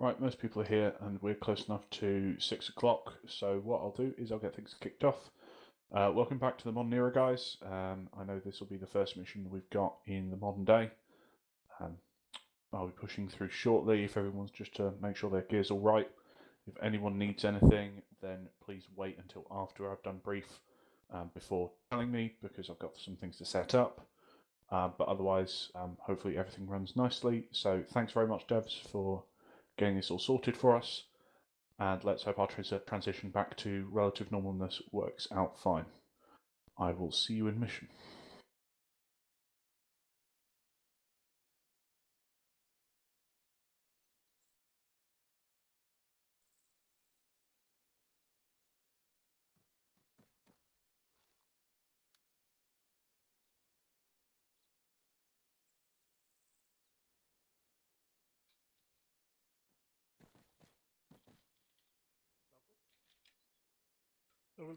Right, most people are here and we're close enough to 6 o'clock, so what I'll do is I'll get things kicked off. Welcome back to the Modern Era, guys. I know this will be the first mission we've got in the modern day. I'll be pushing through shortly if everyone's just to make sure their gear's all right. If anyone needs anything, then please wait until after I've done brief before telling me, because I've got some things to set up. But otherwise, hopefully everything runs nicely. So thanks very much, devs, for getting this all sorted for us. And let's hope our transition back to relative normalness works out fine. I will see you in mission.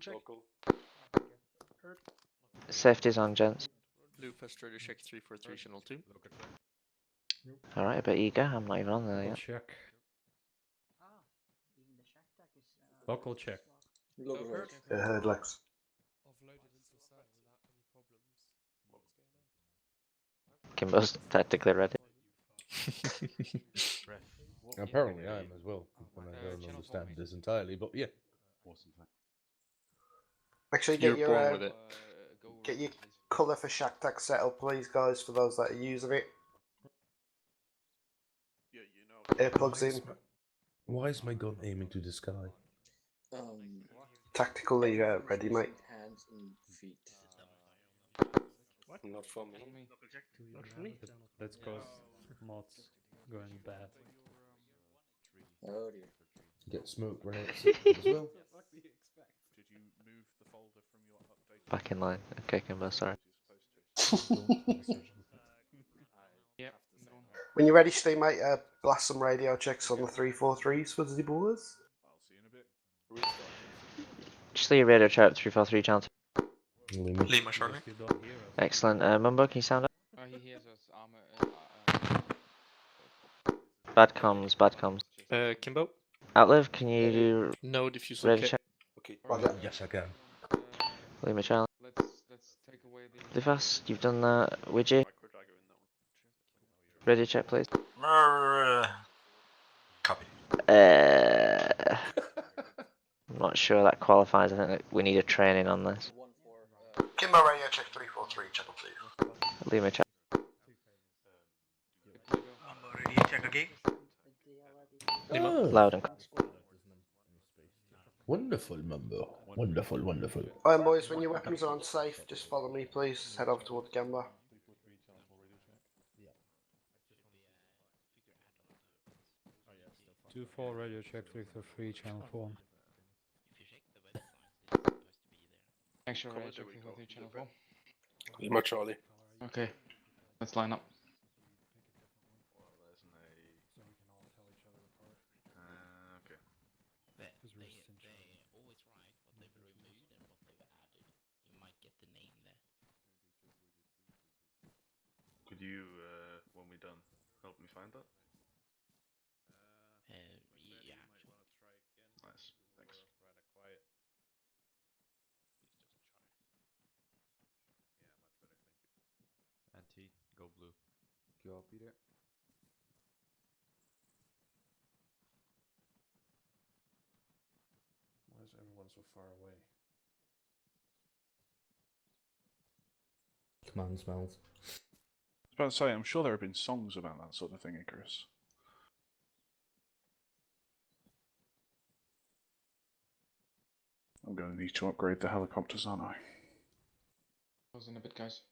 Local. Heard. Safety's on, gents. Loop has to check 343 channel 2. Alright, but eager. I'm not even on there yet. Check. Even the shack tag is. Local check. Local Heard. heard Lex. Kimbo's tactically ready. Apparently I am as well. And I don't understand this entirely, but yeah. Awesome. Actually, get your colour for shack tag set up, please, guys, for those that are using it. Yeah, you know. Earplugs in. Why is my gun aiming to the sky? Tactically ready, mate. Hands and feet. What? Not for me. Not for me. Let's cause mods going bad. Oh dear. Get smoke grenades as well. Did you move the folder from your updated? Back in line. Okay, Kimbo, sorry. Yep. When you're ready, Shlee, mate, blast some radio checks on the 343s for the ballers. I'll see you in a bit. Just leave your radio check 343 channel 2. Lima, Charlie. If you don't hear us, Excellent. Mumbo, can you sound up? He hears us. Armor. Bad comms, bad comms. Kimbo? Outlive, can you do No diffuser. radio check? Okay. Roger. Yes, I can. Lima Charlie. Let's take away the. Live fast, you've done that. Widgie, radio check, please. Copy. I'm not sure that qualifies. I think that we need a training on this. Kimbo radio check 343, channel 2. Lima check. Radio check again. Oh, Loud and clear. wonderful, Mumbo. Wonderful, wonderful. Alright, boys, when your weapons are on safe, just follow me, please. Head over towards Gamba. 2-4 radio check 343 channel 4. Actual radio check with channel 4. Lima, Charlie. Okay. Let's line up. Could you, when we're done, help me find that? Yeah. Nice, thanks. Anti, go blue. Go up, Peter. Why is everyone so far away? Command smells. I was about to say, I'm sure there have been songs about that sort of thing, Icarus. I'm going to need to upgrade the helicopters, aren't I? Close in a bit, guys.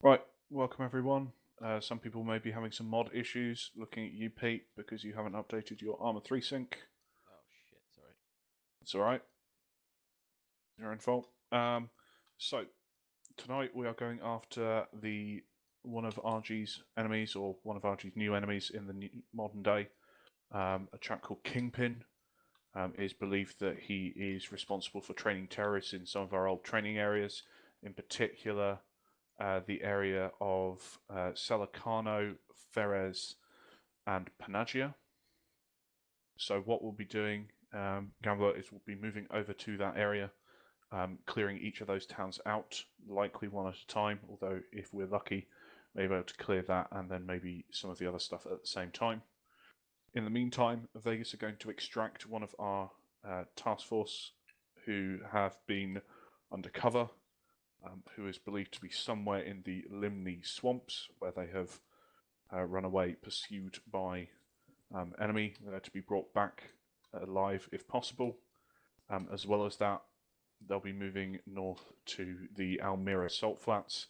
Right, welcome everyone. Some people may be having some mod issues. Looking at you, Pete, because you haven't updated your Armor 3 sync. It's alright. Your own fault. So, tonight we are going after one of RG's enemies, or one of RG's new enemies in the modern day. A chap called Kingpin. It is believed that he is responsible for training terrorists in some of our old training areas, in particular the area of Salicano, Ferez, and Panagia. So what we'll be doing, Gambler, is we'll be moving over to that area, clearing each of those towns out, likely one at a time, although if we're lucky, maybe able to clear that and then maybe some of the other stuff at the same time. In the meantime, Vegas are going to extract one of our task force who have been undercover, who is believed to be somewhere in the Limney swamps, where they have run away, pursued by enemy. They're to be brought back alive if possible. As well as that, they'll be moving north to the Almira Salt Flats,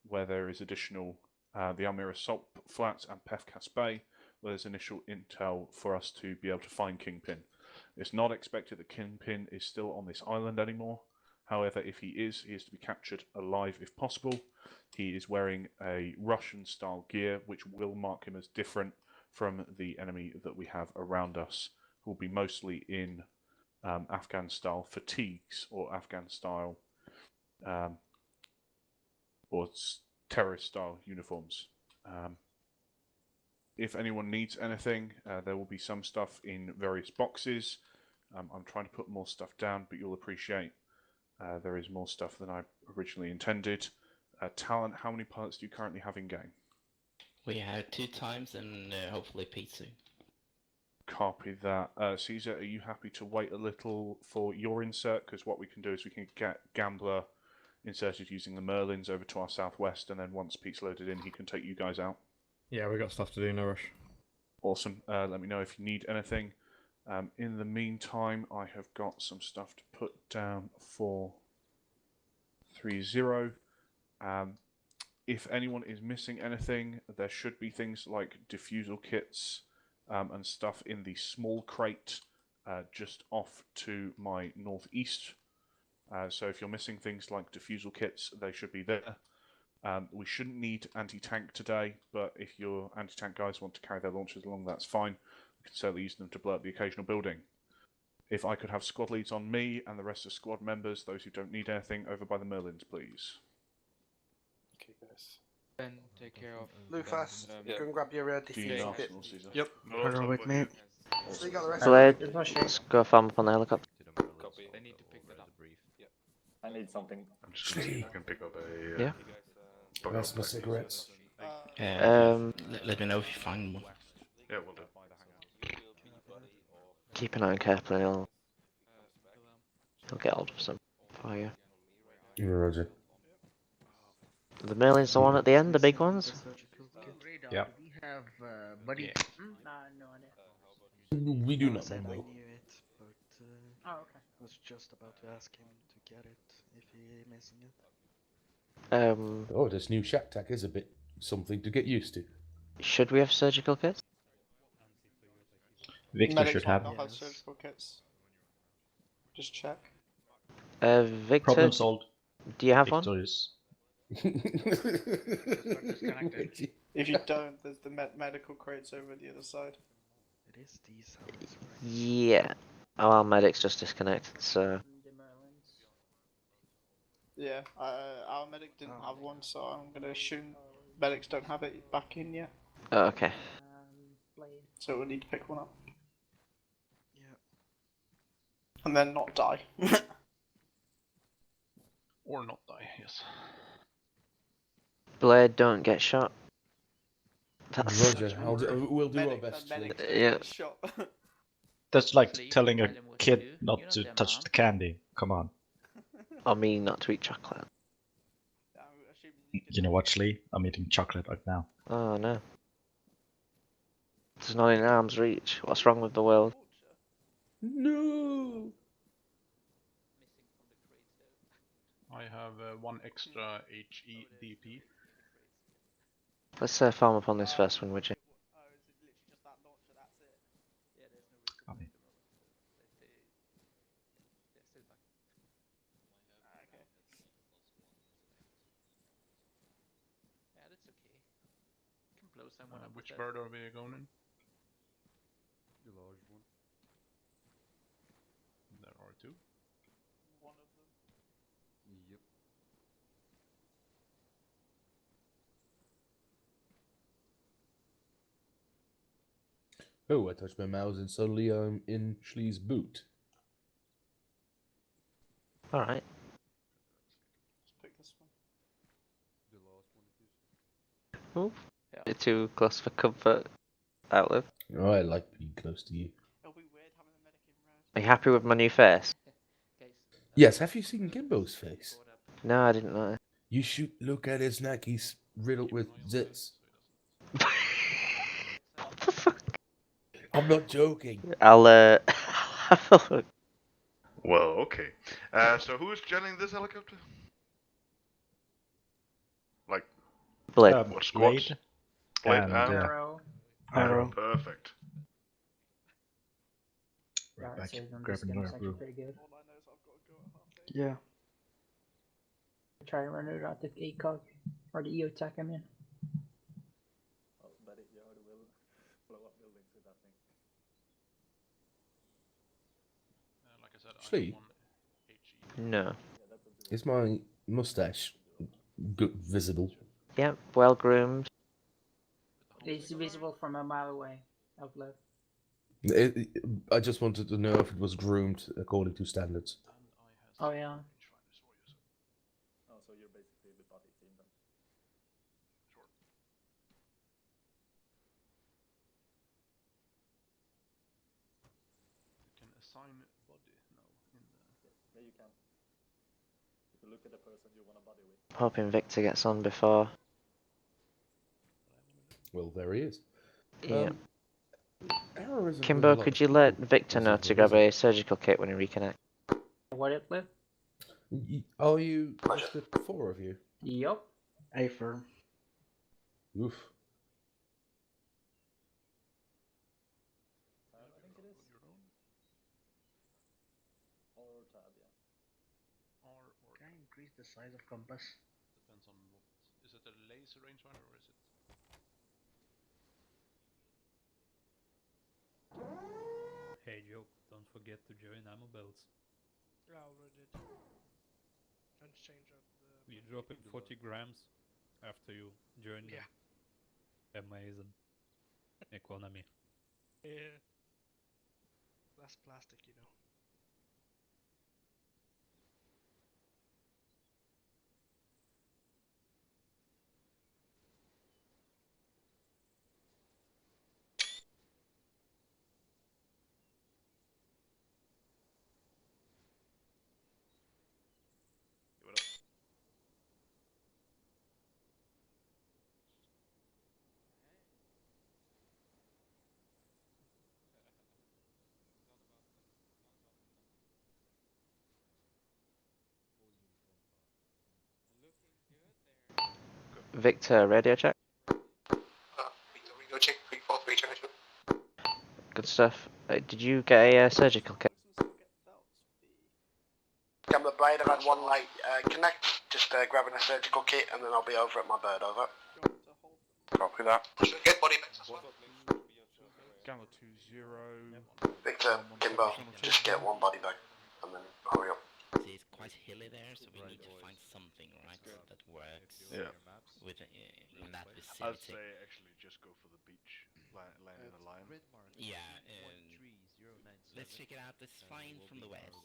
where there is additional the Almira Salt Flats and Pefkas Bay, where there's initial intel for us to be able to find Kingpin. It's not expected that Kingpin is still on this island anymore. However, if he is to be captured alive if possible. He is wearing a Russian-style gear, which will mark him as different from the enemy that we have around us, who will be mostly in Afghan-style fatigues, or Afghan-style or terrorist-style uniforms. If anyone needs anything, there will be some stuff in various boxes. I'm trying to put more stuff down, but you'll appreciate there is more stuff than I originally intended. Talent, how many pilots do you currently have in game? We have 2 times and hopefully Pete soon. Copy that. Caesar, are you happy to wait a little for your insert? Because what we can do is we can get Gambler inserted using the Merlins over to our southwest, and then once Pete's loaded in, he can take you guys out. Yeah, we got stuff to do, no rush. Awesome. Let me know if you need anything. In the meantime, I have got some stuff to put down for 3-0. If anyone is missing anything, there should be things like diffusal kits and stuff in the small crate just off to my northeast. So if you're missing things like diffusal kits, they should be there. We shouldn't need anti-tank today, but if your anti-tank guys want to carry their launchers along, that's fine. We can certainly use them to blow up the occasional building. If I could have squad leads on me and the rest of squad members, those who don't need anything, over by the Merlins, please. Okay, guys. Ben, take care of. Lucas, go and grab your Do you know diffuser kit. Arsenal, Caesar? Yep. Hello with me. So you got the rest Blade, of it. let's go farm up on the helicopter. Copy. They need to pick that up. I need something. I'm just gonna see if I can pick up a. Yeah. That's my cigarettes. Let me know if you find one. Yeah, we'll do. Keep an eye on Kaplan, he'll get hold of some for you. Roger. The Merlin's the one at the end, the big ones? Yeah. We have buddy. Yeah. We do not know. Oh, okay. I was just about to ask him to get it if he missing it. Oh, this new shack tack is a bit something to get used to. Should we have surgical kits? Victor should have surgical kits. Just check. Victor, Problem solved. do you have one? If you don't, there's the medical crates over the other side. It is these sounds, right? Yeah. Oh, our medic's just disconnected, so... Yeah, our medic didn't have one, so I'm gonna assume medics don't have it back in yet. Oh, okay. So we'll need to pick one up. Yeah. And then not die. Or not die, yes. Blade, don't get shot. That's... Roger, we'll do our best. Yeah. That's like telling a kid not to touch the candy. Come on. I mean, not to eat chocolate. You know what, Shlee? I'm eating chocolate right now. Oh, no. It's not in arm's reach. What's wrong with the world? No! I have 1 extra HEDP. Let's farm up on this first one, would you? bird are we going in? The large one. There are two. One of them. Yep. Oh, I touched my mouse and suddenly I'm in Shlee's boot. Alright. Let's pick this one. The last one it is. Ooh. You're too close for comfort, Outlive. Oh, I like being close to you. It'll be weird having the medic in red. Are you happy with my new face? Yes, have you seen Kimbo's face? No, I didn't know. You should look at his neck, he's riddled with zits. What the fuck? I'm not joking. I'll have a look. Well, okay. So who is gelling this helicopter? Like, Blade. what squads? Blade and Arrow. Arrow. Perfect. Right back. So I'm Grab just gonna another section brew. pretty good. All I know is I've got to go at 8:30. Yeah. Try to run it out the ACOG or the EOTech, I mean. Like I said, Shlee? No. Is my mustache good visible? Yep, well groomed. It's visible from a mile away. Outlive. I just wanted to know if it was groomed according to standards. Oh yeah. Oh, so you're basically the body team then? Sure. You can assign body now in the... Yeah, you can. If you look at the person you want a body with. Hoping Victor gets on before. Well, there he is. Yeah. Arrow isn't Kimbo, really could you like- let Victor know to grab a surgical kit when you reconnect? What it live? Are you just the 4 of you? Yup. A firm. Oof. I think it is. Your own? Or tab, yeah. Or Can I increase the size of compass? depends on what. Is it a laser rangefinder or is it? Hey Joe, don't forget to join ammo belts. Yeah, I already did. And change up the. You drop in 40 grams after you join Yeah. them. Amazing. Economy. Yeah. Less plastic, you know. What up? Victor, radio check. Radio check 34322. Good stuff. Did you get a surgical kit? Gamma Blade, I've had one late connect, just grabbing a surgical kit and then I'll be over at my bird, over. Copy that. Get body back as well. Gamma 20. Victor, Kimbo, just get one body bag and then hurry up. See, it's quite hilly there, so we need to find something, right, that works. Yeah. With in that I'd vicinity. say actually just go for the beach, land in a line. Yeah, let's check it out. Let's fly in from the west.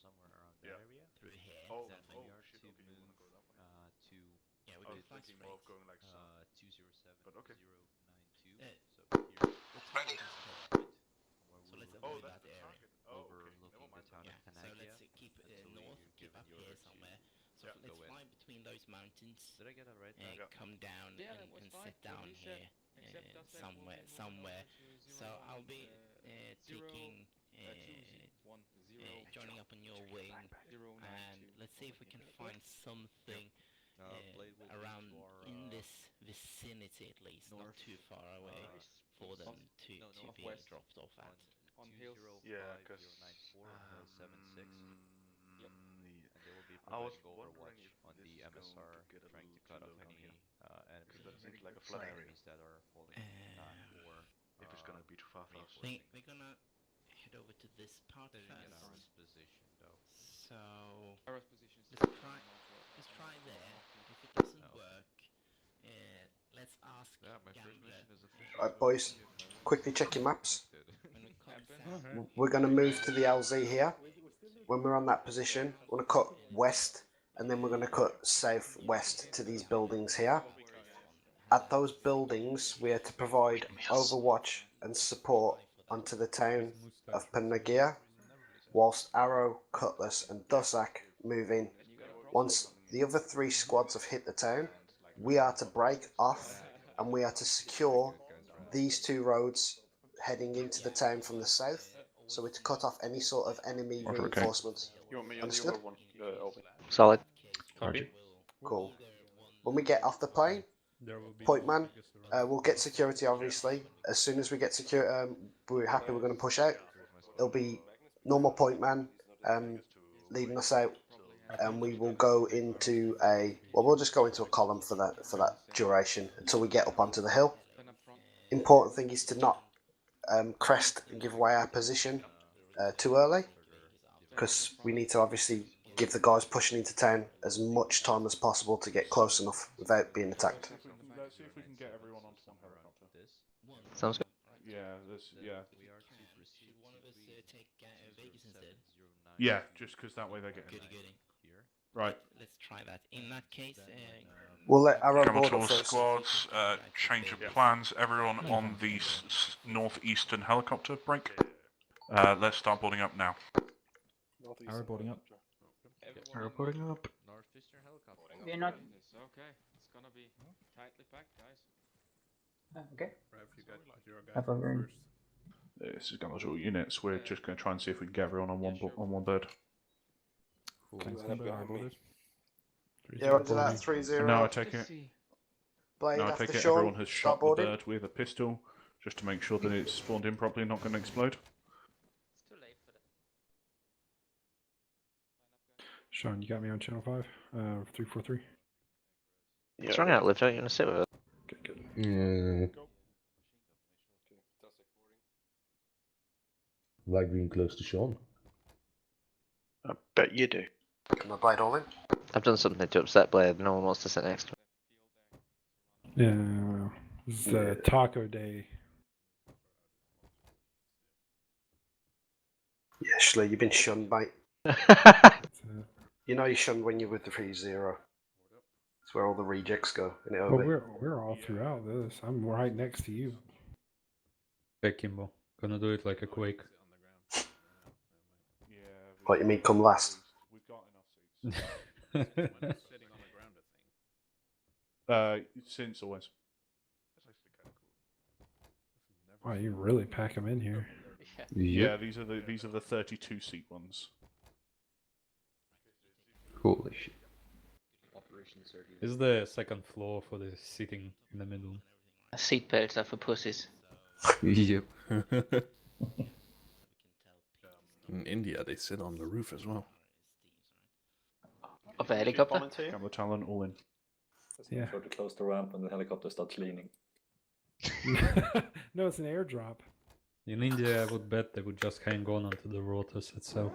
Somewhere around Yeah. that area. Through here. Oh, Then oh we are shit, to okay, you wanna go that way? to Yeah, we I can was fly thinking straight. more of going like south. 207 But okay. 092. Uh, So here, Ready? where So we let's will Oh, avoid that's that the area. target. Oh, okay. Never overlooking the mind. town Yeah, of so Panagia let's keep until north, you keep give up the here order to somewhere. So Yeah, let's go in. fly between those mountains. Did I get that right? Yeah. Come down Yeah, that and, was and fine. sit What down he said, here. except that said Somewhere. So I'll be taking joining up on your wing, and let's see if we can find something Blade will around to our, in this vicinity at least, not north, too far away for them to be northwest dropped off at. on Yeah, 'cause 205 094 76. yeah. And they will I was overwatch on the MSR, trying to cut off any enemies. That seems like a flat enemies that are falling back, or if it's gonna be too far for us. We're gonna head over to this part first. Arrow's position, though. So Arrow's position is let's try there. If it doesn't work, let's ask Alright, boys, quickly check your maps. when we come We're going to move to the LZ here. When we're on that position, we're going to cut west, and then we're going to cut southwest to these buildings here. At those buildings, we are to provide overwatch and support onto the town of Panagia, whilst Arrow, Cutlass and Dussack move in. Once the other 3 squads have hit the town, we are to break off and we are to secure these 2 roads heading into the town from the south, so we're to cut off any sort of enemy reinforcements. You want me on Understood? the other one, Obi? Solid. Copy. Cool. When we get off the plane, There will be point man, we'll get security obviously. As soon as we get secure, we're happy we're going to push out. It'll be normal point man leading us out, and we will go into we'll just go into a column for that duration until we get up onto the hill. Important thing is to not crest and give away our position too early, because we need to obviously give the guys pushing into town as much time as possible to get close enough without being attacked. Let's see if we can get everyone onto one helicopter. Sounds good. Yeah, one of us take Vegas instead. yeah, just because that way they get in. Goody. Right. Let's try that. In that case, We'll let Arrow Come board to up all first. squads, change of plans. Everyone on the northeastern helicopter break. Let's start boarding up now. Arrow boarding up. Arrow boarding up. Northeastern helicopter. We're not. Okay, it's gonna be tightly packed, guys. Okay. Have a room. This is going to all units. We're just going to try and see if we can get everyone on one bird. Yeah, onto that 3-0. No, I take it. Blade No, I after take it Sean. everyone has Start shot the boarding. bird with a pistol, just to make sure that it's spawned in properly and not going to explode. it's too late for that. Sean, you got me on channel 5, 343. Strong outlive, don't you want to sit with it? Okay, good. Yeah. Like being close to Sean. I bet you do. Get my blade all in. I've done something to upset Blade. No one wants to sit next to me. Yeah, well, this is taco day. Yeah, Shlee, you've been shunned, mate. You know you're shunned when you're with the 3-0. It's where all the rejects go, isn't it, Well, Obi? we're all throughout this. I'm right next to you. Hey, Kimbo. Gonna do it like a quake. What you mean, come last? We've got enough seats. Since always. Wow, you really pack them in here. Yeah, these are the 32 seat ones. Holy shit. This is the second floor for the seating in the middle. Seatbelts are for pussies. Yep. In India, they sit on the roof as well. Of a helicopter? Camera talent all in. Yeah. Try to close the ramp and the helicopter starts leaning. No, it's an airdrop. In India, I would bet they would just hang on onto the rotors itself.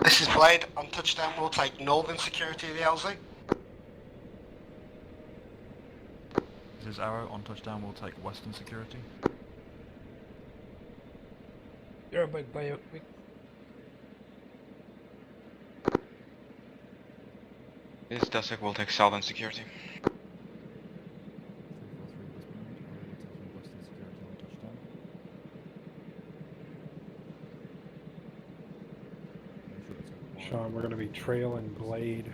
This is Blade. On touchdown, we'll take northern security of the LZ. This is Arrow. On touchdown, we'll take western security. You're a big bio. This is Dussack, we'll take southern security. Sean, we're going to be trailing Blade.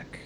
attack.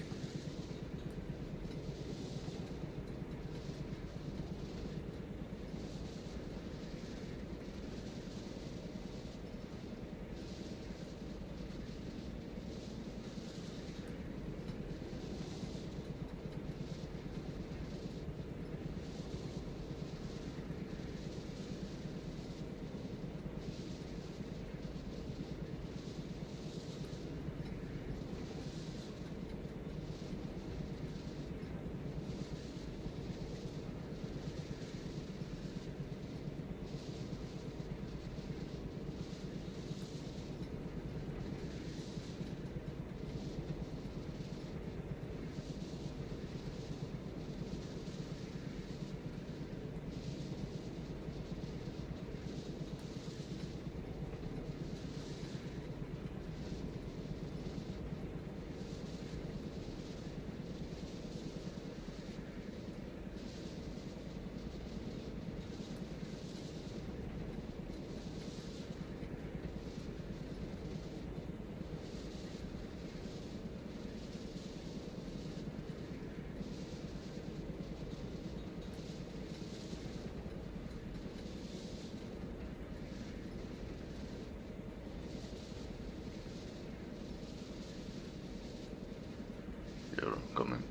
You're coming.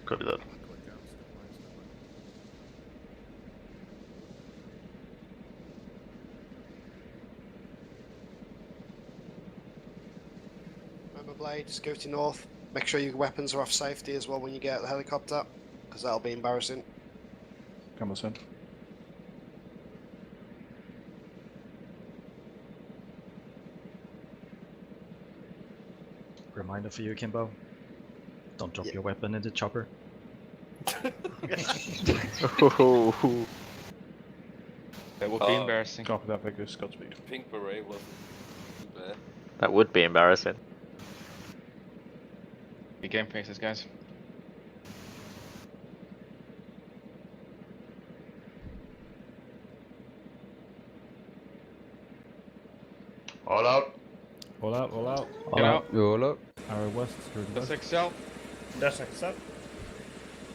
Copy that. Remember, Blade, scooting north. Make sure your weapons are off safety as well when you get out the helicopter, because that'll be embarrassing. Come on, son. Reminder for you, Kimbo. Don't drop your weapon in the chopper. That would be embarrassing. Copy that, Vegas. Godspeed. Pink beret wasn't too bad. That would be embarrassing. Good game faces, guys. All out. All out, all out. Get out. All up. Arrow west, through the That's west. Excel. That's accept.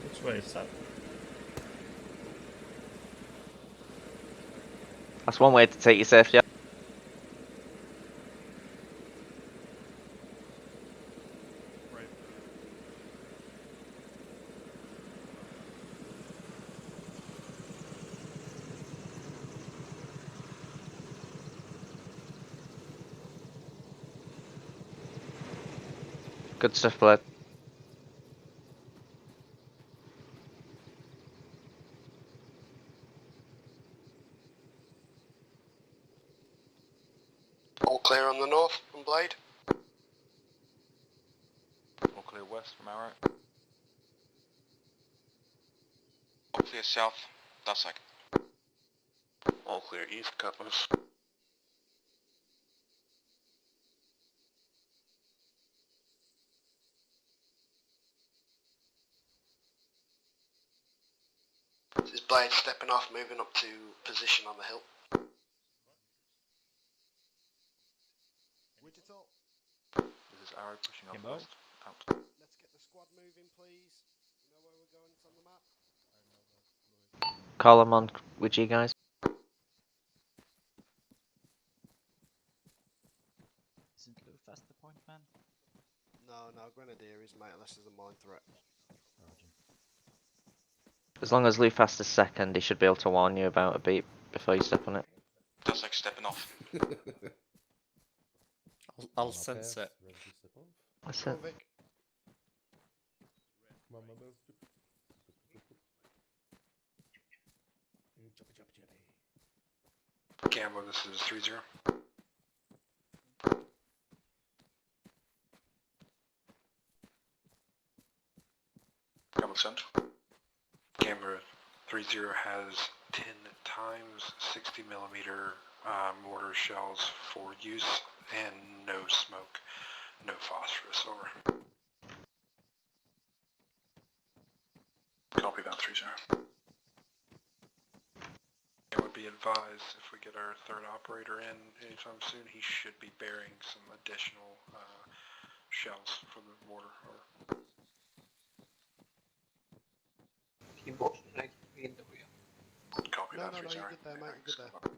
Which way is that? That's one way to take you safe, yeah. Good stuff, Blade. All clear on the north from Blade. All clear west from our right. All clear south. That's second. All clear east, Cutlass. This is Blade stepping off, moving up to position on the hill. This is arrow pushing up west. Out. Let's get the squad moving, please. You know where we're going? It's on the map. Call them on with you guys. Isn't Lou fast the point, man? No, Grenadier is, mate, unless there's a mine threat. As long as Lou fast is second, he should be able to warn you about a beep before you step on it. That's like stepping off. I'll sense it. That's it. Camera, this is 3-0. Camera sent. Camera 3-0 has 10 times 60mm mortar shells for use and no smoke, no phosphorus, over. that 3-0. It would be advised if we get our third operator in anytime soon, he should be bearing some additional shells for the mortar. Copy that, 3-0. You're good there, mate. You're good there.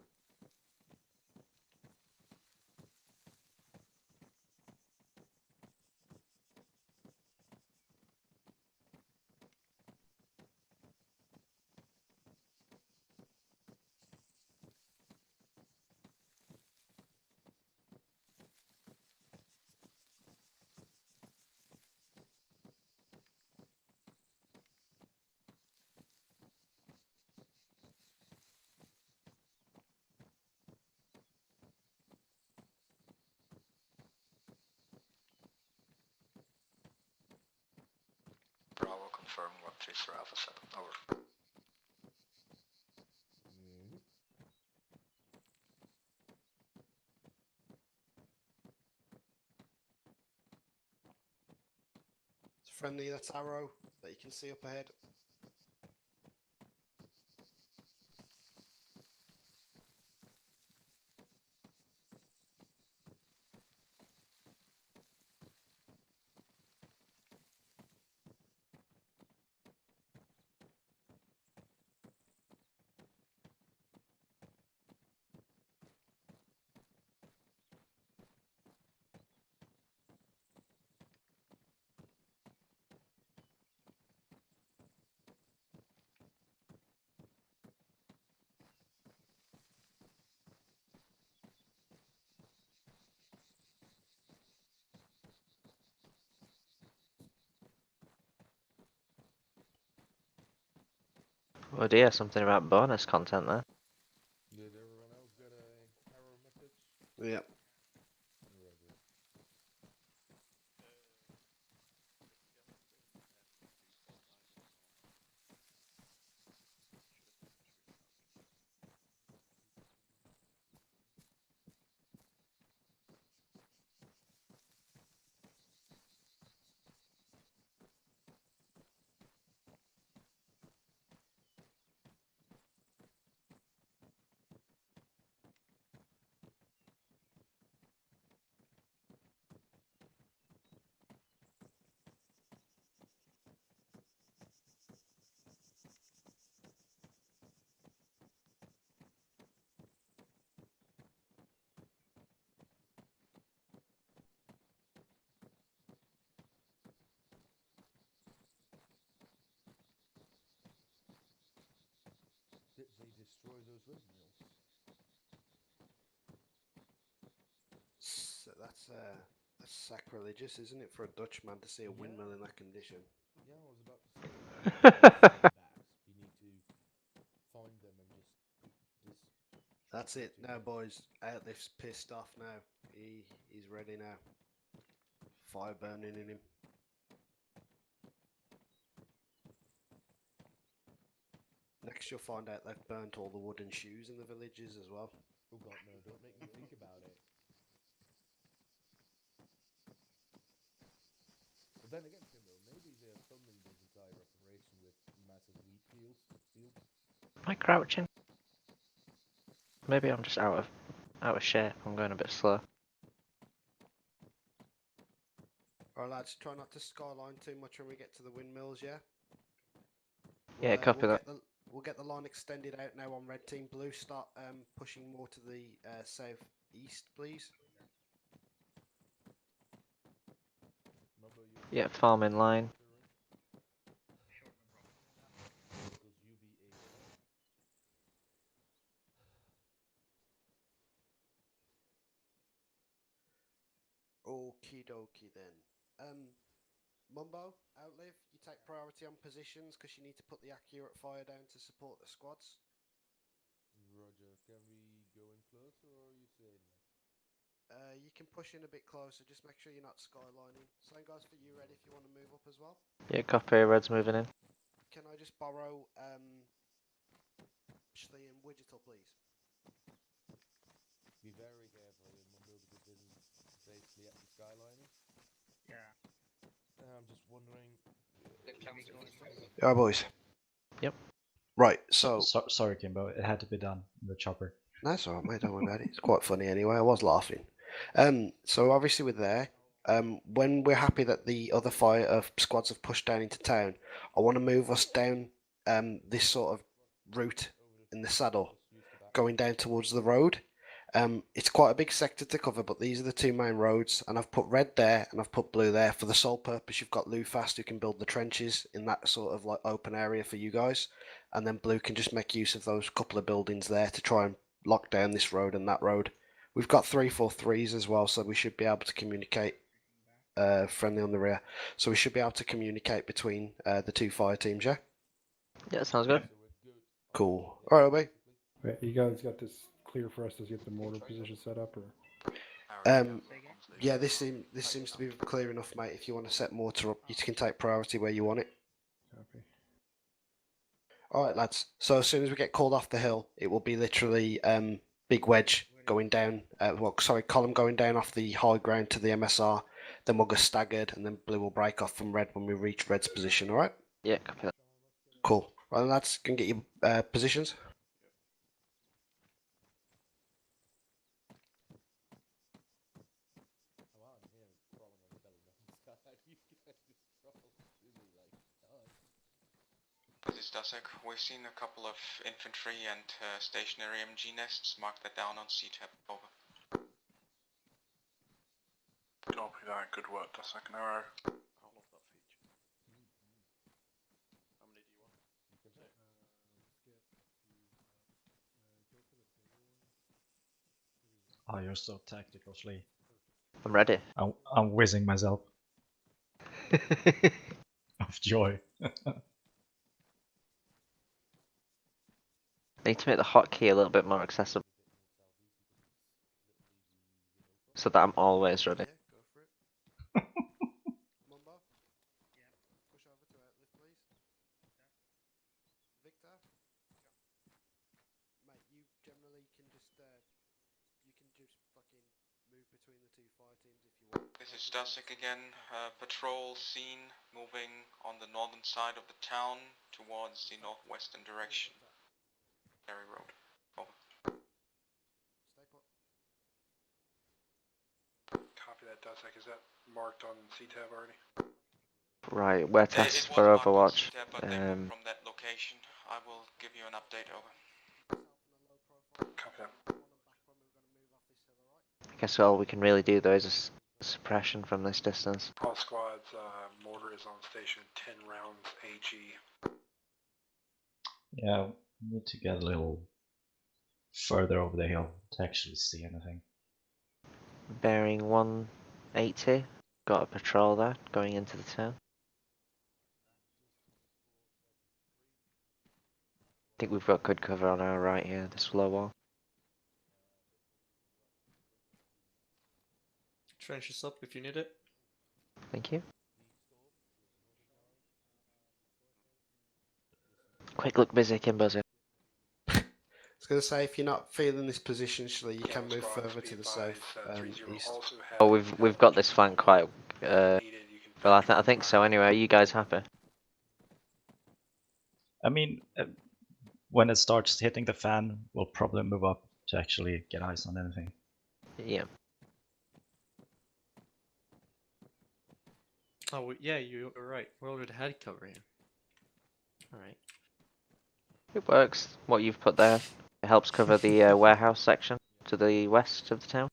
Bravo, confirm what Chaser Alpha said. Over. It's friendly, that's Arrow that you can see up ahead. Oh dear, something about bonus content there. Did everyone else get a error message? Yep. Did they destroy those windmills? So that's sacrilegious, isn't it, for a Dutchman to see a windmill in that condition? Yeah, I was about to say. You need to find them and just That's it. Now, boys, Outlift's pissed off now. He's ready now. Fire burning in him. Next, you'll find out they've burnt all the wooden shoes in the villages as well. Oh god, no, don't make me think about it. But then again, Timbo, maybe they're funding this entire operation with massive wheat fields. Am I crouching? Maybe I'm just out of shape. I'm going a bit slow. Alright lads, try not to skyline too much when we get to the windmills, yeah? Yeah, copy that. We'll get the line extended out now on red team. Blue, start pushing more to the southeast, please. Yeah, farm in line. Okie dokie then. Mumbo, Outlive, you take priority on positions because you need to put the accurate fire down to support the squads. Roger, can we go in closer or are you saying that? You can push in a bit closer, just make sure you're not skylining. Same goes for you, Red, if you want to move up as well. Yeah, copy. Red's moving in. Can I just borrow Shlee and Wigital, please? Be very careful here, Mundo, because this is basically at the skylining. Yeah. I'm just wondering. Yeah, boys. Yep. Right, so... Sorry, Kimbo, it had to be done in the chopper. That's alright, mate, don't worry about it. It's quite funny anyway, I was laughing. So obviously we're there. When we're happy that the other fire squads have pushed down into town, I want to move us down this sort of route in the saddle, going down towards the road. It's quite a big sector to cover, but these are the two main roads, and I've put red there and I've put blue there for the sole purpose you've got Lou Fast who can build the trenches in that sort of like open area for you guys, and then blue can just make use of those couple of buildings there to try and lock down this road and that road. We've got 343s as well, so we should be able to communicate. Friendly on the rear, so we should be able to communicate between the two fire teams. Yeah. Yeah, sounds good. Cool. All right, Obey. Wait, you guys got this clear for us to get the mortar position set up, or? Yeah, this seems to be clear enough, mate. If you want to set mortar up, you can take priority where you want it. Copy. All right, lads. So as soon as we get called off the hill, it will be literally big wedge going down. Column going down off the high ground to the MSR. Then we'll go staggered, and then blue will break off from red when we reach red's position. All right. Yeah, copy that. Cool. Right, lads, can get your positions. This is Dasek. We've seen a couple of infantry and stationary MG nests. Mark that down on C-tab. Over. Copy that. Good work, Dasek. An arrow. I love that feature. How many do you want? Oh, you're so tactical, Shlee. I'm ready. I'm whizzing myself. Of joy. Need to make the hotkey a little bit more accessible, so that I'm always ready. This is Dasek again. Patrol seen moving on the northern side of the town towards the northwestern direction. Ferry Road. Over. Copy that, Dasek. Is that marked on C-tab already? Right, we're tests for Overwatch. But they moved from that location. I will give you an update. Over. Copy that. I guess all we can really do though is a suppression from this distance. All squads, mortar is on station. 10 rounds AG. Yeah, we need to get a little further over the hill to actually see anything. Bearing 180. Got a patrol there going into the town. I think we've got good cover on our right here, this low wall. Trenches up if you need it. Thank you. Quick look busy, Kimbo's. I was going to say, if you're not feeling this position, Shlee, you can move further to the south, east. Oh, we've got this flank quite. Well, I think so. Anyway, are you guys happy? I mean, when it starts hitting the fan, we'll probably move up to actually get eyes on anything. Yeah. Oh, yeah, you're right. We already had cover here. Alright. It works. What you've put there, it helps cover the warehouse section to the west of the town.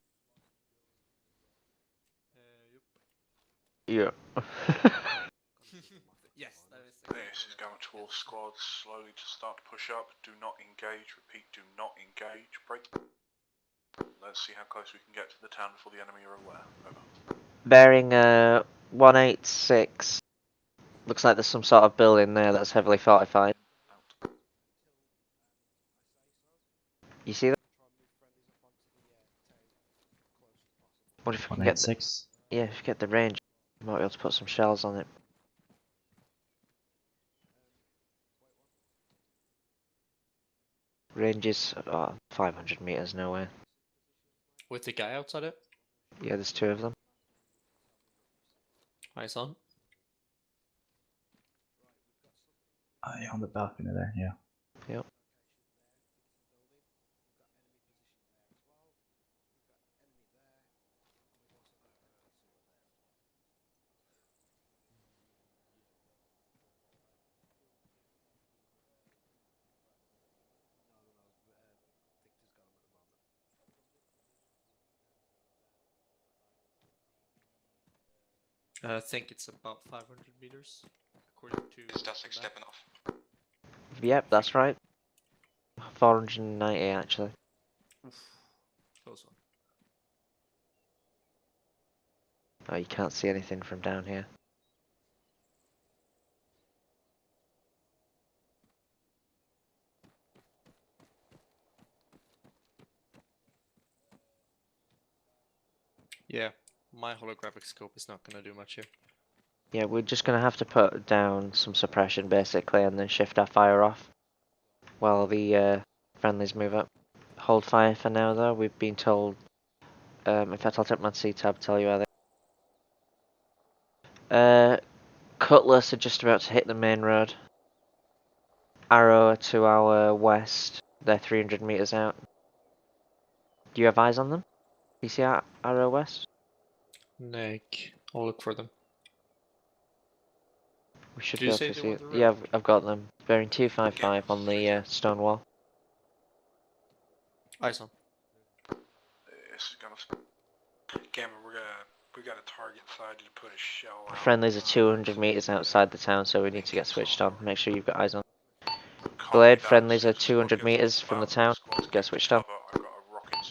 Yeah. Yes, this is going towards squads. Slowly to start to push up. Do not engage. Repeat, do not engage. Break. Let's see how close we can get to the town before the enemy are aware. Over. Bearing 186. Looks like there's some sort of building there that's heavily fortified. You see that? What if you can get the, yeah, if you get the range, you might be able to put some shells on it. Range is 500 meters, no way. With the guy outside it? Yeah, there's two of them. Eyes on. On the balcony there, yeah. Yep. I think it's about 500 meters, according to. Is Dasek stepping off? Yep, that's right. 490 actually. Oof. Close one. Oh, you can't see anything from down here. Yeah, my holographic scope is not gonna do much here. Yeah, we're just gonna have to put down some suppression basically and then shift our fire off while the friendlies move up. Hold fire for now though, we've been told. In fact, I'll take my C-tab, tell you how they... Cutlass are just about to hit the main road. Arrow are to our west, they're 300 meters out. Do you have eyes on them? You see Arrow west? Nick, I'll look for them. We should Did be you able say to they see were it. the road? Yeah, I've got them. Bearing 255 on the stone wall. Eyes on. This is gonna. Cameron, we got a target side to put a shell out. Friendlies are 200 meters outside the town, so we need to get switched on. Make sure you've got eyes on. Blade, friendlies are 200 meters from the town. Get switched on.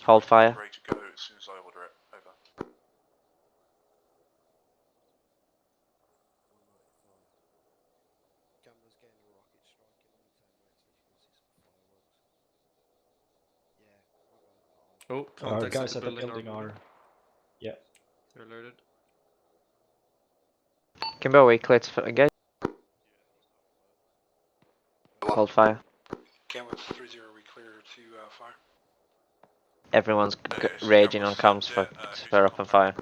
Hold fire. Ready to go as soon as I order it. Over. Oh, Our contacts guys at at the the building are. Yeah. They're alerted. Kimbo, we clear to engage. Hold fire. Cameron 3-0, we clear to fire. Everyone's raging on comms for open fire.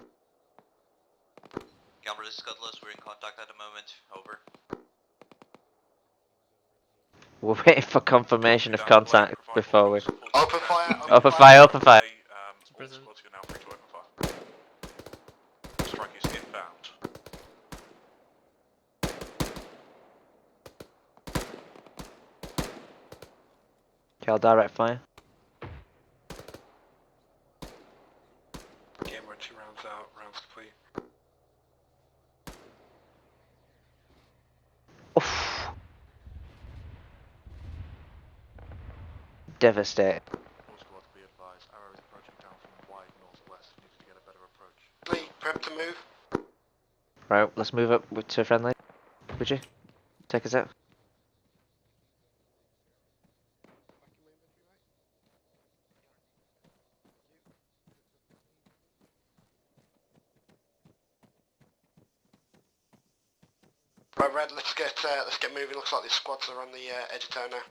Camera, this is Cutlass, we're in contact at the moment, over. We're waiting for confirmation of contact before we... Open fire, Open fire, open fire. All squads are now free to open fire. Strike is inbound. Okay, I'll direct fire. Camera 2 rounds out, rounds complete. Oof. Devastating. All squads be advised, Arrow is approaching down from wide northwest, needs to get a better approach. Shlee, prep to move. Right, let's move up to friendly. Would you? Take us out. Right, Red, let's get moving. Looks like the squads are on the edge of town now.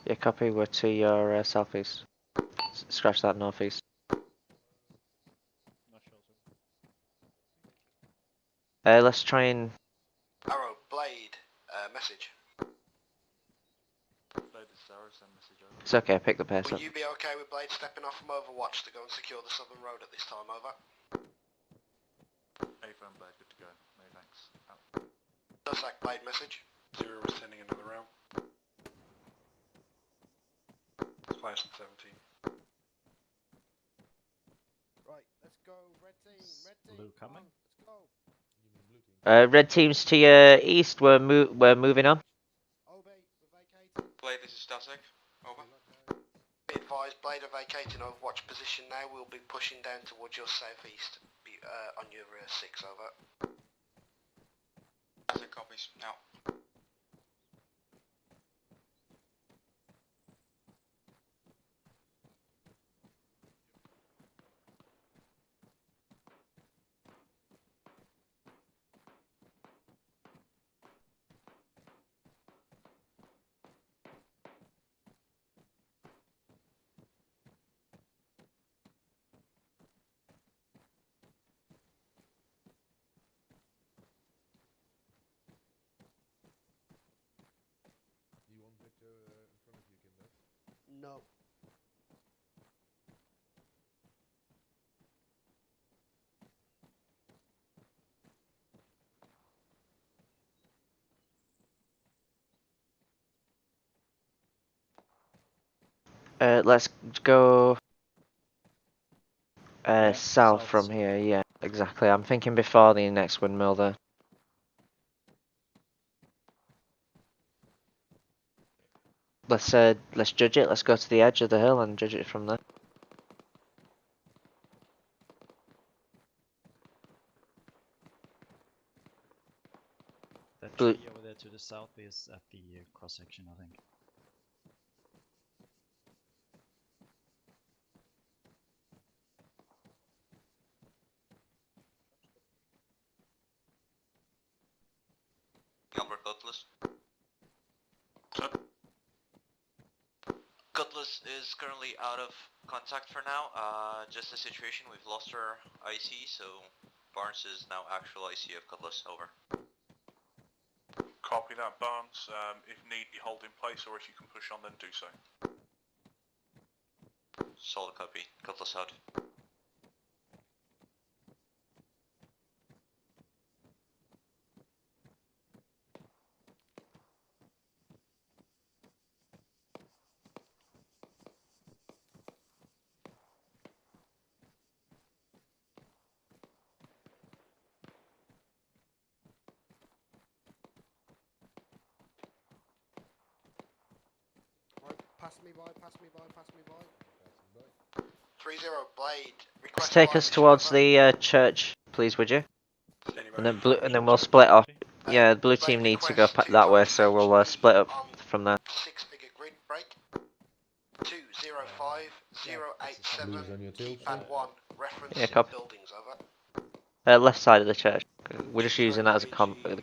Yeah, copy. We're to your southeast. Scratch that northeast. Let's try and... Arrow, Blade, message. Blade is Arrow, send message over. It's okay, pick the pace Will up. you be okay with Blade stepping off from Overwatch to go and secure the southern road at this time, over? A-firm Blade, good to go. Many thanks. Out. Does that Blade message? 0 is sending another round. Splash at 17. Right, let's go, red team, Blue coming. let's go. Red teams to your east. We're moving on. Blade, this is Dasek, over. Be advised, Blade are vacating Overwatch position now. We'll be pushing down towards your southeast, on your 6, over. Dasek copies, now. No. Let's go south south from is here. Yeah, exactly. I'm thinking before the next windmill there. Let's judge it. Let's go to the edge of the hill and judge it from there. That Blue- tree over there to the south is at the cross section, I think. Albert Cutlass. Cutlass is currently out of contact for now. Just a situation, we've lost our IC, so Barnes is now actual IC of Cutlass, over. Copy that, Barnes. If need be, hold in place, or if you can push on, then do so. Solid copy. Cutlass out. Right, pass me by. 3-0 Blade. Let's take us towards the church, please, would you? And then we'll split off. Yeah, the blue team need to go that way, so we'll split up from there. 6-figure grid break. 205087 Blues on your tail, keypad 1 reference Yeah, copy. buildings, over. Left side of the church. We're just using that as a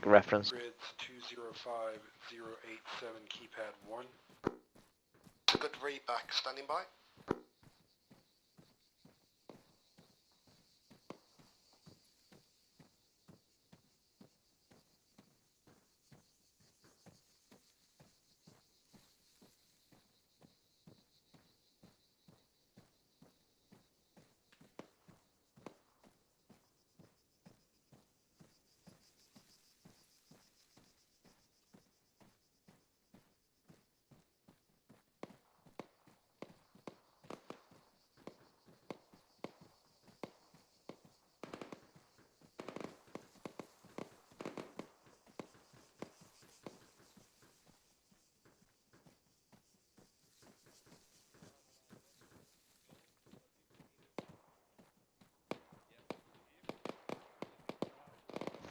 reference. Grid 205087 keypad 1. Good read back, standing by.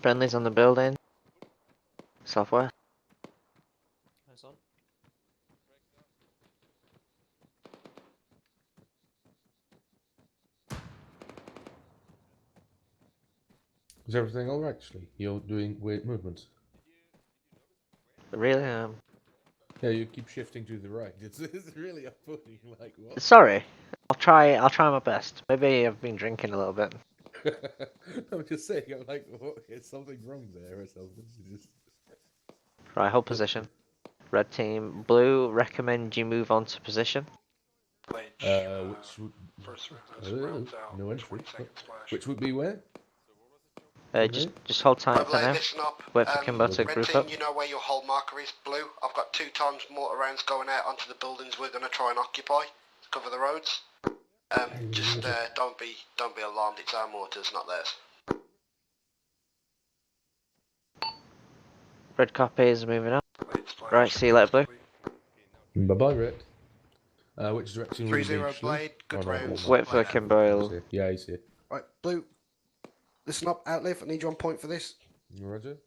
Friendlies on the building. Southwest. Eyes on. Is everything alright, Shlee? You're doing weird movements. Really? Yeah, you keep shifting to the right. It's really off-putting. Like what? Sorry. I'll try my best. Maybe I've been drinking a little bit. I'm just saying. I'm like, what? Is something wrong there or something? Just... Right, hold position. Red team. Blue, recommend you move on to position. Which would... no entry. Which would be where? Just hold tight for Blade, now. listen up. Wait for Kimbo to Red group team, up. you know where your whole marker is. Blue, I've got 2 times mortar rounds going out onto the buildings we're going to try and occupy to cover the roads. Just don't be alarmed. It's our mortars, not theirs. Red copy is moving up. Right, see you later, Blue. Bye-bye, Red. Which direction will you be? 3-0 Blade, good rounds. Wait for Kimbo. Yeah, he's here. Right, Blue. Listen up, Outlive. I need you on point for this. Roger.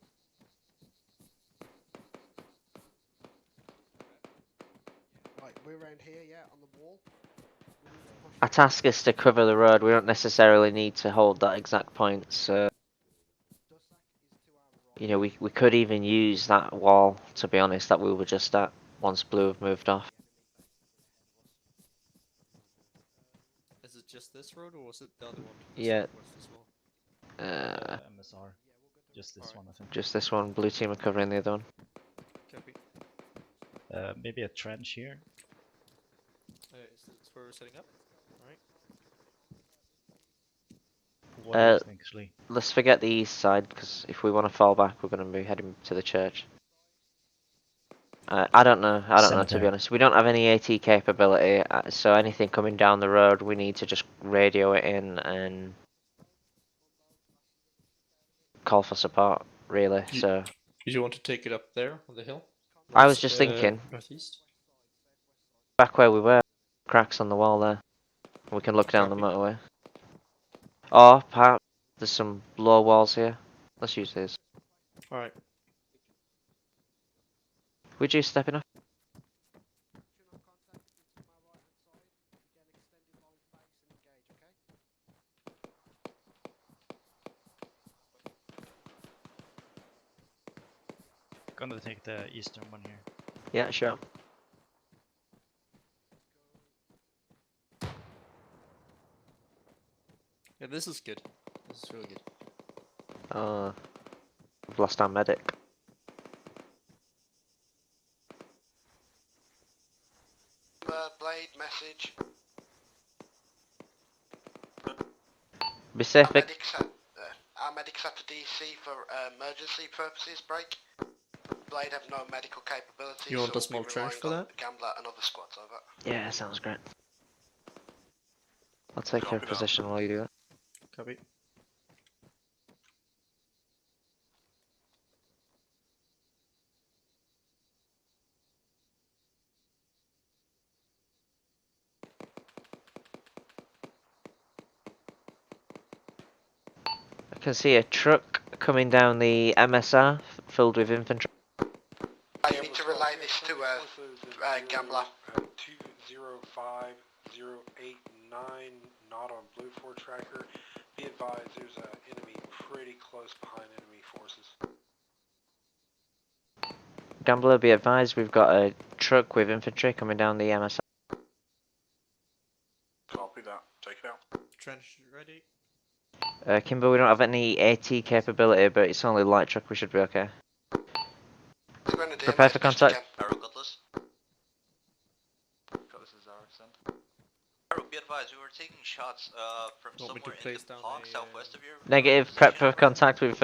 Right, we're around here, yeah, on the wall. Our task is to cover the road. We don't necessarily need to hold that exact point. So, you know, we could even use that wall, to be honest, that we were just at once Blue have moved off. Is it just this road, or was it the other one? Yeah. As well? MSR. Just this one, I think. Just this one. Blue team are covering the other one. Copy. Maybe a trench here. for setting up. Alright. What do you think, Shlee? Let's forget the east side, because if we want to fall back, we're going to be heading to the church. I don't know to be Cemetery. honest. We don't have any AT capability, so anything coming down the road, we need to just radio it in and call for support, really. So Did you want to take it up there on the hill? I was just thinking, Northeast. back where we were, cracks on the wall there. We can look down the Copy. motorway. Or perhaps there's some low walls here. Let's use these. Alright. Would you stepping up? Gonna take the eastern one here. Yeah, sure. Yeah, this is good. This is really good. We've lost our medic. Blade message. Be safe, Vic. Our medics at the DC for emergency purposes. Break. Blade have no medical capabilities. You want so a small we'll be trash for relying on that? Gambler and other squads. Over. Yeah, sounds great. I'll take your position while you do that. Copy. I can see a truck coming down the MSR filled with infantry. I need to relay this to Gambler. 205089, not on Blue 4 tracker. Be advised, there's an enemy pretty close behind enemy forces. Gambler, be advised, we've got a truck with infantry coming down the MSR. Copy that. Take it out. Trench ready. Kimber, we don't have any AT capability, but it's only light truck, we should be okay. Prepare for contact. Arrow Cutlass. Cutlass is our send. Arrow, be advised, we were taking shots from Want me to somewhere in place the down park a, southwest of your Negative, prep for contact with...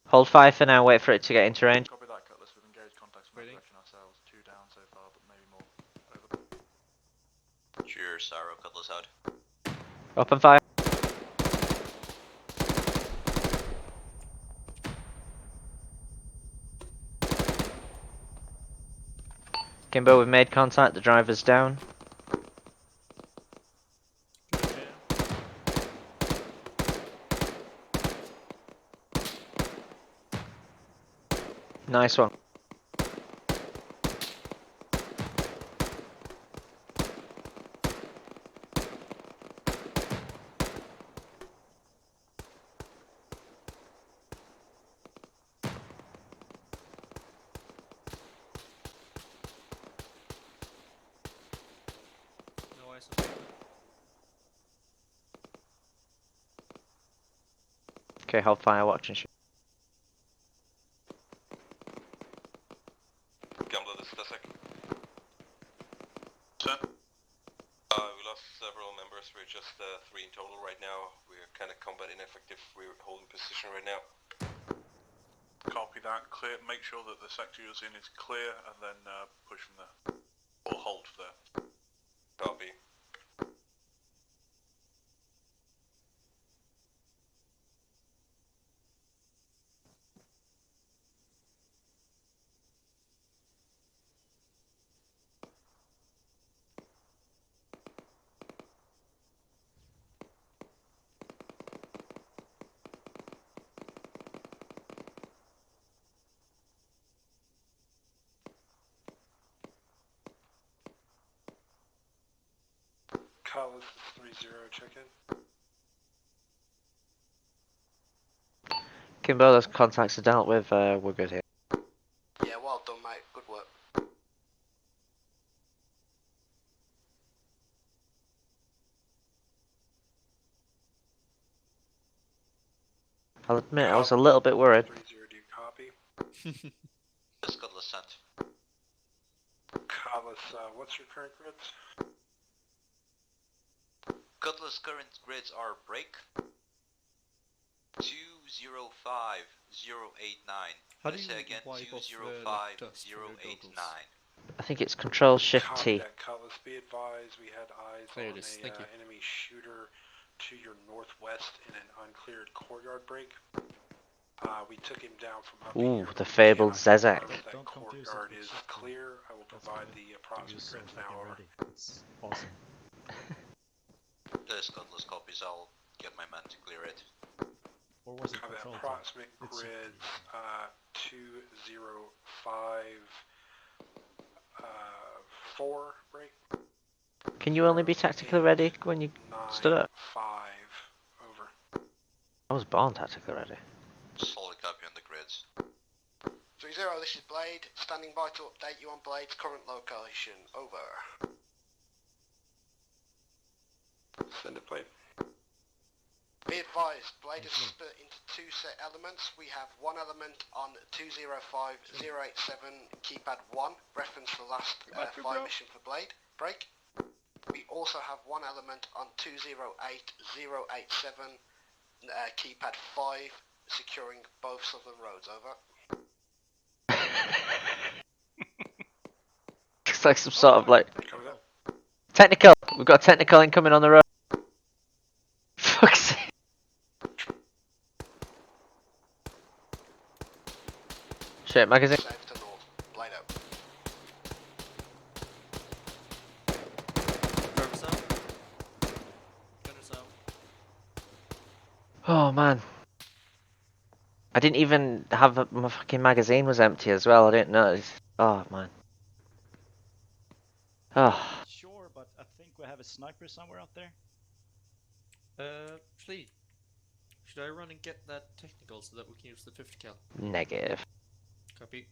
Hold fire for now, wait for it to get into range. Copy that, Cutlass. We've engaged contacts from that direction ourselves. 2 down so far, but maybe more. Over. Cheers, Arrow Cutlass out. Open fire. Kimbo, we've made contact, the driver's down. Nice one. No ice. Okay, hold fire, watch and shoot. Gambler, this is Desek. Sir? We lost several members. We're just 3 in total right now. We're kind of combat ineffective. We're holding position right now. Copy that. Clear. Make sure that the sector you're in is clear, and then push from there. Or hold there. Copy. Carlos is 3-0, check in. Kimbo, those contacts are dealt with, we're good here. Yeah, well done, mate. Good work. I'll admit, I was a little bit worried. 3-0, do you copy? Just Cutlass sent. Cutlass, what's your current grids? Cutlass current grids are break 205089. How do Let's you say again, wipe off the like, dust from your 205089. I think it's Control Shift Copy T. that, Cutlass. Be advised, we had eyes There it on is, a thank you. enemy shooter to your northwest in an uncleared courtyard break. We took him down from up Ooh, here. the but we fabled cannot Zezek. confirm That courtyard is clear. I will provide the approximate grids now. Over. It's awesome. This Cutlass copies, I'll get my men to clear it. Or was it Copy that. control? Approximate grids 2054 break. Can you only be tactically ready when you stood up? 5 over. I was born tactically ready. Solid copy on the grids. 3-0, this is Blade, standing by to update you on Blade's current location. Over. Send it, Blade. Be advised, Blade is split into two set elements. We have one element on 205087 keypad 1, reference the last fire mission for Blade, break. We also have one element on 208087 keypad 5, securing both southern roads. Over. It's like some sort of like technical. We've got a technical incoming on the road. Fuck's sake. Shit, magazine. Safe to north. Blade out. Driver's out. Gunner's out. Oh man. I didn't even have my fucking magazine was empty as well. I didn't notice. Oh man. Oh. Sure, but I think we have a sniper somewhere out there. Shlee. Should I run and get that technical so that we can use the 50 cal? Negative. Copy.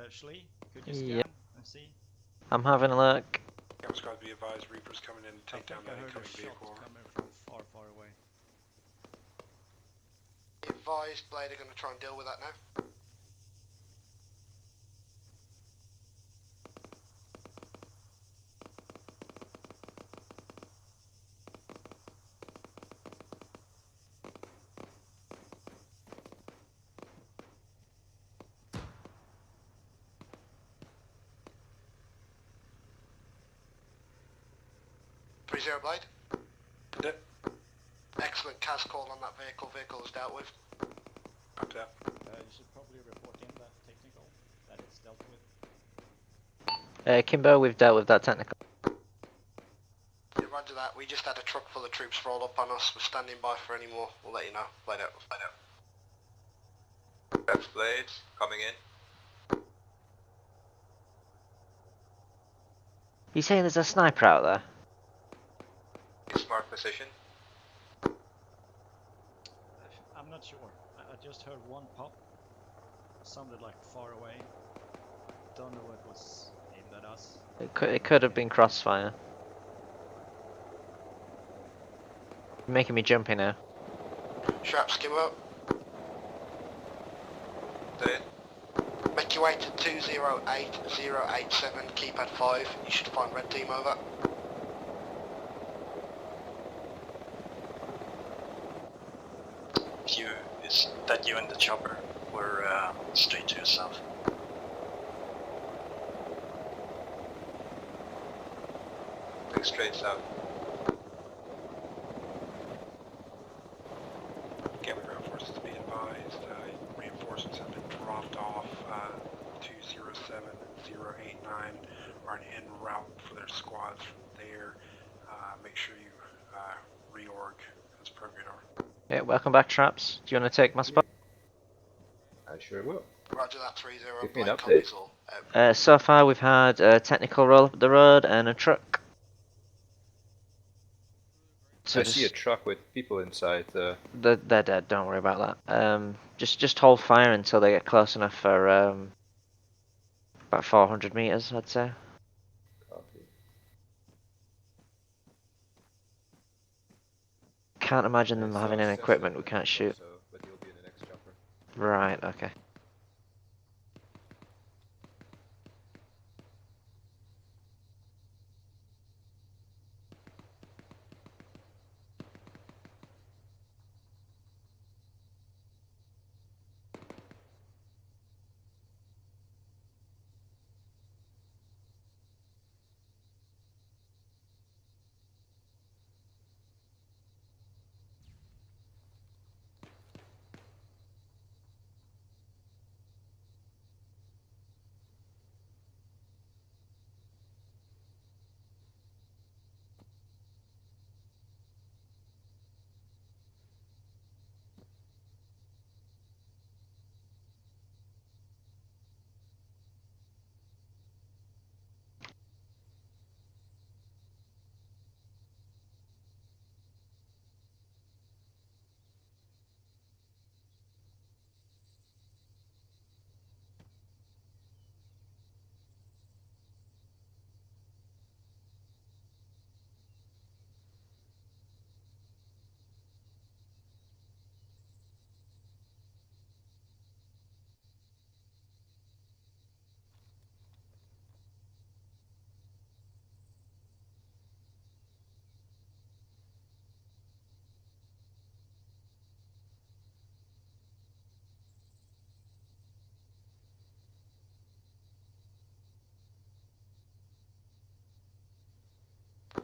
Shlee, could you scan Yep. and see? I'm having a look. Camera squad, be advised, Reaper's coming in to take down that incoming vehicle. Coming from far, far away. Be advised, Blade are going to try and deal with that now. Zero Blade. Did it? Excellent CAS call on that vehicle. Vehicle is dealt with. Copy that. You should probably report in that technical that it's dealt with. Kimbo, we've dealt with that technical. Yeah, roger that. We just had a truck full of troops roll up on us. We're standing by for any more. We'll let you know. Blade out. Blade out. That's Blade, coming in. You saying there's a sniper out there? Smart position. I'm not sure. I just heard one pop. Sounded like far away. Don't know what was aimed at us. It could have been crossfire. You're making me jumpy now. Sharp skim up. Dead. Make your way to 208087 keypad 5. You should find red team. Over. Is that you in the chopper? We're straight to your south. Going straight south. Gamma ground forces to be advised. Reinforcements have been dropped off. 207089 are en route for their squads from there. Make sure you reorg as per radar. Yeah, welcome back, Traps. Do you want to take my spot? I sure will. Roger that. 3-0. Give me an Blade update. copies all. Out. So far we've had a technical roll up the road and a truck. So I see a truck with people inside. They're dead, don't worry about that. Just hold fire until they get close enough for about 400 meters, I'd say. Copy. Can't imagine them having any equipment we can't shoot. But you'll be in the next chopper. Right, okay.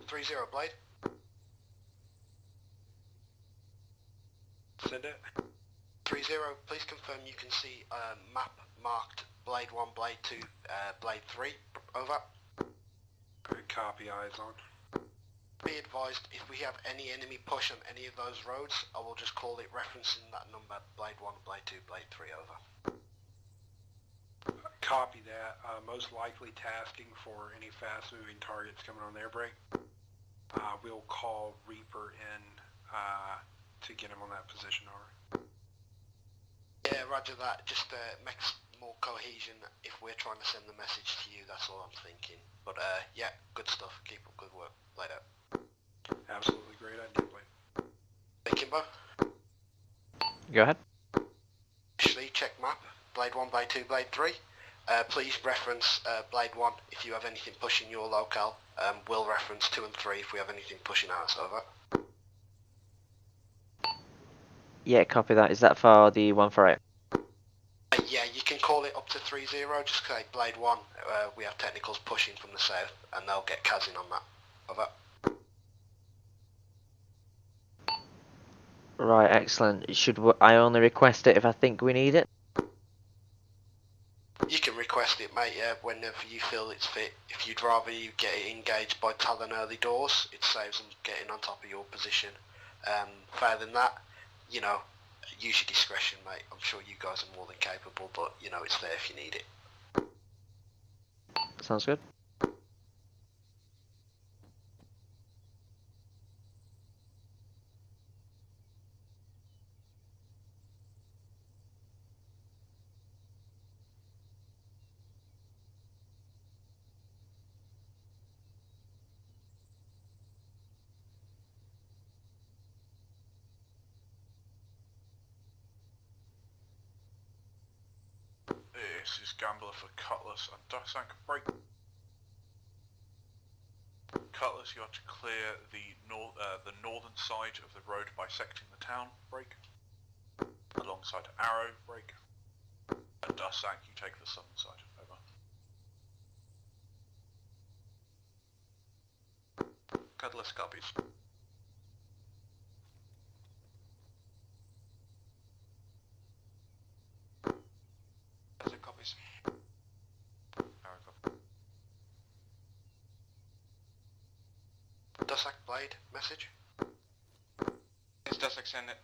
Three zero Blade. Send it. 30, please confirm you can see map marked Blade 1, Blade 2, Blade 3. Over. Copy, eyes on. Be advised, if we have any enemy push on any of those roads, I will just call it referencing that number, Blade 1, Blade 2, Blade 3, over. Copy that. Most likely tasking for any fast-moving targets coming on their break. We'll call Reaper in to get him on that position, over. Yeah, roger that. Just makes more cohesion if we're trying to send the message to you, that's all I'm thinking. But yeah, good stuff. Keep up good work. Later. Absolutely great idea, Blade. Hey, Kimbo. Go ahead. Shlee, check map. Blade 1, Blade 2, Blade 3. Please reference Blade 1 if you have anything pushing your locale. We'll reference 2 and 3 if we have anything pushing ours, over. Yeah, copy that. Is that for the 148? Yeah, you can call it up to 30, just say Blade 1, we have technicals pushing from the south, and they'll get Kaz in on that. Over. Right, excellent. Should I only request it if I think we need it? You can request it, mate, yeah, whenever you feel it's fit. If you'd rather you get it engaged by Talon early doors, it saves them getting on top of your position. Further than that, you know, use your discretion, mate. I'm sure you guys are more than capable, but, you know, it's there if you need it. Sounds good. This is Gambler for Cutlass and Ducksack break. Cutlass, you have to clear the northern side of the road bisecting the town, break. Alongside Arrow, break. And Ducksack, you take the southern side, over. Cutlass copies. Ducksack copies. Arrow copy. Ducksack, Blade, message. Yes, Ducksack, send it.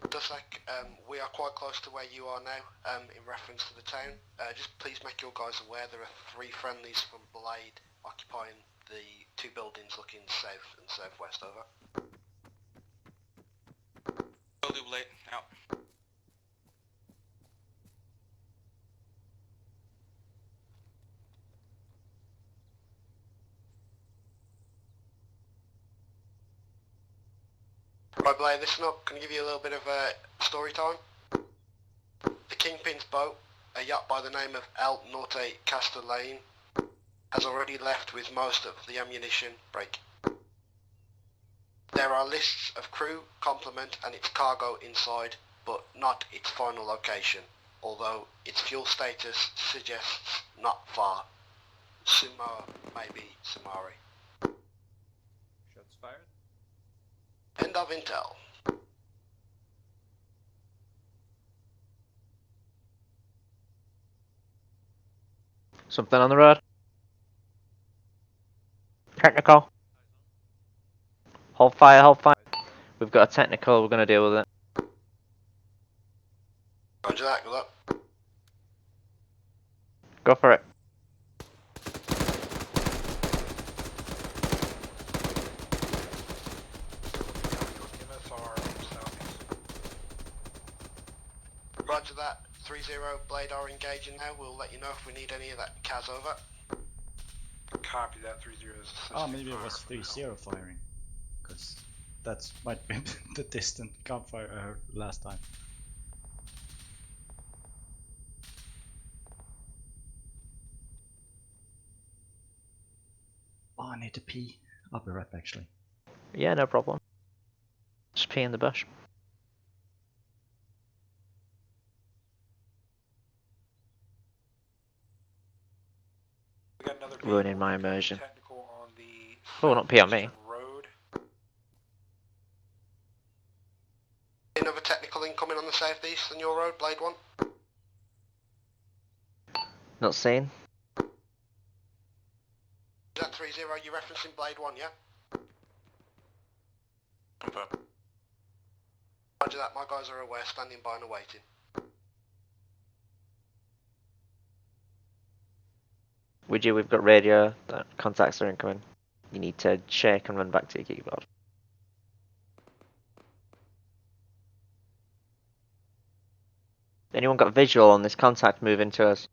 Ducksack, we are quite close to where you are now, in reference to the town. Just please make your guys aware there are 3 friendlies from Blade occupying the 2 buildings looking south and southwest, over. Will do, Blade. Out. Right, Blade, listen up. Can I give you a little bit of story time? Kingpin's boat, a yacht by the name of El Norte Castellane, has already left with most of the ammunition. Break. There are lists of crew, complement and its cargo inside, but not its final location, although its fuel status suggests not far. Sumo, maybe Sumari. Shots fired. End of intel. Something on the road. Technical. Hold fire, hold fire. We've got a technical, we're going to deal with it. Roger that, good luck. Go for it. Roger that. 3-0, Blade are engaging now. We'll let you know if we need any of that CAS over. Copy that, 3-0 is... Oh, maybe it was 3-0 firing. Because that might be the distant gunfire I heard last time. Oh, I need to pee. I'll be right back, actually. Yeah, no problem. Just pee in the bush. Ruining my immersion. Oh, not pee on me. Another technical incoming on the southeast on your road, Blade 1. Not seen. Is that 3-0, you're referencing Blade 1, yeah? Confirm. Roger that, my guys are aware, standing by and awaiting. We've got radio, contacts are incoming. You need to shake and run back to your keyboard. Anyone got visual on this contact moving to us?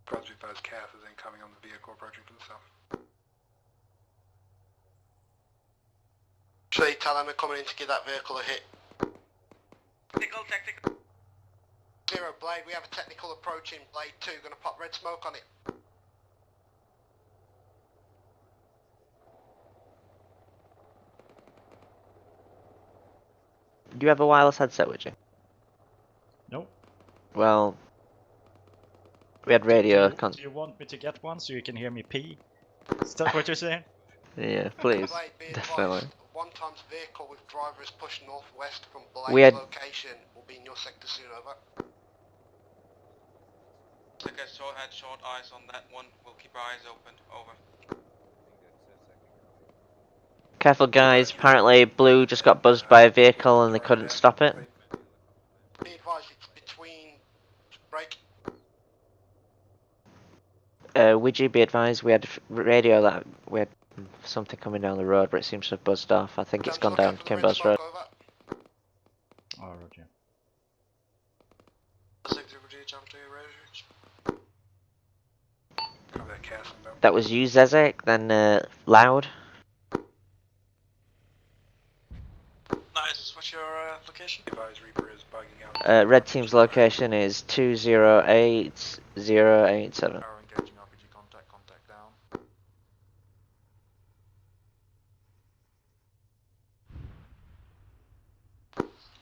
Project those CAS is incoming on the vehicle project itself. Shlee, tell them they're coming in to give that vehicle a hit. Technical. 0, Blade, we have a technical approaching. Blade 2, gonna pop red smoke on it. Do you have a wireless headset with you? Nope. Well, we had radio. Do you want me to get one so you can hear me pee? Is that what you're saying? Yeah, please. Blade, be Definitely. advised, one times vehicle with drivers push northwest from We Blade's had- location will be in your sector soon, over. Take a short eyes on that one. We'll keep our eyes open. Over. Careful guys, apparently Blue just got buzzed by a vehicle and they couldn't stop it. Be advised, it's between... Break. Would you be advised we had radio that we had something coming down the road but it seems to have buzzed off. I think it's gone down Kimbo's Road. Oh, roger. That was you, Zezek, then Loud. Nice, what's your location? Advise Reaper is bugging out. Red Team's location is 208087. Power engaging RPG contact down.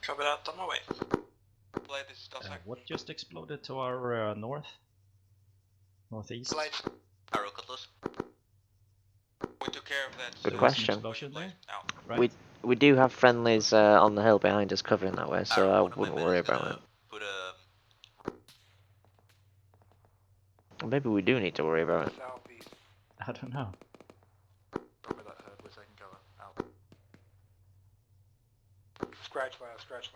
Copy that, on my way. Blade, this is Dossack. What just exploded to our northeast? Blade. Arrow Cutlass. We took care of that. Good question. Explosion there? Right. We do have friendlies on the hill behind us covering that way, so I wouldn't worry about it. Maybe we do need to worry about it. Southeast. I don't know. Remember that herd, we're taking cover. Out. Scratch last. Contacts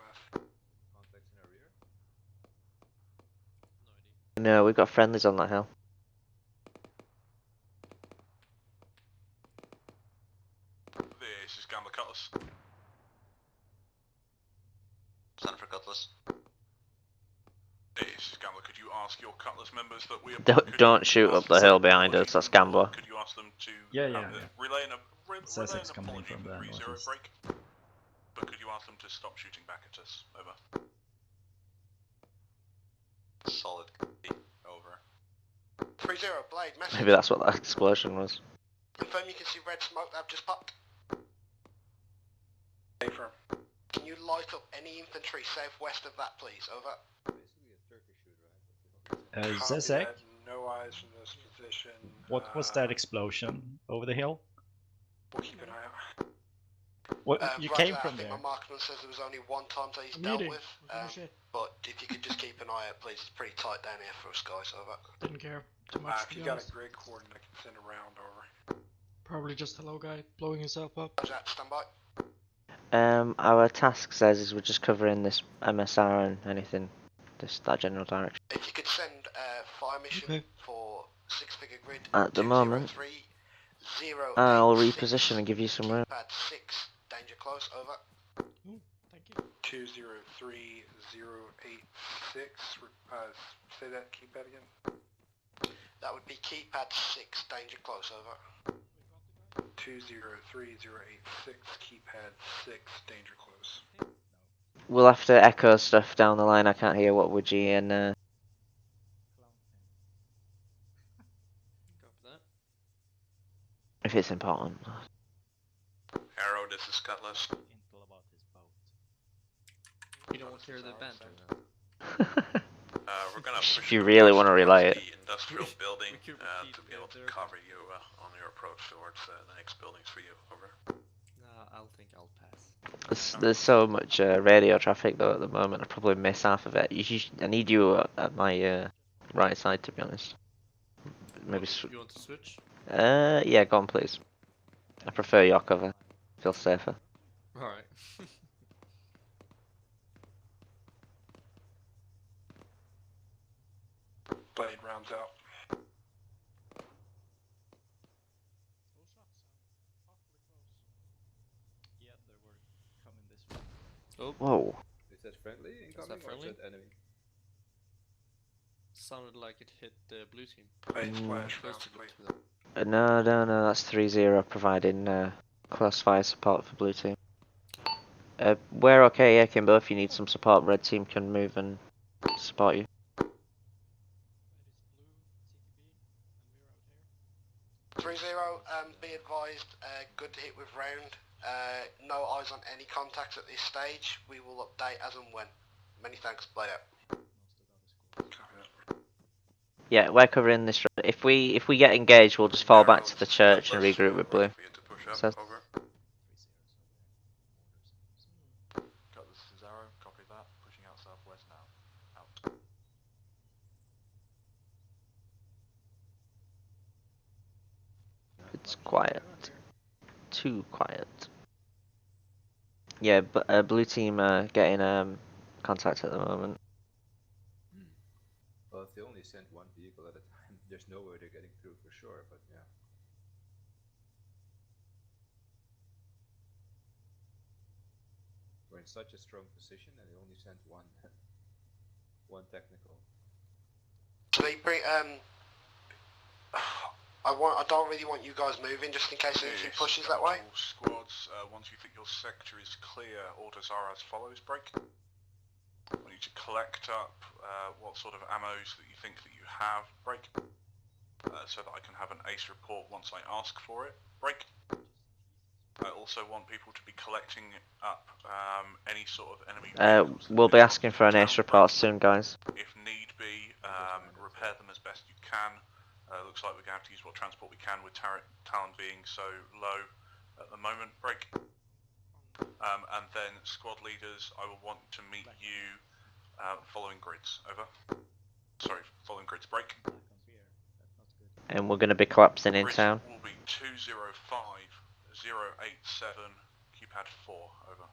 in our rear? No, we've got friendlies on that hill. Cutlass. This is Gambler. Could you ask your Cutlass members that we Don't shoot up the hill behind us. That's Gambler. Could you ask them to Yeah. relay in a It says relay it's an coming appalling from the infantry zero northeast. break? But could you ask them to stop shooting back at us? Over. Solid. Over. 3-0, Blade, message. Maybe that's what that explosion was. Confirm you can see red smoke that I've just popped. Confirm. Can you light up any infantry southwest of that, please? Over. Zezek, No eyes from this position. what was that explosion over the hill? We'll keep an eye out. What you came I from think there? my marksman says there was only one time that he's dealt with. But if you could just keep an eye out, please. It's pretty tight down here for us guys. Over. Didn't care too much. If you got a grid coordinate, I can send a round over. Probably just a low guy blowing himself up. How's that? Stand by. Our task says is we're just covering this MSR and anything, that general direction. If you could send a fire mission for 6-figure grid. At the moment, I'll reposition and give you some room. Pad 6, danger close. Over. Thank you. 203086. Say that. Keep that again. That would be keypad 6, danger close. Over. 203086. Keypad 6. Danger close. We'll have to echo stuff down the line. I can't hear what Woodgie and if it's important. Arrow, this is Cutlass. You don't want to hear the banter. We're gonna push If you really want to relay it. the industrial building to be able to cover you on your approach towards the next buildings for you. Over. I'll think I'll pass. There's so much radio traffic though at the moment. I probably miss half of it. I need you at my right side, to be honest. Maybe. You want to switch? Yeah, go on, please. I prefer your cover. Feel safer. All right. Blade rounds out. Yeah, they were coming this way. Oh. Whoa. Is that friendly incoming or is that enemy? Sounded like it hit the blue team. Blade flash. Close to them. No, that's 3-0 providing close fire support for blue team. We're okay, Kimbo. If you need some support, red team can move and support you. 3-0, be advised, good hit with round. No eyes on any contacts at this stage. We will update as and when. Many thanks, Blade out. Yeah, we're covering this. If we get engaged, we'll just fall back to the church and regroup with blue. So, Cutlass is arrow. Copy that. Pushing out southwest now. Out. it's quiet. Too quiet. Yeah, but blue team getting contact at the moment. Well, if they only send one vehicle at a time, there's no way they're getting through for sure, but yeah. We're in such a strong position and they only sent one technical. To be pretty, I don't really want you guys moving just in case anything pushes that way. Squads, once you think your sector is clear, orders are as follows. Break. I want you to collect up what sort of ammos that you think that you have. Break. So that I can have an ace report once I ask for it. Break. I also want people to be collecting up any sort of enemy vehicles. We'll be asking for an ace report soon, guys. If need be, repair them as best you can. Looks like we're going to have to use what transport we can with talent being so low at the moment. Break. And then squad leaders, I will want to meet you following grids. Over. Sorry, following grids. Break. And we're going to be collapsing in town. Will be 205087 Keypad 4. Over.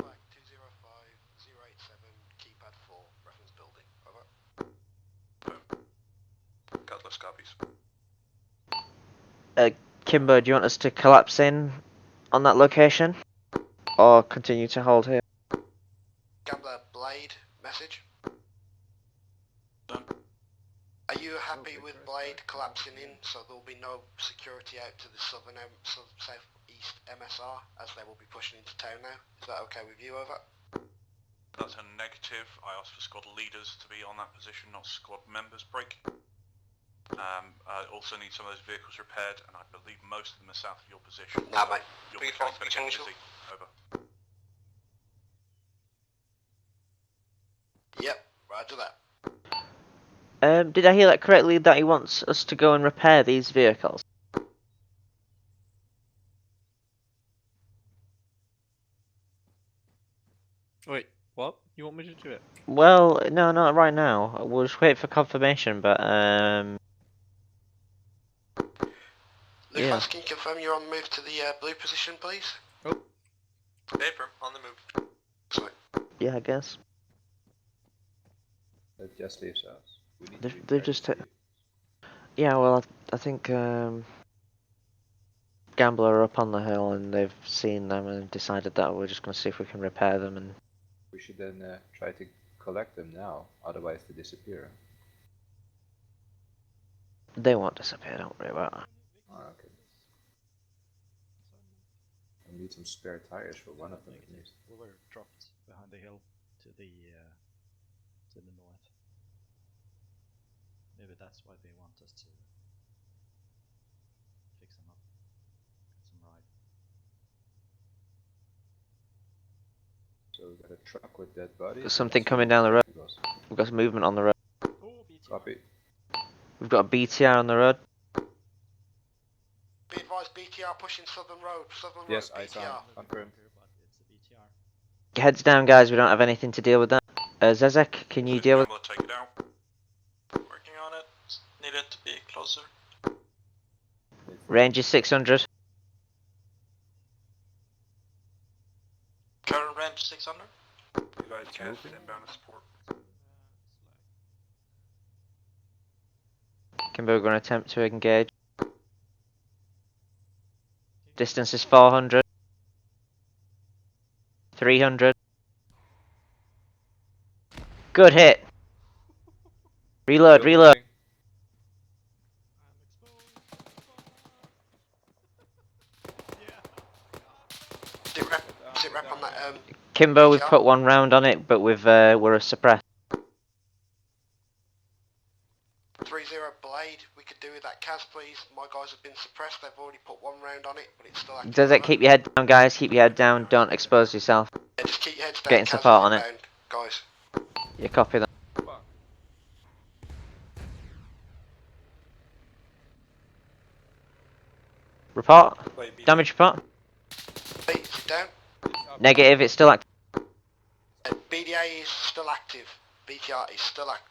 Right, 205087 keypad 4, reference building. Over. Cutlass copies. Kimbo, do you want us to collapse in on that location? or continue to hold here. Gambler Blade message. Are you happy with Blade collapsing in so there will be no security out to the southeast MSR as they will be pushing into town now? Is that okay with you, over? That's a negative. I asked for squad leaders to be on that position, not squad members. Break. I also need some of those vehicles repaired, and I believe most of them are south of your position. Nah, mate. Your mechanics better get busy. Over. Yep, roger that. Did I hear that correctly that he wants us to go and repair these vehicles? Wait, what? You want me to do it? Well, no, not right now. We'll just wait for confirmation, but Lucas, yeah. can you confirm you're on the move to the blue position, please? Oh. Paper, on the move. Sorry. Yeah, I guess. That just leaves us. We need to They've just yeah, well, I think Gambler are up on the hill and they've seen them and decided that we're just going to see if we can repair them, and We should then try to collect them now, otherwise they disappear. they won't disappear, don't worry about it. Oh, okay. I need some spare tires for one of them at least. We were dropped behind the hill to the north. Maybe that's why they want us to fix them up. Get some ride. So we got a truck with dead bodies. There's something coming down the road. We've got some movement on the road. Copy. We've got a BTR on the road. Be advised, BTR pushing Southern Road. Southern Yes, Road, I saw. Confirmed. Heads down, guys. We don't have anything to deal with that. Zezek, can you deal with? Take it out. Working on it. Needed to be closer. Range is 600. Current range 600. You guys cast inbound support. Kimbo, we're going to attempt to engage. Distance is 400. 300. Good hit. Reload, reload. Sit rep on that. Kimbo, we've put one round on it, but we're suppressed. 3-0 Blade, we could do with that Kaz, please. My guys have been suppressed. They've already put one round on it, but it's still active. Does it keep your head down, guys? Keep your head down. Don't expose yourself. Yeah, just keep your heads down. Getting Kaz support on it. inbound, guys. You copy that. Report. Damage report. Wait, sit down. Negative. It's still active. BDA is still active. BTR is still active.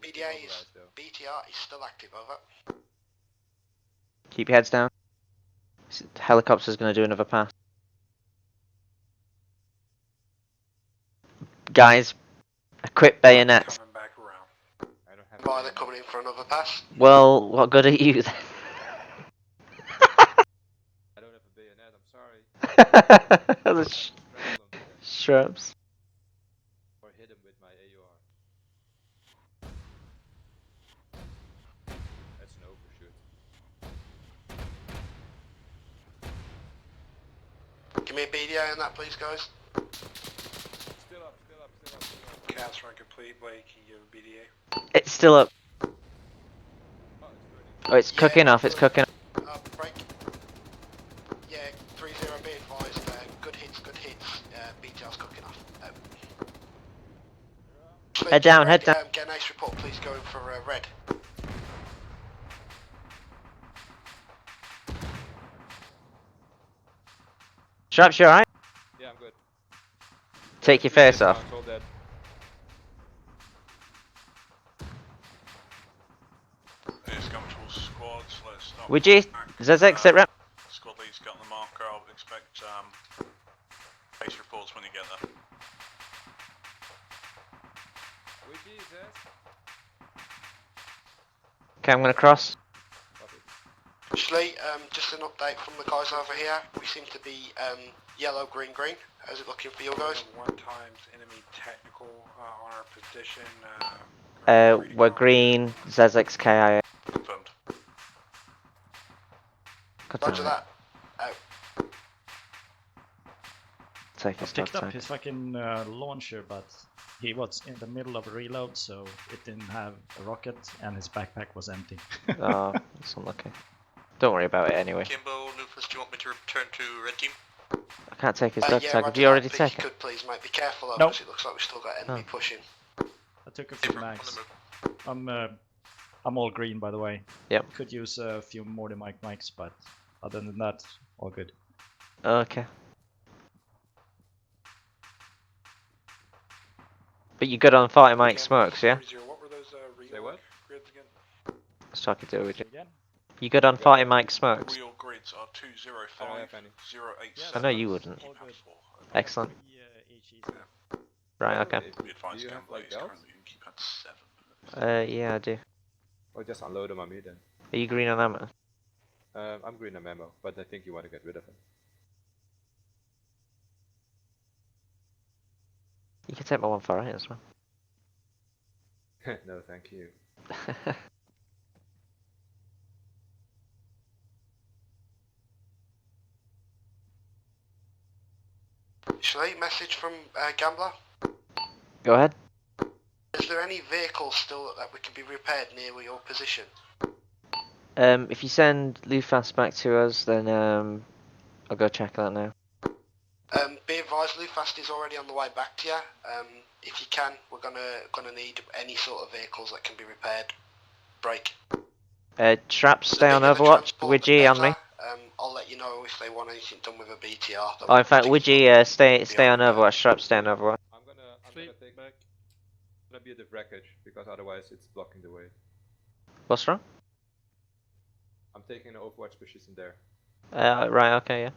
BTR is still active, over. Keep your heads down. Helicopter's going to do another pass. Guys, equip bayonets. Why they're coming in for another pass? Well, what good are you then? I don't have a bayonet, I'm sorry. The shrubs. Or hit him with my AUR. That's an overshoot. Give me a BDA on that, please, guys. Still up. Cast run complete. Blake, can you give a BDA? It's still up. Oh, it's cooking off. It's cooking off. Break. Yeah, 3-0, be advised. Good hits. BTR's cooking off. Head down, head down. Get an ace report, please, going for red. Straps, you alright? Yeah, I'm good. Take your face off. All dead. It's coming towards squads. Let's not. Would you? Zezek, sit rep. Squad lead's got the marker. I'll expect base reports when you get there. Okay, I'm going to cross. Shlee, just an update from the guys over here. We seem to be yellow, green, green. How's it looking for you guys? 1 times enemy technical on our position. We're green, Zezek's KIA. Confirmed. Roger that. Out. Take I his picked up tank. his fucking launcher, but he was in the middle of a reload, so it didn't have a rocket, and his backpack was empty. Oh, that's unlucky. Don't worry about it anyway. Kimbo, Lufus, do you want me to return to red team? I can't take his dog yeah, tag. roger Have you already that, but taken you could please, mate. Be careful though, Nope. because it looks like we've still got enemy pushing. I took a few mags. I'm all green, by the way. Yep. Could use a few more than mics, but other than that, all good. Okay. But you're good on 40 mic smokes, yeah? What were those Say what? grids again? I was talking to you. You good on 40 mic smokes? Real grids are 205, I don't have any. 087. I know you wouldn't. Excellent. Right, okay. We advise Do you have, Gambler like, is belts? currently in keep at 7. Yeah, I do. Or just unload them on me then. Are you green on ammo? I'm green on ammo, but I think you want to get rid of him. You can take my 148 as well. No, thank you. Shlee, message from Gambler. Go ahead. Is there any vehicles still that we can be repaired near your position? If you send Lufas back to us, then I'll go check that now. Be advised, Lufast is already on the way back to you. If you can, we're gonna need any sort of vehicles that can be repaired. Break. Traps, stay on bigger the Overwatch. transport, the Widgie on me. better. I'll let you know if they want anything done with a BTR. Oh, in fact, Widgie, stay on Overwatch. Traps, stay on Overwatch. I'm gonna take back. Gonna be at the wreckage because otherwise it's blocking the way. What's wrong? I'm taking an Overwatch position there. Right, okay, yeah.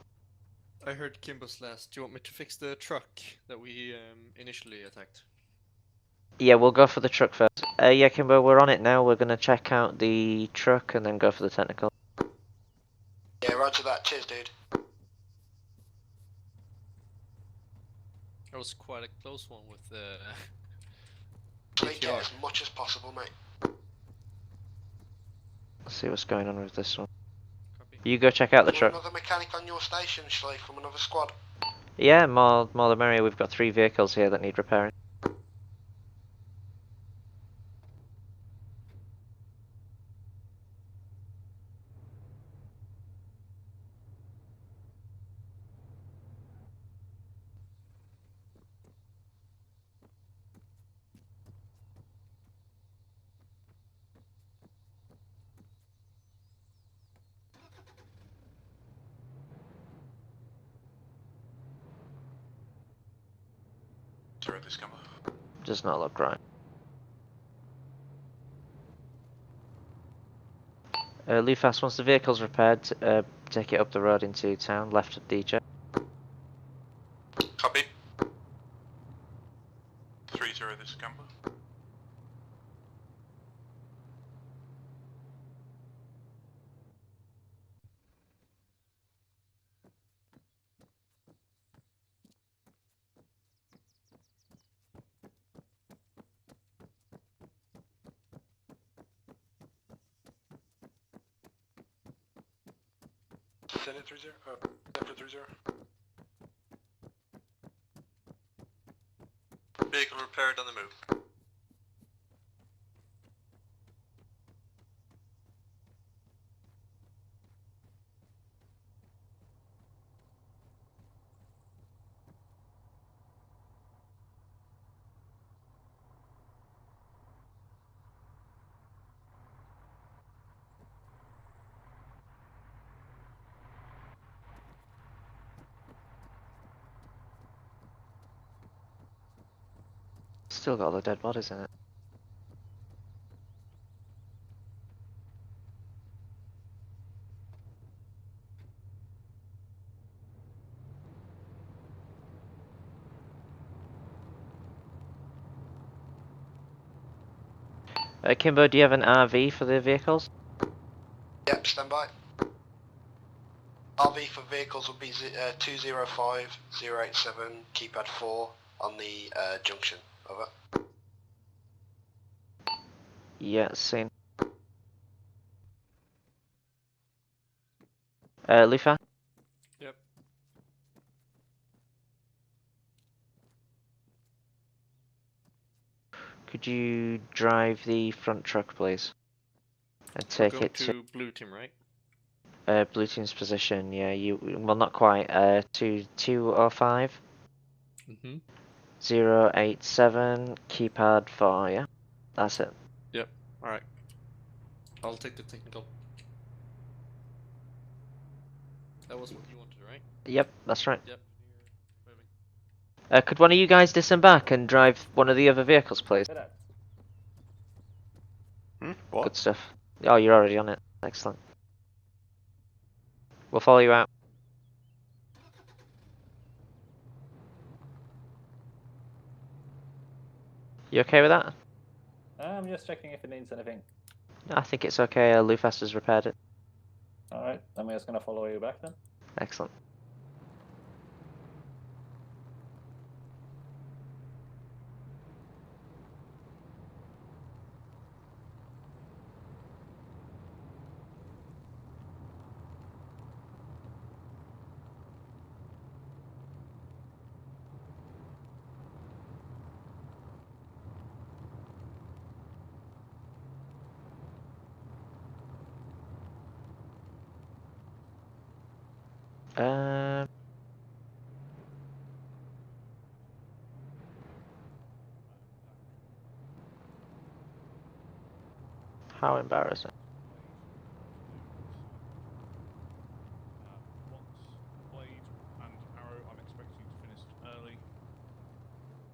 I heard Kimbo's last. Do you want me to fix the truck that we initially attacked? Yeah, we'll go for the truck first. Yeah, Kimbo, we're on it now. We're gonna check out the truck and then go for the technical. Yeah, roger that. Cheers, dude. That was quite a close one with the. Take it as much as possible, mate. Let's see what's going on with this one. You go check out the truck. Another mechanic on your station, Shlee, from another squad. Yeah, more the merrier. We've got 3 vehicles here that need repairing. Sorry, this camera. Does not look right. Lufas, once the vehicle's repaired, take it up the road into town, left of DJ. Copy. 30, this is Gambler. Send it 30. After 30. Vehicle repaired on the move. Still got all the dead bodies in it. Kimbo, do you have an RV for the vehicles? Yep, stand by. RV for vehicles will be 205087 keypad 4 on the junction. Over. Yeah, seen. Lufa? Yep. Could you drive the front truck, please? And We're take going it to blue team, right? blue team's position. Yeah, well, not quite. To 205. Mm-hmm. 087 keypad 4. Yeah, that's it. Yep. All right. I'll take the technical. That was what you wanted, right? Yep, that's right. Yep. Moving. Could one of you guys disembark and drive one of the other vehicles, please? What? Good stuff. Oh, you're already on it. Excellent. We'll follow you out. You okay with that? I'm just checking if it needs anything. I think it's okay. Lufast has repaired it. Alright, I'm just gonna follow you back then. Excellent. How embarrassing. Blade and Arrow, I'm expecting to finish early.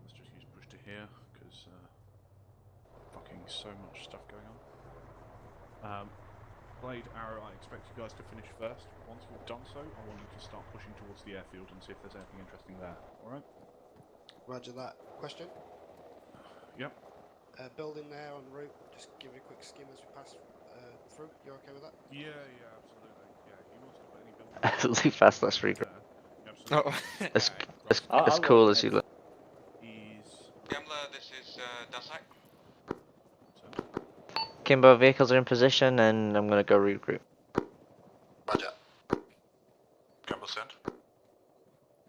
Let's just use push to here, because fucking so much stuff going on. Blade, Arrow, I expect you guys to finish first. Once we've done so, I want you to start pushing towards the airfield and see if there's anything interesting there. Alright? Roger that. Question? Yep. Building there en route, just give it a quick skim as we pass through. You okay with that? Yeah, absolutely. Yeah, he wants to put any buildings. Lufast, let's regroup. Oh. As cool as you look. Gambler, this is Dasak. Kimbo, vehicles are in position, and I'm gonna go regroup. Roger. Gamble sent.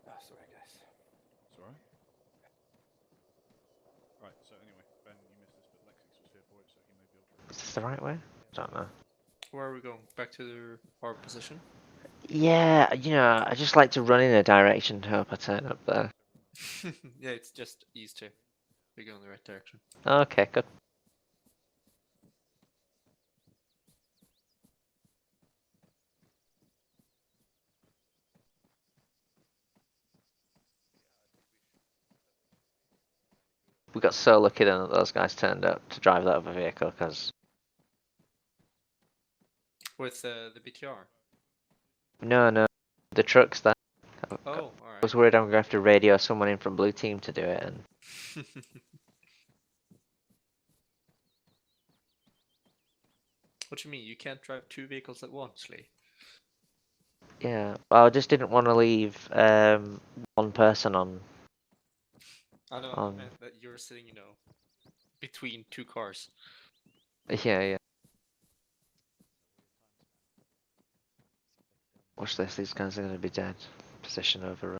Sorry guys. It's alright. Right, so anyway, Ben, you missed this, but Lexix was here for it, so he may be able to... Is this the right way? Don't know. Where are we going? Back to our position? Yeah, I just like to run in a direction to hope I turn up there. Yeah, it's just east here. We go in the right direction. Okay, good. We got so lucky then that those guys turned up to drive that other vehicle, because... With the BTR? No, the truck's there. Oh, alright. I was worried I'm going to have to radio someone in from Blue Team to do it, and... What do you mean? You can't drive two vehicles at once, Shlee? Yeah, well, I just didn't want to leave one person on. I know, I meant that you're sitting, between two cars. Yeah. Watch this, these guys are going to be dead. Position over.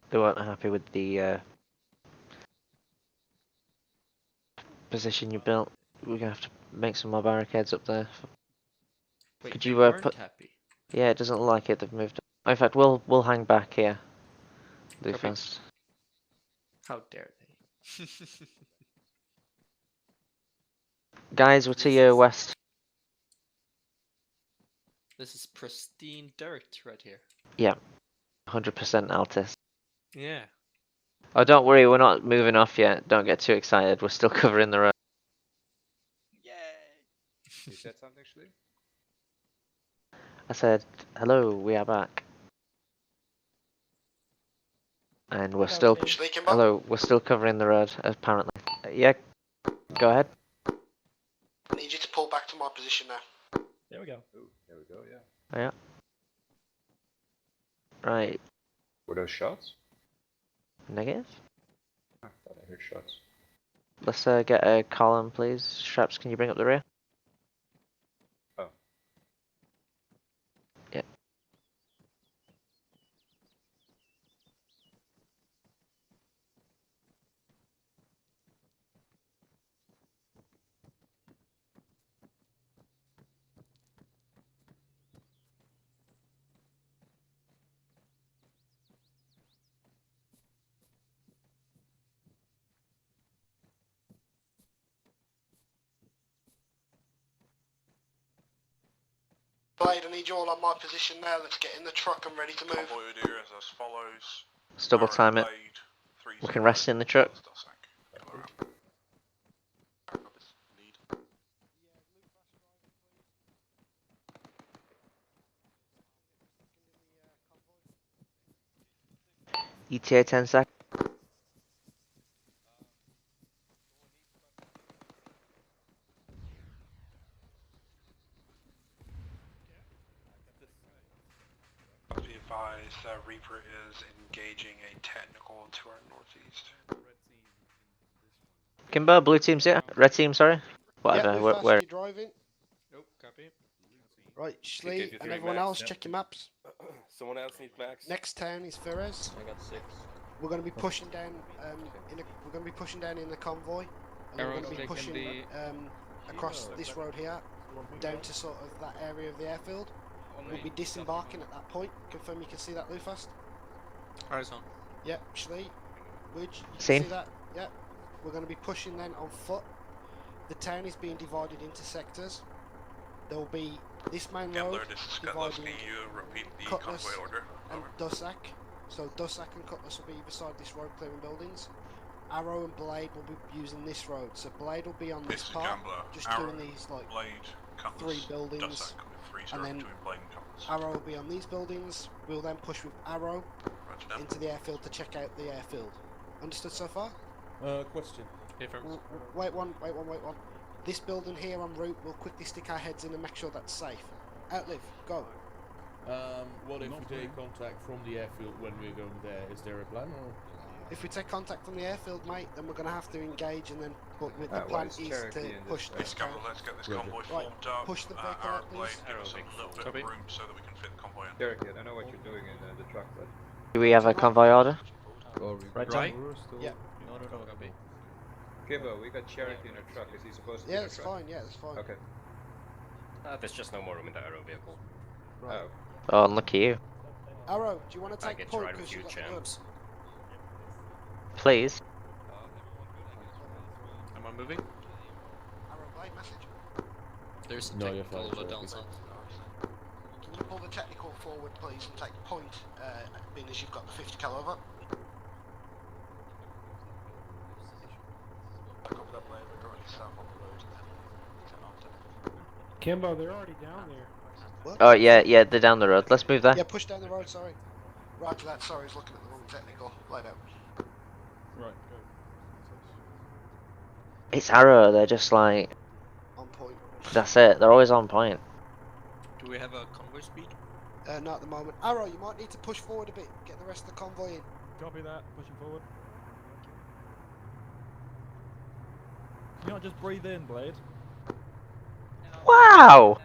They weren't happy with the position you built. We're gonna have to make some more barricades up there. Wait, Could they you weren't put? happy? Yeah, it doesn't look like it. They've moved. In fact, we'll hang back here. Do Copy. fast. How dare they? Guys, we're to your west. This is pristine dirt right here. Yeah, 100% Altis. Yeah. Oh, don't worry, we're not moving off yet. Don't get too excited. We're still covering the road. You said something, Shlee? I said, hello, we are back. And we're still... Hello, we're still covering the road, apparently. Yeah. Go ahead. I need you to pull back to my position now. There we go. Ooh, there we go, yeah. Yeah. Right. Were those shots? Negative. I thought I heard shots. Let's get a column, please. Straps, can you bring up the rear? Oh. Yep. Blade, I need you all on my position now. Let's get in the truck and ready to move. Convoy order is as follows. Let's double time it. We can rest in the truck. ETA 10 seconds. Be advised, Reaper is engaging a technical to our northeast. Kimber, blue team's here. Red team, sorry. Whatever. Yeah, Where? you driving? Nope, copy. Right, Shlee and everyone else, check your maps. Someone else needs max. Next town is Ferres. I got 6. We're going to be pushing down. We're going to be pushing down in the convoy. And we're going to be pushing across this road here, down to sort of that area of the airfield. We'll be disembarking at that point. Confirm you can see that, Lufast? Horizon. Yep, Shlee. Widge, you can Same. see that? Yep. We're going to be pushing then on foot. The town is being divided into sectors. There will be this main road dividing Cutlass and Dussack. So Dussack and Cutlass will be beside this road clearing buildings. Arrow and Blade will be using this road. So Blade will be on this part, just doing these like Blade, 3 buildings. And then Arrow will be on these buildings. We'll then push with Arrow into the airfield to check out the airfield. Understood so far? Question. Wait one. This building here en route, we'll quickly stick our heads in and make sure that's safe. Outlive, go. What if we take contact from the airfield when we're going there? Is there a plan or? If we take contact from the airfield, mate, then we're going to have to engage and then. But with the plan is to push this. Let's get this convoy formed up. Push the vehicle up, please. Give us a little bit of room so that we can fit the convoy in. Cherokee, I know what you're doing in the truck, but... Do we have a convoy order? Right? Yeah. No, copy. Kimbo, we got Cherokee in a truck. Is he supposed to be Yeah, in a that's truck? fine. Yeah, that's fine. Okay. There's just no more room in the Arrow vehicle. Right. Oh, look at you. Arrow, do you want to I take get to point ride with because you, you've got the champs. Please. Am I moving? Arrow, Blade, message. There's a No, you're technical fine, down south. Can you pull the technical forward, please, and take point, being as you've got the 50 caliber? Kimbo, they're already down there. What? Oh, yeah, they're down the road. Let's move there. Yeah, push down the road, sorry. Roger that, sorry, I was looking at the wrong technical. Laid out. Right, go. It's Arrow, they're just like... On point. That's it, they're always on point. Do we have a convoy speed? Not at the moment. Arrow, you might need to push forward a bit, get the rest of the convoy in. Copy that, pushing forward. You not just breathe in, Blade? Wow!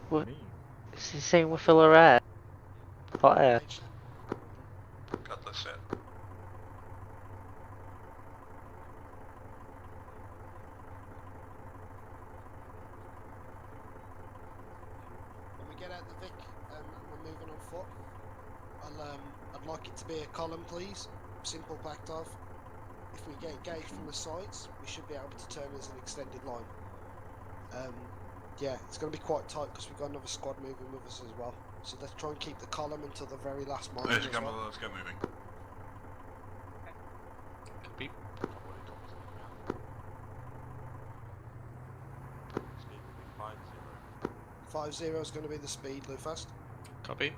What? It's the same with filler air. Hot air. Cut this in. When we get out the Vic and we're moving on foot, I'd like it to be a column, please. Simple backed off. If we get engaged from the sides, we should be able to turn as an extended line. Yeah, it's going to be quite tight because we've got another squad moving with us as well. So let's try and keep the column until the very last moment as well. Let's get moving. Copy. 50 is going to be the speed, Lufast. Copy.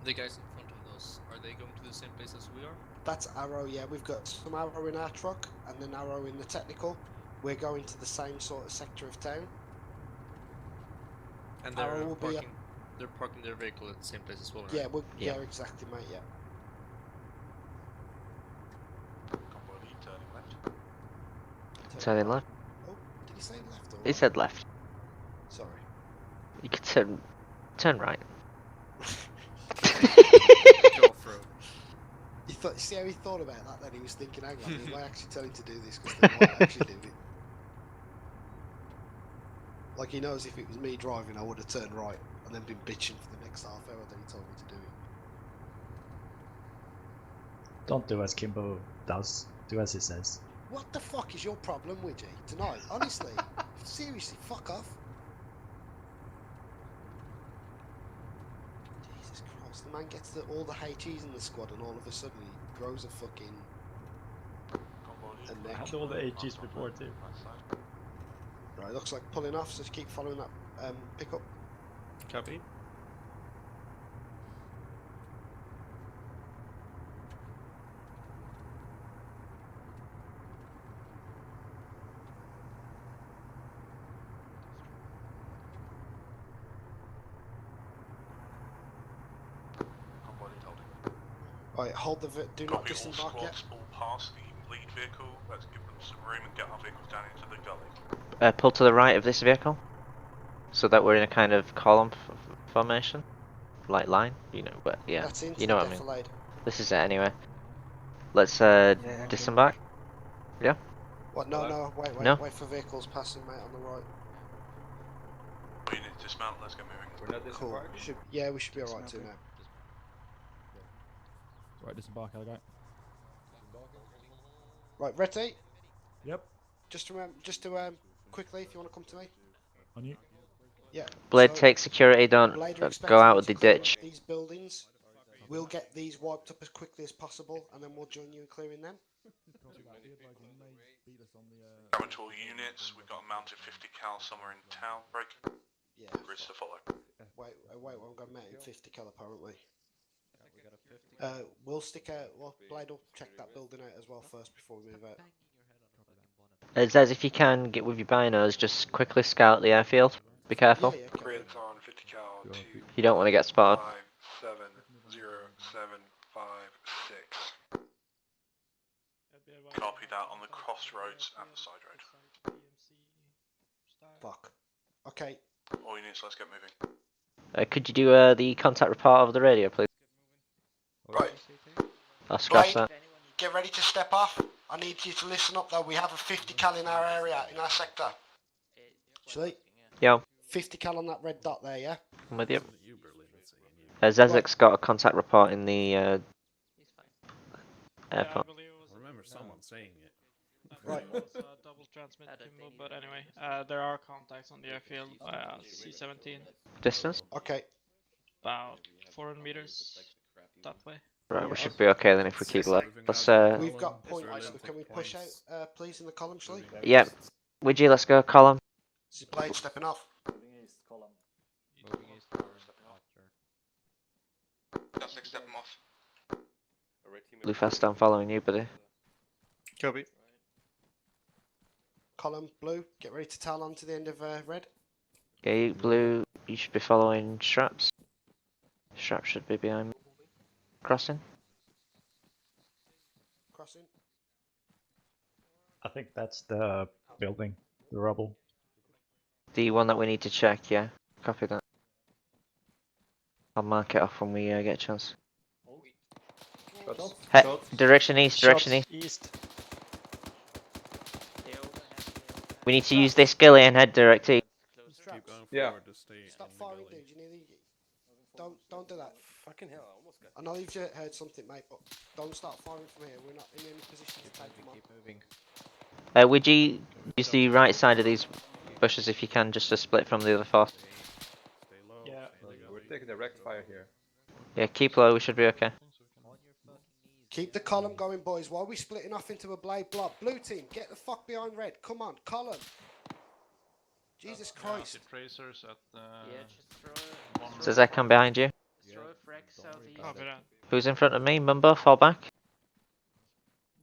The guys in front of us, are they going to the same place as we are? That's Arrow, yeah. We've got some Arrow in our truck and then Arrow in the technical. We're going to the same sort of sector of town. And Arrow will be they're parking their vehicle at the same place as well, right? Yeah, yeah, exactly, mate, yeah. Turning left. Oh, did he say left or He right? said left. Sorry. You could turn right. Go through. See how he thought about that then? He was thinking, hang on, we might actually tell him to do this because they might actually do it. Like he knows if it was me driving, I would have turned right and then been bitching for the next half hour that he told me to do it. Don't do as Kimbo does. Do as he says. What the fuck is your problem, Widgie, tonight? Honestly, seriously, fuck off. Jesus Christ, the man gets all the HEs in the squad and all of a sudden he grows a fucking... I had all the HGs before too. Right, looks like pulling off, so just keep following that pickup. Copy. Right, hold the do not Copy, all disembark yet. squads all past the lead vehicle. Let's give them some room and get our vehicles down into the gully. Pull to the right of this vehicle, so that we're in a kind of column formation, like line. You know, but yeah, That's into you know the what I mean. defilade. This is it anyway. Let's disembark. Yeah. What? No, wait, No? wait for vehicles passing, mate, on the right. We need to dismount. Let's get moving. We're not Cool. Yeah, we should be alright too now. Right, disembark, Alligator. Right, ready? Yep. Just to quickly, if you want to come to me. On you. Yeah. Blade, so take security. Don't Blade are go expecting out you with to the clear up ditch. these buildings. We'll get these wiped up as quickly as possible, and then we'll join you in clearing them. Coming to all units. We've got a mounted 50 cal somewhere in town. Break. Yeah. Grids to follow. Wait, I've got mounted 50 cal apparently. We'll stick out. Well, Blade will check that building out as well first before we move out. Zez, if you can get with your binos, just quickly scout the airfield. Be careful. Yeah, Grids on 50 cal 2. You don't want to get spotted. 570756. Copy that on the crossroads and the side road. Fuck. Okay. All units, let's get moving. Could you do the contact report over the radio, please? Right. I'll scratch Blade, that. get ready to step off. I need you to listen up though. We have a 50 cal in our area, in our sector. Shlee? Yo, 50 cal on that red dot there, yeah? I'm with you. Zezek's got a contact report in the airport. I remember someone saying it. Right. It was a double transmit Kimbo, but anyway, there are contacts on the airfield via C-17. Distance? Okay. About 400 meters that way. Right, we should be okay then if we keep low. Let's We've got points, so can we push out, please, in the column, Shlee? Yep. Widgie, let's go, column. This is Blade stepping off. Just step them off. Blue fast, I'm following you, buddy. Copy. Column, blue, get ready to tail on to the end of red. Okay, blue, you should be following straps. Straps should be behind me. Crossing. Crossing. I think that's the building, the rubble. The one that we need to check, yeah. Copy that. I'll mark it off when we get a chance. Hey, direction east, direction east. We need to use this ghillie and head direct east. Yeah. Stop firing, dude. You nearly... Don't do that. Fucking hell, I almost got... I know you've just heard something, mate, but don't start firing from here. We're not in any position to take them on. Would you use the right side of these bushes if you can, just to split from the other force? Yeah. We're taking direct fire here. Yeah, keep low, we should be okay. Keep the column going, boys. Why are we splitting off into a blade blob? Blue team, get the fuck behind red. Come on, column. Jesus Christ. Tracers at Does that come behind you? throw frags southeast. Copy that. Who's in front of me? Mumbo, fall back.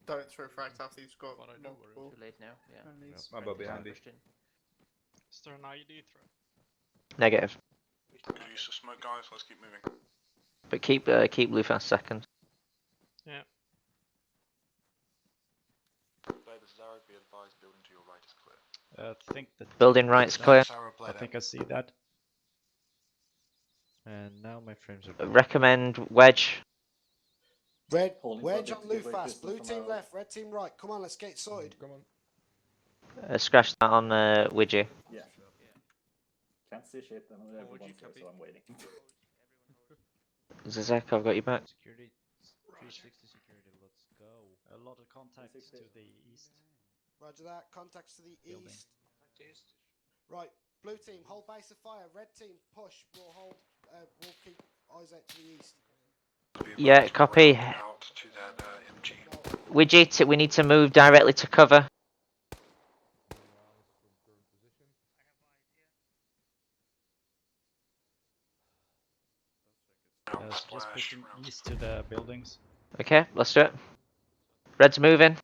Don't throw frags after you've got multiple. Too late now. Yeah. friendlies. My bow behind me. Is there an IED throw? Negative. Good use of smoke, guys. Let's keep moving. But keep Lufas second. Yeah. Davis, Zarek, be advised, building to your right is clear. I think that Building right's clear. I think I see that. And now my frames are. Recommend wedge. Red, Holding wedge on subject to great Lufas. distance Blue from team arrow. left, red team right. Come on, let's get it sorted. Come on. Scratch that on Widgie. Yeah. Can't see shit, and only everyone's here, so I'm waiting. Zizek, I've got you back. Security, 360 security, let's go. A lot of contacts to the east. Roger that. Contacts to the Building. east. Right, blue team, hold base of fire. Red team, push. We'll hold. We'll keep eyes out to the east. Yeah, copy. Out to that MG. Widgie, we need to move directly to cover. Just pushing east to the buildings. Okay, let's do it. Red's moving.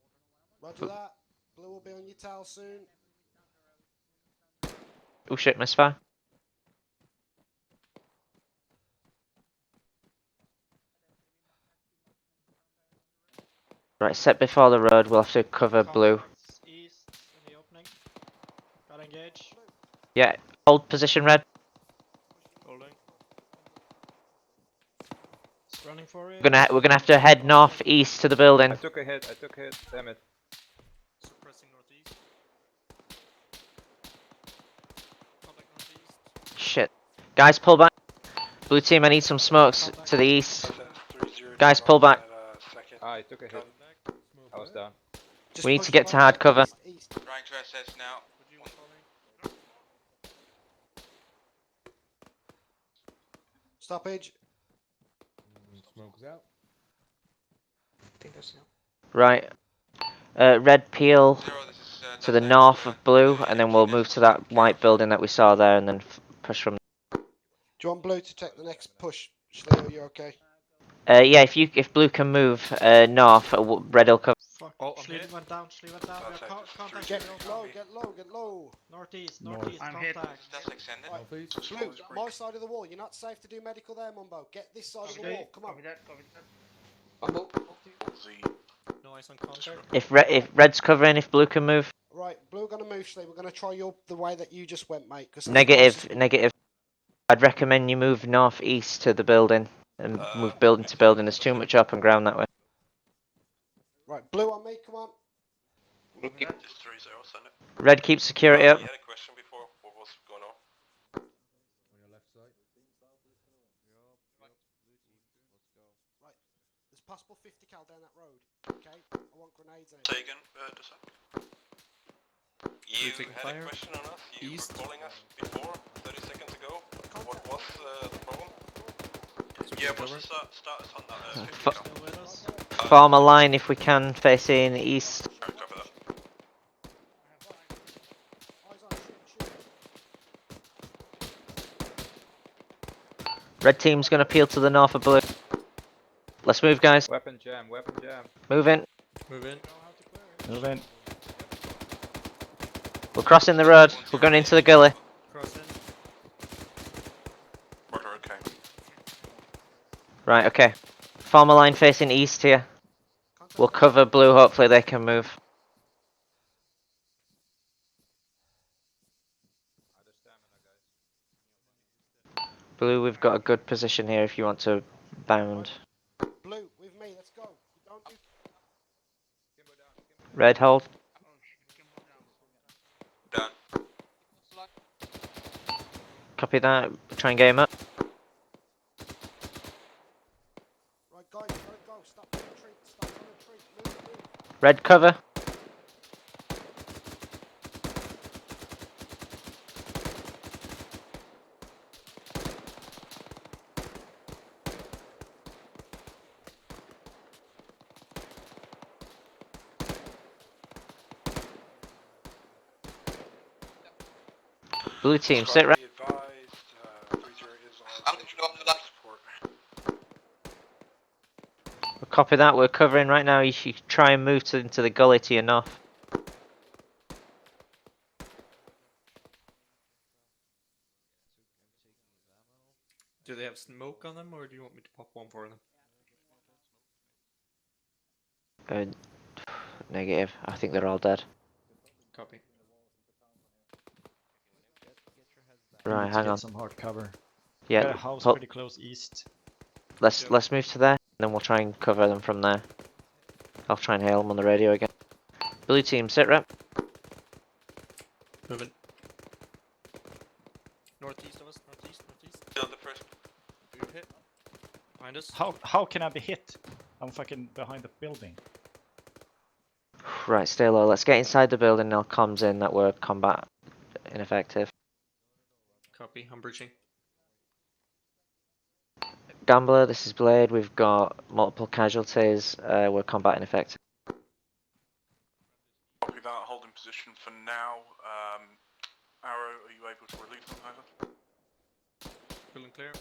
Roger that. Blue will be on your tail soon. Oh shit, misfire. Right, set before the road, we'll have to cover blue. Contacts east in the opening. Got engage. Yeah, hold position red. Holding. It's running for you. We're gonna have to head northeast to the building. I took a hit, damn it. Suppressing northeast. Contact northeast. Shit. Guys, pull back. Blue team, I need some smokes to the east. Guys, pull back. I took a hit. I was down. We need to get to hard cover. Trying to assess now. Stoppage. Smoke's out. I think that's now. Right. Red peel to the north of blue, and then we'll move to that white building that we saw there, and then push from. Do you want blue to take the next push? Shlee, are you okay? Yeah, if blue can move north, red will cover. Fuck. Oh, I'm Schlee hit. went down. Schlee went down. We have contact. Get low, get low, get low. Northeast. North. Northeast. I'm hit. Contact. That's extended. Blue, my side of the wall. You're not safe to do medical there, Mumbo. Get this side of the wall. Come on. Copy that. Copy that. No eyes on contact. If red's covering, if blue can move. Right, blue gonna move, Shlee. We're gonna try the way that you just went, mate. Negative. I'd recommend you move northeast to the building and move building to building. There's too much open ground that way. Right, blue on me. Come on. Just 3-0, send it. Red, keep security up. You had a question before. What was going on? On your left side. Right, there's possible 50 cal down that road. Okay, I want grenades out. Say again, You had a question on us? You were calling us before, 30 seconds ago. What was the problem? Yeah, what's the status on that? 50 cal? Form a line if we can, facing east. Alright, copy that. Red team's gonna peel to the north of blue. Let's move, guys. Weapon jam, weapon jam. Move in. Move in. Move in. We're crossing the road. We're going into the gully. Cross in. Roger, okay. Right, okay. Form a line facing east here. We'll cover blue, hopefully they can move. Blue, we've got a good position here if you want to bound. Blue, with me. Let's go. Don't do. Red, hold. Done. Copy that. Try and game up. Right, guys, gotta go. Stop on retreat. Stop on retreat. Move. Red cover. Blue team, sit right. I'm going to that. Copy that. We're covering right now. You should try and move into the gully to your north. Do they have smoke on them, or do you want me to pop one for them? Negative. I think they're all dead. Copy. Right, Need to hang get on. some hard cover. Yeah, Got a house hold- pretty close east. Let's move to there, and then we'll try and cover them from there. I'll try and hail them on the radio again. Blue team, sit rep. Moving. Northeast of us. Northeast. Still the first. You hit. Behind us. How can I be hit? I'm fucking behind the building. Right, stay low. Let's get inside the building. Now comms in that we're combat ineffective. Copy. I'm breaching. Gambler, this is Blade. We've got multiple casualties. We're combat ineffective. Copy that, holding position for now. Arrow, are you able to relieve them, over? Feeling clear.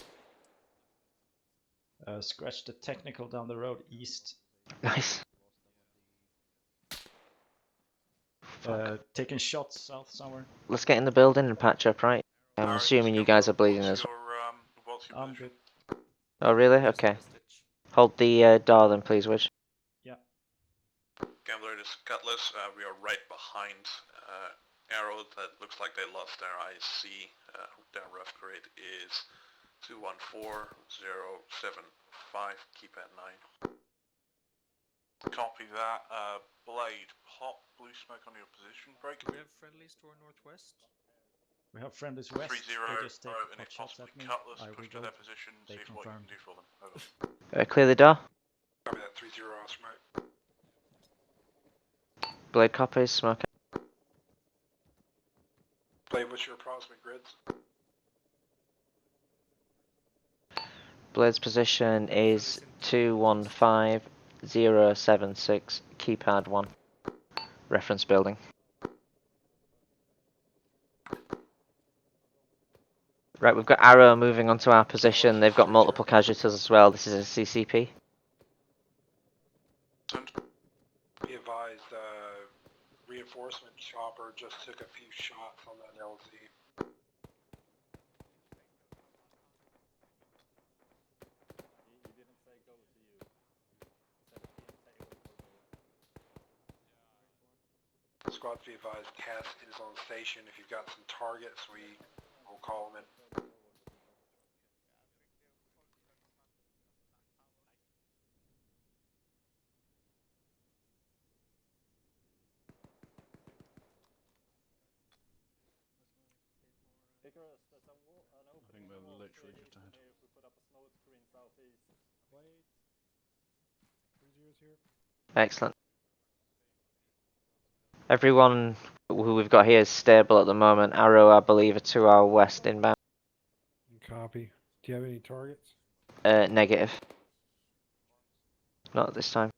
Scratch the technical down the road east. Nice. Taking shots south somewhere. Let's get in the building and patch up, right? I'm assuming you guys are bleeding as well. I'm good. Oh, really? Okay. Hold the door then, please, Widge. Yeah. Gambler, this is Cutlass. We are right behind Arrow. That looks like they lost their IC. Their rough grade is 214075. Keep at 9. Copy that. Blade, pop blue smoke on your position break. Do we have friendlies to our northwest? We have friendlies west. 3-0, They just take and pot if shots possibly at me. Cutlass, I push to reload. their position, They see what you confirm. can do for them. Over. Clear the door. Copy that 3-0 off smoke. Blade copies, smoke. Blade, what's your approximate grids? Blade's position is 215076, keypad 1. Reference building. Right, we've got Arrow moving onto our position. They've got multiple casualties as well. This is a CCP. Be advised, reinforcement chopper just took a few shots on that LZ. Squad, be advised, Cass is on station. If you've got some targets, we will call them in. I think they're literally just ahead. Excellent. Everyone who we've got here is stable at the moment. Arrow, I believe, are to our west inbound. Copy. Do you have any targets? Negative. Not at this time.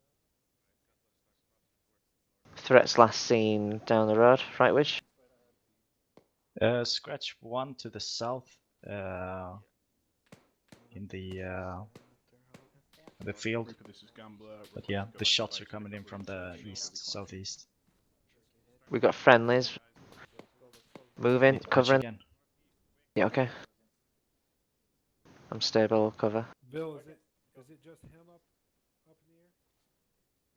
Threats last seen down the road, right, Widge? Scratch 1 to the south. In the field. But yeah, the shots are coming in from the east, southeast. We got friendlies. Moving, covering. Again. Yeah, okay. I'm stable, cover. Bill, is it just him up in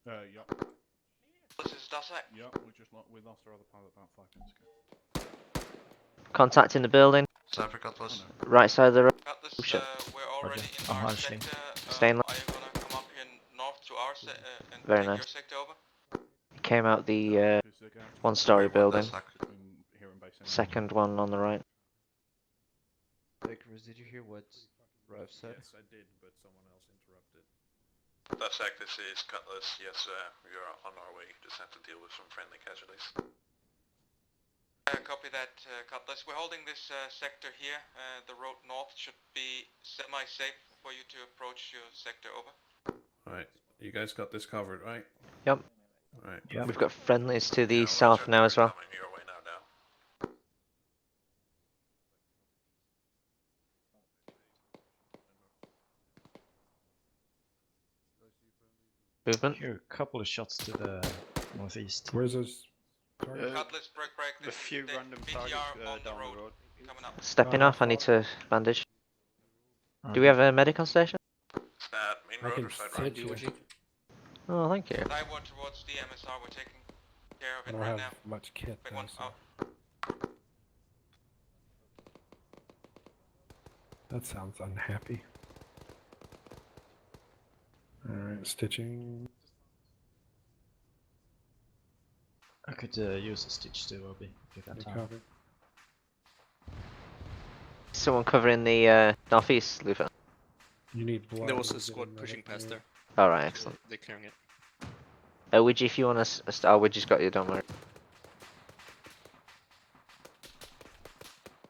the air? Yeah. This is Dasek. Yeah, we lost our other pilot about 5 minutes ago. Contact in the building. Cypher Cutlass. Right side of the road. Cutlass, Oh, shit. we're already in I'm our harshly. sector. Staying low. Are you gonna come up here north to our and Very take nice. your sector over? Came out the one-story building. Second one on the right. Chris, did you hear what Rev said? Yes, I did, but someone else interrupted. Dasek, this is Cutlass. Yes, we are on our way. Just have to deal with some friendly casualties. Copy that, Cutlass. We're holding this sector here. The road north should be semi-safe for you to approach your sector, over. Alright, you guys got this covered, right? Yep. Alright. We've got friendlies to the south now as well. Your way now. Movement. Here, a couple of shots to the northeast. Where's those targets? Cutlass, break. A few random targets down the road. Coming up. Stepping off, I need to bandage. Do we have a medic on station? Main I road can or side sit road? you. Oh, thank you. Skyward towards the MSR, we're taking care of I it don't right have now. much kit Big though, one so up. that sounds unhappy. Alright, stitching. I could use a stitch too, Obi, if you got time. Copy. Someone covering the northeast, Lufa. You need blood. There was to a get squad in pushing medic past here. there. Alright, excellent. They're clearing it. Would you, if you want to... Oh, Widgie's got you, don't worry.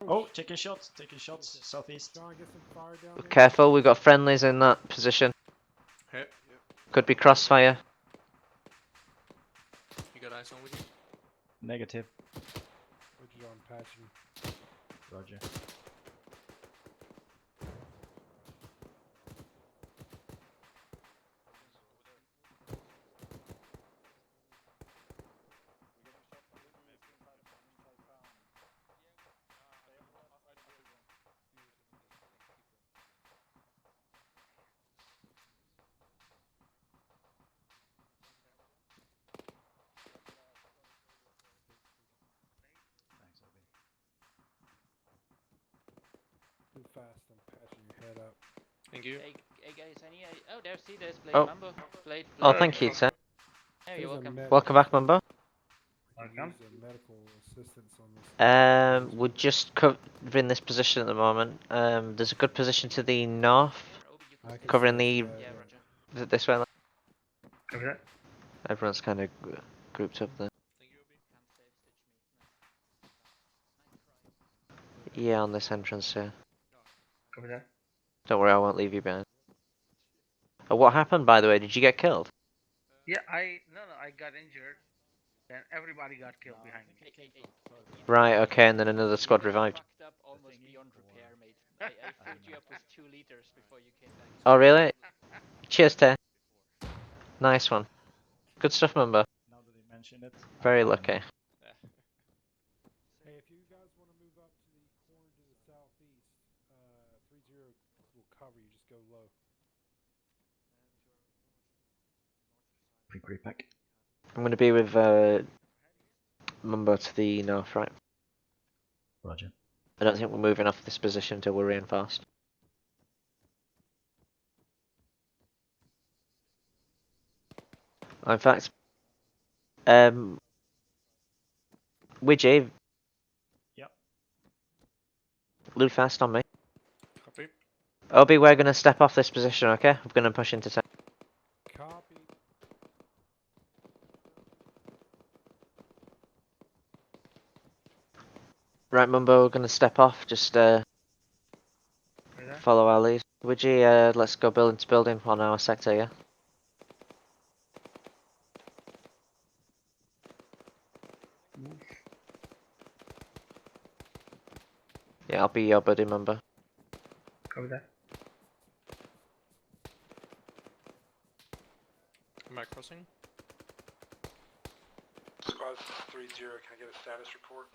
Oh, taking shots, southeast. John, get some fire down there. Careful, we've got friendlies in that position. Yep. Could be crossfire. You got eyes on with you? Negative. Which is on patching. Roger. Too fast, I'm patching your head up. Thank you. Hey guys, oh, there's Blade Oh. Mambo. Blade. Oh, thank you, sir. Hey, you're welcome. Welcome back, Mumbo. Welcome. Medical assistance on this. We're just covering this position at the moment. There's a good position to the north, covering the... Is it this way? Okay. Everyone's kind of grouped up there. Yeah, on this entrance here. Over there. Don't worry, I won't leave you behind. What happened, by the way? Did you get killed? Yeah, I got injured. Then everybody got killed behind me. Right, okay, and then another squad revived. Up almost beyond repair, mate. I filled you up with 2 liters before you came back. Oh, really? Cheers, Tay. Nice one. Good stuff, Mumbo. Now that you mention it. Very lucky. Hey, if you guys want to move up to the corner to the southeast, 3-0 will cover you. Just go low. Quick repack. I'm going to be with Mumbo to the north, right? Roger. I don't think we're moving off this position until we're reinforced. In fact, Widgie, yep. Loot fast on me. Copy. Obi, we're going to step off this position, okay? We're going to push into town. Copy. Right, Mumbo, we're going to step off. Just follow our lead. Widgie, let's go building to building on our sector, yeah? Yeah, I'll be your buddy, Mumbo. Over there. Am I crossing? Squad 3-0, can I get a status report?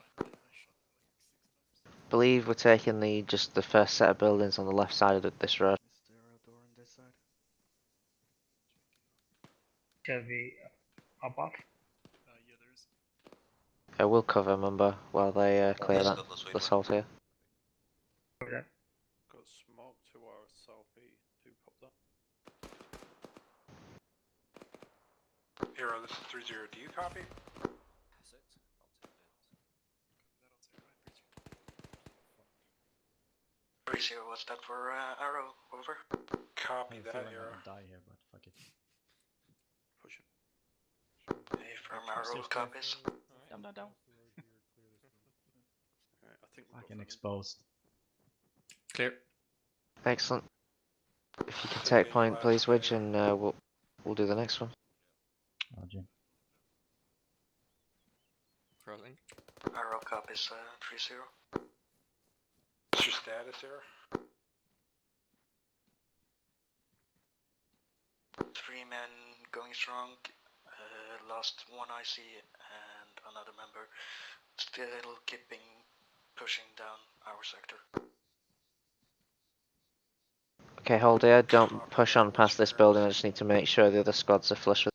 Believe we're taking just the first set of buildings on the left side of this road. Shall we up off? We'll cover Mumbo while they clear that assault here. Over there. Got smoke to our south B. Do pop that. Hero, this is 3-0, do you copy? 3-0, what's that for Arrow? Over. Copy I that, feel like Hero. I'm gonna die here, but fuck it. Push it. Hey, from Arrow copies. Down. Alright, I think we've Fucking exposed. Clear. Excellent. If you can take point, please, Widge, and we'll do the next one. Roger. Crossing. Arrow copies 3-0. What's your status, Hero? 3 men going strong. Lost one IC and another member. Still keeping pushing down our sector. Okay, hold here. Don't push on past this building. I just need to make sure the other squads are flush with.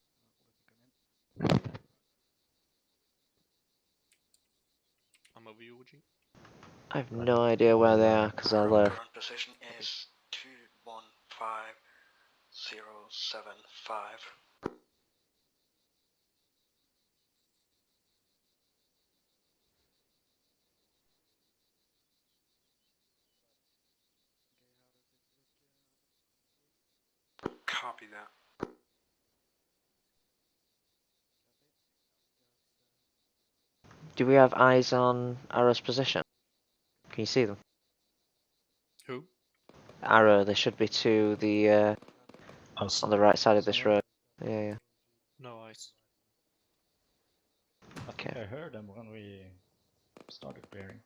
I'm over you, OG. I have no idea where they are because I'll. Current position is 215075. Copy that. Do we have eyes on Arrow's position? Can you see them? Who? Arrow. They should be to the on the right side of this road. Yeah, yeah. No eyes. I think I heard them when we started clearing.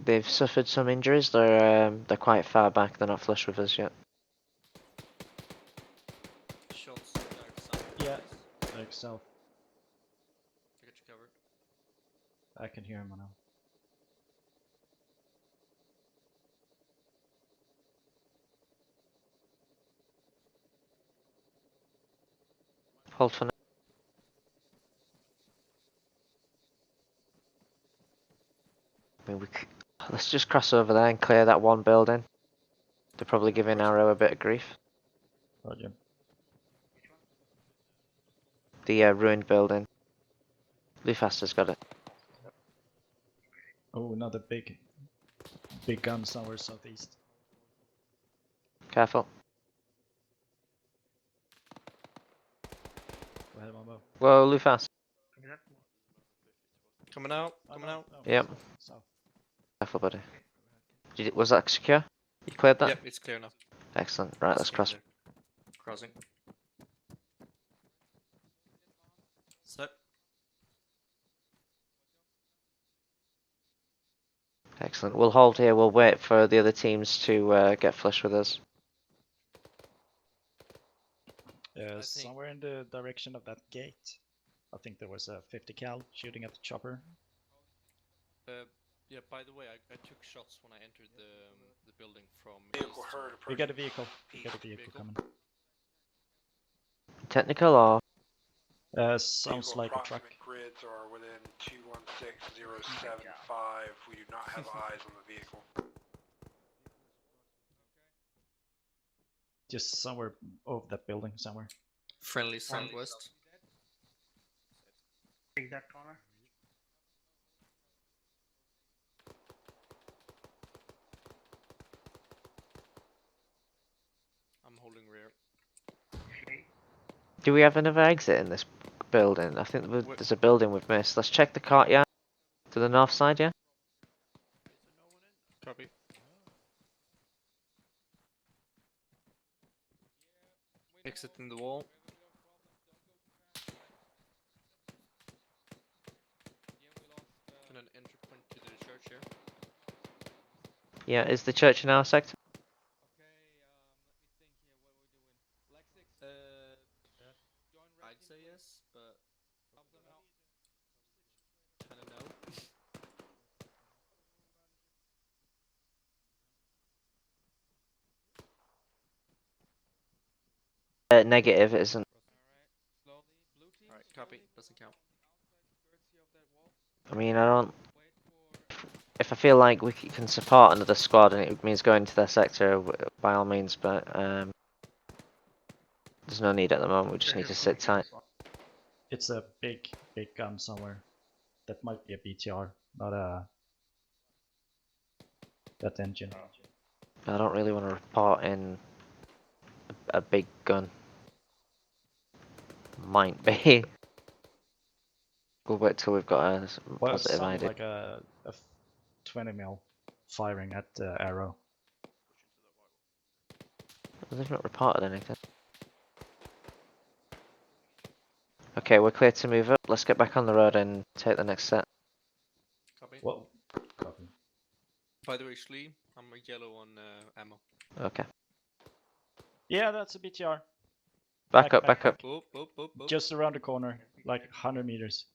They've suffered some injuries. They're quite far back. They're not flush with us yet. Shots direct south. Yeah, like south. I got you covered. I can hear him now. Hold for now. I mean, let's just cross over there and clear that one building. They're probably giving Arrow a bit of grief. Roger. The ruined building. Lufaster's got it. Oh, another big gun somewhere southeast. Careful. Go ahead, Mambo. Whoa, Lufas. Coming out, coming out. Yep. South. Careful, buddy. Was that secure? You cleared that? Yep, it's clear now. Excellent. Right, let's cross. Crossing. Set. Excellent. We'll hold here. We'll wait for the other teams to get flush with us. Somewhere in the direction of that gate. I think there was a 50 cal shooting at the chopper. Yeah, by the way, I took shots when I entered the building from Vehicle east. heard. We got a vehicle. We got a vehicle coming. Technical or? Sounds like a truck. Grids are within 216075. We do not have eyes on the vehicle. Just somewhere over that building somewhere. Friendly southwest. Take that corner. I'm holding rear. Do we have another exit in this building? I think there's a building we've missed. Let's check the courtyard to the north side, yeah? Copy. Exit in the wall. And an entry point to the church here. Yeah, is the church in our sector? I'd say yes, but kinda no. Negative, it isn't. Alright, copy. Doesn't count. I mean, I don't. If I feel like we can support another squad and it means going to their sector, by all means, but there's no need at the moment. We just need to sit tight. It's a big gun somewhere. That might be a BTR, not a that engine. I don't really want to report in a big gun. Might be. We'll wait till we've got a positive sounds idea. like a 20 mil firing at Arrow. They've not reported anything. Okay, we're clear to move up. Let's get back on the road and take the next set. Copy. Whoa. Copy. By the way, Shlee, I'm a yellow on ammo. Okay. Yeah, that's a BTR. Back up, back up. Just around the corner, like 100 meters.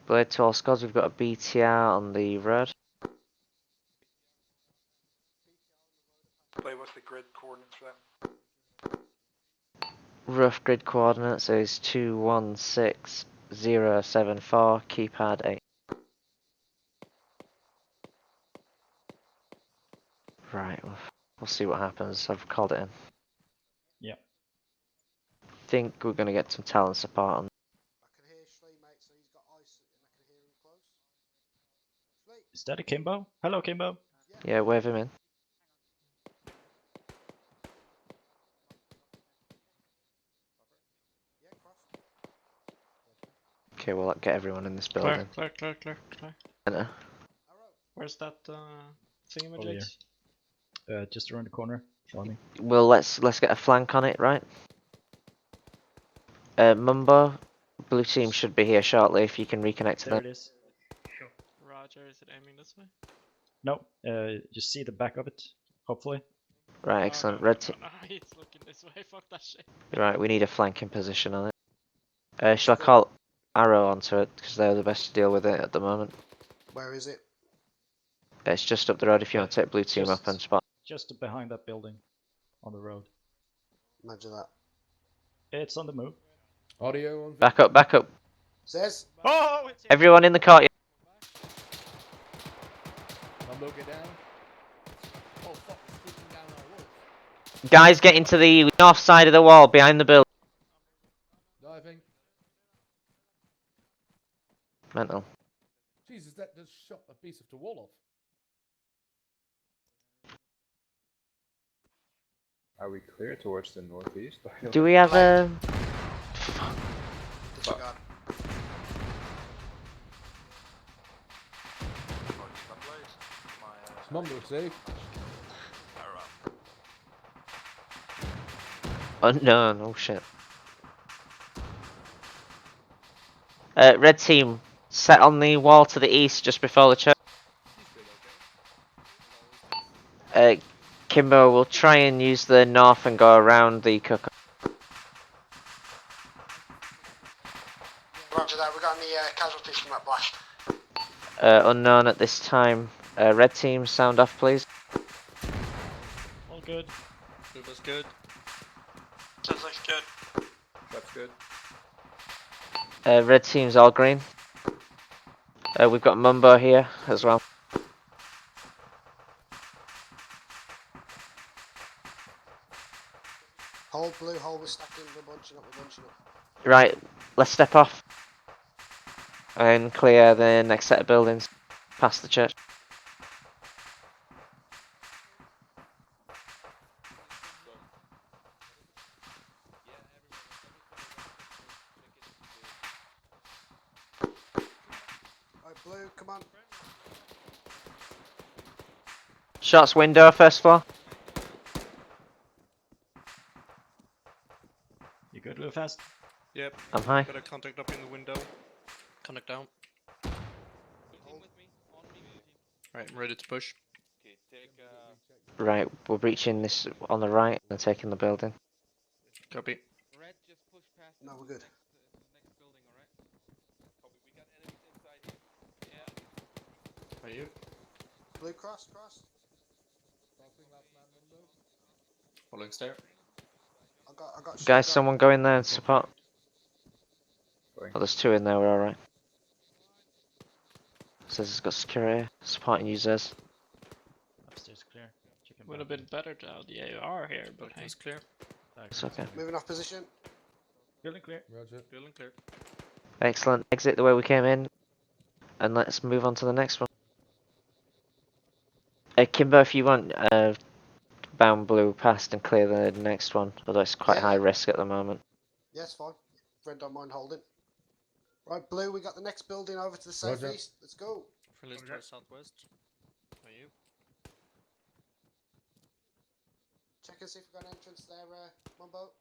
Blade to all squads, we've got a BTR on the road. Play what's the grid coordinates for that? Rough grid coordinates is 216074, keypad 8. Right, we'll see what happens. I've called it in. Yeah. Think we're going to get some talent support on. I can hear Shlee, mate, so he's got ice and I can hear him close. Shlee? Is that a Kimbo? Hello, Kimbo. Yeah, wave him in. Okay, we'll get everyone in this building. Clear. Enter. Where's that Over thingamajigs? here. Just around the corner. Johnny. Well, let's get a flank on it, right? Mumbo, blue team should be here shortly if you can reconnect to There them. it is. Roger, is it aiming this way? No, just see the back of it, hopefully. Right, excellent. Red team. No, it's looking this way, fuck that shit. Right, we need a flanking position on it. Shall I call Arrow onto it, because they're the best to deal with it at the moment. Where is it? It's just up the road if you want to take blue team up and spot. Just behind that building, on the road. Imagine that. It's on the move. Audio on. Back up. Says. Oh, it's Everyone in the courtyard. I'm looking down. Oh fuck, it's kicking down our walls. Guys, get into the north side of the wall behind the building. Diving. Mental. Jesus, that just shot a piece of the wall off. Are we clear towards the northeast? Do we have a... Disregard. Mumbo safe. Unknown, oh shit. Red team, set on the wall to the east just before the church. Kimbo will try and use the north and go around the cooker. Roger that, we got any casualties from that blast? Unknown at this time. Red team, sound off please. All good. That's good. Sounds like good. That's good. Red team's all green. We've got Mumbo here as well. Hold blue, hold, we're stacking, we're bunching up. Right, let's step off. And clear the next set of buildings. Past the church. Alright, blue, come on. Shots window, first floor. You good, real fast? Yep. I'm high. Got a contact up in the window. Contact down. Right, I'm ready to push. Right, we're breaching this on the right and taking the building. Copy. No, we're good. Are you? Blue cross. Following stair. I got Guys, someone go in there and support. Oh, there's two in there, we're alright. Says it's got security, supporting users. Upstairs clear. Chicken Would have been better to have the AR here, but hey. It's clear. It's okay. Moving off position. Building clear. Roger. Building clear. Excellent. Exit the way we came in. And let's move on to the next one. Kimbo, if you want, bound blue past and clear the next one. Although it's quite high risk at the moment. Yes, fine. Red don't mind holding. Right, blue, we got the next building over to the southeast. Let's go. Friendly to the southwest. Are you? Check and see if we've got an entrance there, Mumbo.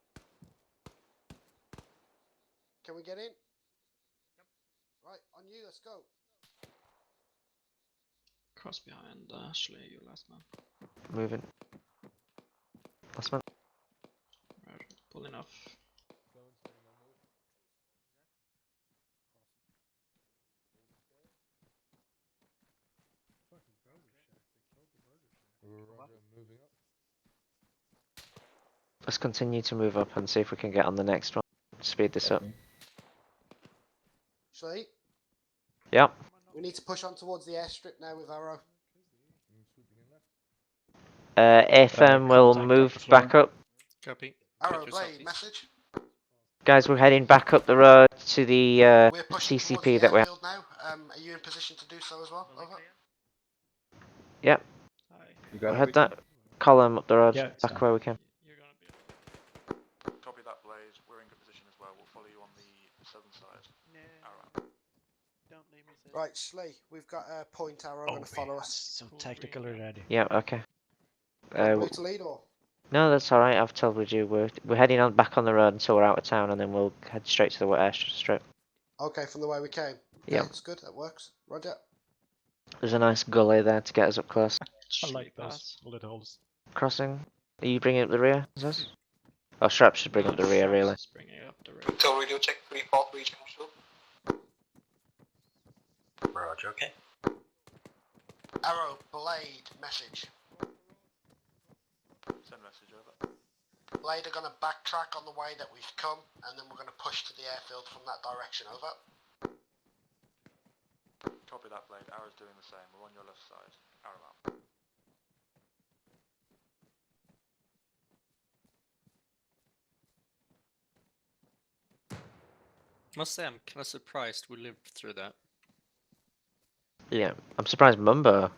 Can we get in? Yep. Right, on you, let's go. Cross behind Shlee, you last man. Moving. Last man. full enough. Moving up. Let's continue to move up and see if we can get on the next one. Speed this up. Shlee, Yep. we need to push on towards the airstrip now with Arrow. FM will move back up. Copy. Arrow, Blade, message. Guys, we're heading back up the road to the We're pushing towards CCP the that we're. airfield now. Are you in position to do so as well? Over. Yep. We'll head that column up the road back where we can. Copy that, Blaze. We're in good position as well. We'll follow you on the southern side. Arrow. Don't leave me. Right, Shlee, we've got a point Arrow going to follow us. So tactical already. Yeah. Okay. Blue to lead or? No, that's all right. I've told you we're heading on back on the road until we're out of town, and then we'll head straight to the airstrip. Okay, from the way we came. Yeah. It's good. That works. Roger. There's a nice gully there to get us up close. I like those bullet holes. Crossing. Are you bringing up the rear? Is this? Oh, Shrap should bring up the rear, really. Total radio check 3-4 region control. Roger, okay. Arrow, Blade, message. Send message over. Blade are going to backtrack on the way that we've come, and then we're going to push to the airfield from that direction. Over. Copy that, Blade. Arrow's doing the same. We're on your left side. Arrow out. Must say I'm kind of surprised we lived through that. Yeah, I'm surprised Mumbo.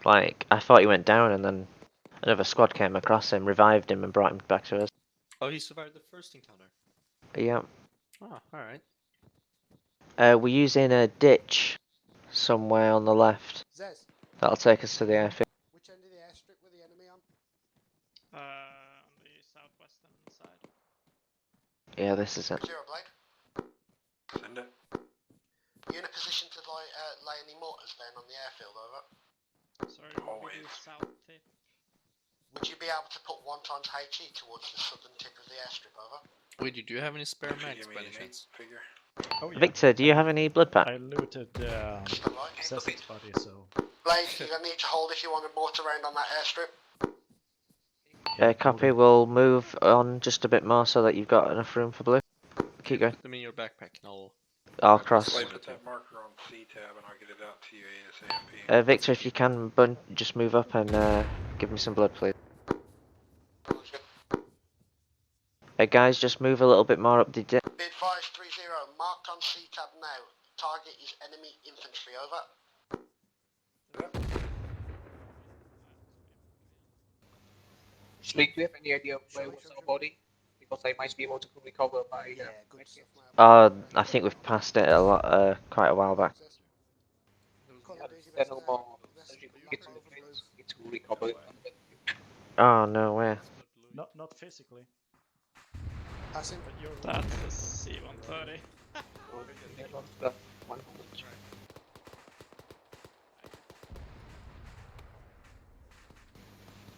Like, I thought he went down, and then another squad came across him, revived him, and brought him back to us. Oh, he survived the first encounter? Yeah. Oh, alright. We're using a ditch somewhere on the left. Zez. That'll take us to the airfield. Which end of the airstrip were the enemy on? On the southwestern side. Yeah, this is it. Zero, Blade. Send it. Are you in a position to lay any mortars then on the airfield? Over. Sorry, we do south tip. Would you be able to put 1 times HE towards the southern tip of the airstrip? Over. Wait, do you have any spare mags by any chance? Figure. Oh, yeah. Victor, do you have any blood pack? I looted Cecil's body, so. Blade, you're going to need to hold if you want a mortar round on that airstrip. Copy. We'll move on just a bit more so that you've got enough room for blue. Keep going. Give me your backpack and I'll cross. Blade, put that marker on C-tab and I'll get it out to you ASAP. Victor, if you can, just move up and give me some blood, please. Guys, just move a little bit more up the ditch. Bid 530, marked on C-tab now. Target is enemy infantry. Over. Shlee, do you have any idea where was our body? Because I might be able to recover my. I think we've passed it a lot, quite a while back. No more surgical kits in the trains. Need to recover it. Oh no, where? Not physically. Passing. That's the C-130.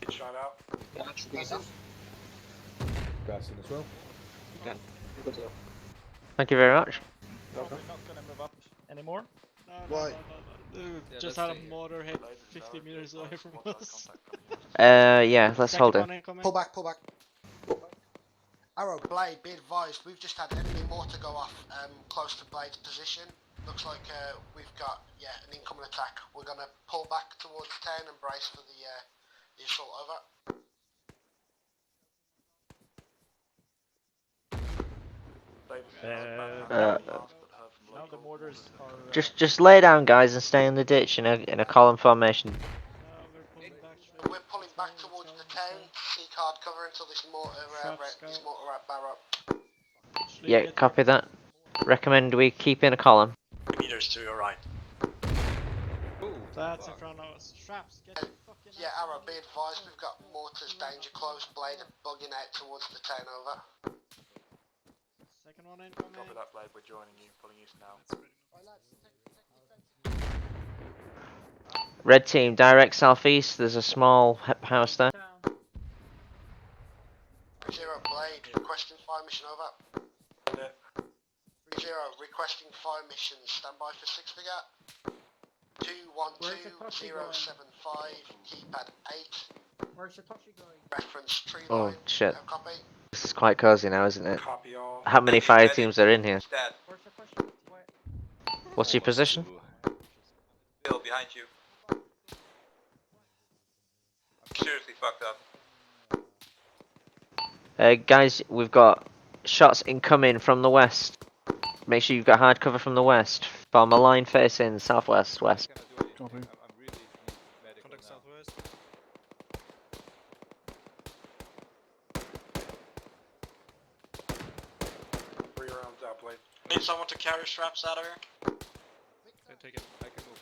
Get shot out. That should be enough. Gassing as well. Yeah. Thank you very much. We're not gonna move up anymore. Why? Dude, just had a motor hit 50 meters away from us. Yeah, let's hold it. Pull back, pull back. Arrow, Blade, be advised, we've just had enemy mortar go off close to Blade's position. Looks like we've got, an incoming attack. We're going to pull back towards town and brace for the assault. Over. Now the mortars are. Just lay down, guys, and stay in the ditch in a column formation. We're pulling back towards the town. Seek hard cover until this mortar at barrel. Yeah, copy that. Recommend we keep in a column. Meters to your right. Ooh, that's in front of us. Traps, get the fucking Arrow, be advised, we've got mortars danger close. Blade are bugging out towards the town. Over. Second one incoming. Copy that, Blade. We're joining you. Pulling east now. Red team, direct southeast. There's a small house there. Zero, Blade, requesting fire mission over. 30, requesting fire mission. Stand by for 6 figure. 212075, keypad 8. Where's Satoshi going? Reference tree Oh line. shit. Copy. This is quite cozy now, isn't it? Copy all. How many fire teams are in here? Dead. Where's Satoshi? Where? What's your position? Bill, behind you. Seriously fucked up. Guys, we've got shots incoming from the west. Make sure you've got hard cover from the west. Form a line facing southwest, west. Copy. Contact southwest. Rearm's out, Blade. Need someone to carry straps out of here? Take it. I can move.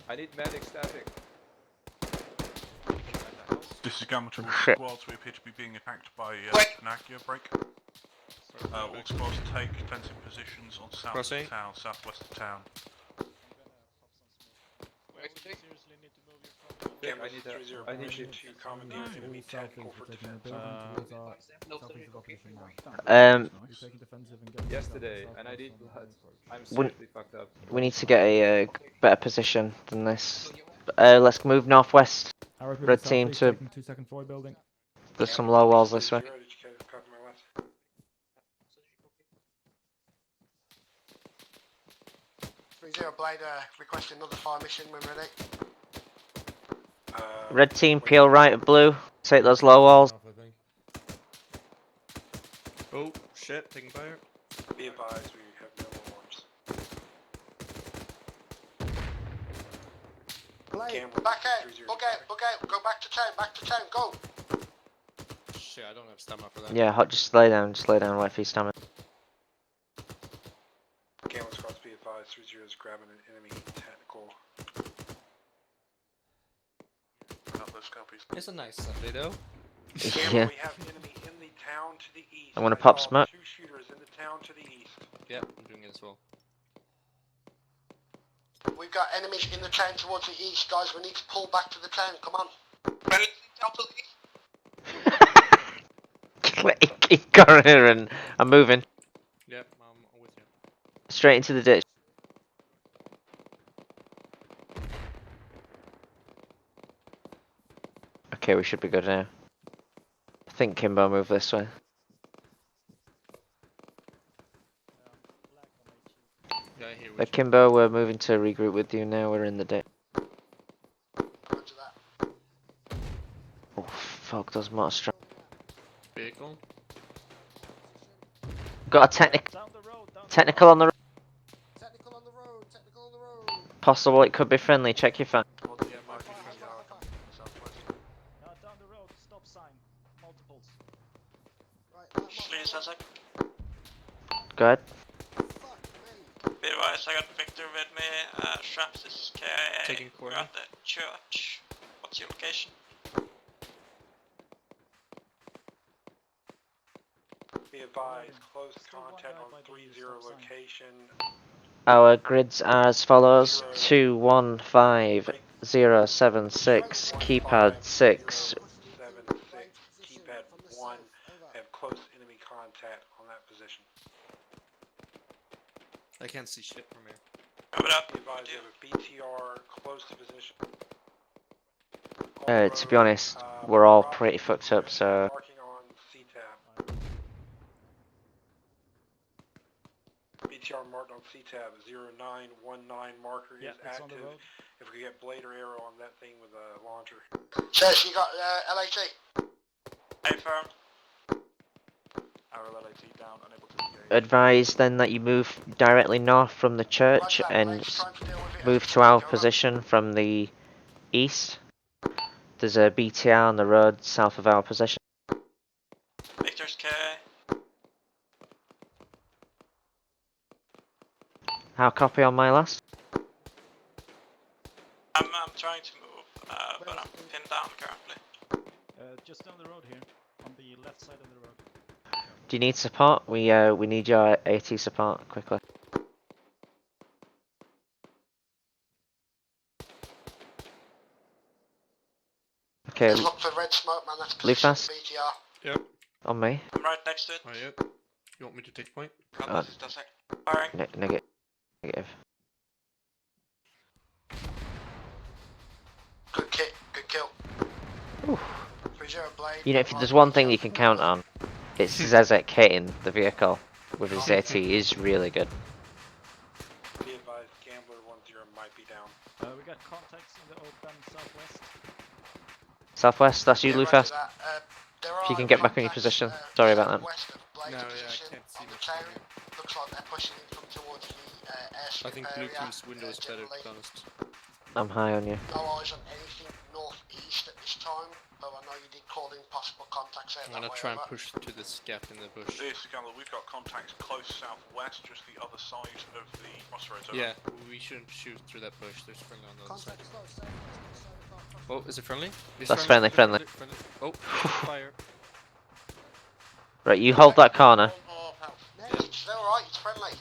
I need medic staffing. This is Gamma to all Shit. squads. We appear to be being attacked by Panakia. Break. All squads take defensive positions on south Crossing. of town, southwest of town. I need you. to commandeer enemy tactical for defense. Yesterday, and I did blood. I'm We- seriously fucked up. We need to get a better position than this. Let's move northwest. Red team to. 2-second forward building. There's some low walls this way. Blade, requesting another fire mission when ready. Red team, peel right of blue. Take those low walls. Oh shit, taking fire. Be advised, we have no arms. Blade, back out, bug out, go back to town, go! Shit, I don't have stamina for that. Yeah, just lay down, wait for your stamina. Gamma squads, be advised, 30 is grabbing an enemy tactical. Not those copies. It's a nice Sunday though. Yeah. We have enemy in the town to the east. I want to pop smoke. 2 shooters in the town to the east. Yep, I'm doing it as well. We've got enemies in the town towards the east, guys. We need to pull back to the town. Come on. Keep going here and I'm moving. Yep, I'm with you. Straight into the ditch. Okay, we should be good now. I think Kimbo moved this way. Yeah, here Kimbo, we're moving to regroup with you now. We're in the ditch. Oh fuck, those motor strap. Vehicle. Got a technical on the road. Possible it could be friendly. Check your phone. Down the road, stop sign. Multiples. Shlee, Sasek. Go ahead. Be advised, I got Victor with me. Straps is KIA. Taking We're at the church. What's your location? Be advised, close contact on 30 location. Our grids are as follows: 215076, keypad 6. 76, keypad 1. Have close enemy contact on that position. I can't see shit from here. Cover up. Be advised, you have a BTR close to position. To be honest, we're all pretty fucked up, so. Marking on CTAB. BTR marked on CTAB 0919 marker is active. If we could get blade or arrow on that thing with a launcher. Chess, you got LAT. Hey, firm. Our LAT down, unable to engage. Advise then that you move directly north from the church and move to our position from the east. There's a BTR on the road south of our position. Victor's KIA. How copy on my last? I'm trying to move, but I'm pinned down currently. Just down the road here, on the left side of the road. Do you need support? We need your AT support quickly. Okay, Just look for red smoke, man. That's Blue position fast. BTR. Yep. On me. I'm right next to it. Oh, yep. You want me to take point? This is Dasek. Firing. Negative. Negative. Good kick, good kill. Oof. 30 blade. You know, if there's one thing you can count on, it's Zezek hitting the vehicle with his AT is really good. Be advised, Gambler 1-0 might be down. We got contacts in the open southwest. Southwest, that's you, Yeah, Lufast. roger that. There If you are can get back on your contacts, position. Sorry about that. west of Blade's No, yeah, I position can't see on the much clearing. Looks like they're pushing in from towards the airstrip I think Blue area, Team's window is better, to generally. be honest. I'm high on you. No eyes on anything northeast at this time, though I know you did call in possible contacts out I'm that gonna way. try and over. push to this gap in the bush. This Gambler, we've got contacts close southwest, just the other side of the crossroads. Over. Yeah, we shouldn't shoot through that bush. There's friendly on the other side. Oh, is it friendly? That's friendly. Oh, fire. Right, you hold that corner. It's alright, it's friendly.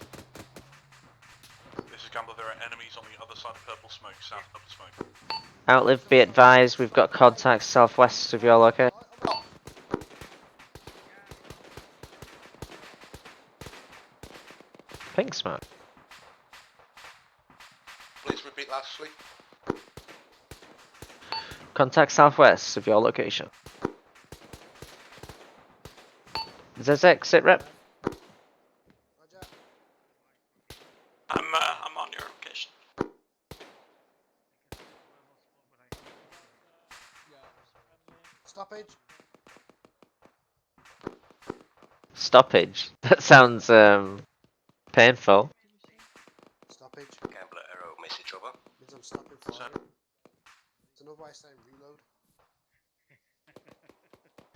This is Gambler, there are enemies on the other side of purple smoke, south of the smoke. Outlive, be advised, we've got contacts southwest of your location. Pink smoke. Please repeat lastly. Contact southwest of your location. Zezek, sit rep. I'm on your location. Stoppage. Stoppage. That sounds painful. Stoppage. Gambler arrow message over. Means I'm stopping firing. It's another way of saying reload.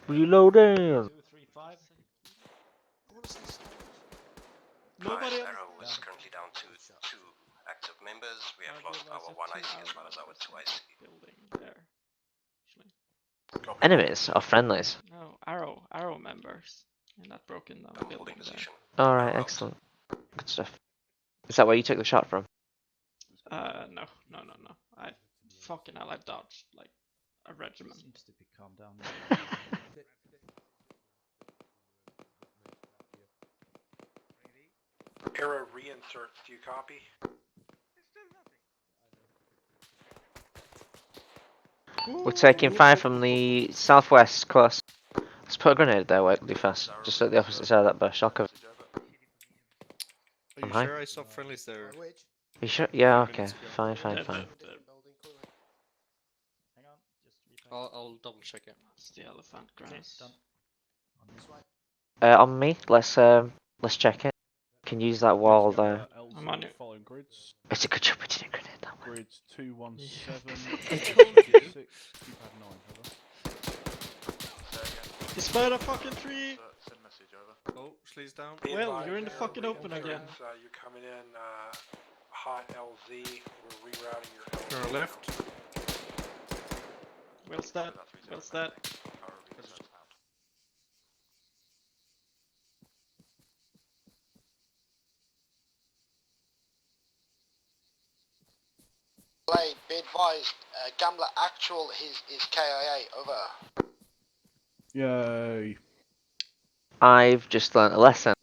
Reloading. 235. I want to say stoppage. Nobody Arrow is currently down to 2 active members. We have lost our 1 IC as well as our 2 IC. Building there. Enemies or friendlies? No, arrow members in that broken down building there. Alright, excellent. Good stuff. Is that where you took the shot from? No. I fucking hell, I've dodged like a regiment. Seems to be calmed down now. Arrow reinserts, do you copy? We're taking fire from the southwest, close. Let's put a grenade there, wait, really fast. Just at the opposite side of that bush. I'll cover. Are you sure I saw friendlies there? Are you sure? Yeah, okay. Fine. I'll double check it. It's the elephant grass. On me. Let's check it. Can use that wall there. I'm on you. Following grids. It's a good job we didn't grenade that one. Grids 217. I told you. 6, keypad 9, over. It's by the fucking tree! Send message over. Oh, Shlee's down. Well, you're in the fucking open again. You're coming in hot LZ. We're rerouting your Turn LZ. left. Where's that? Blade, be advised, Gambler actual is KIA, over. Yay. I've just learnt a lesson.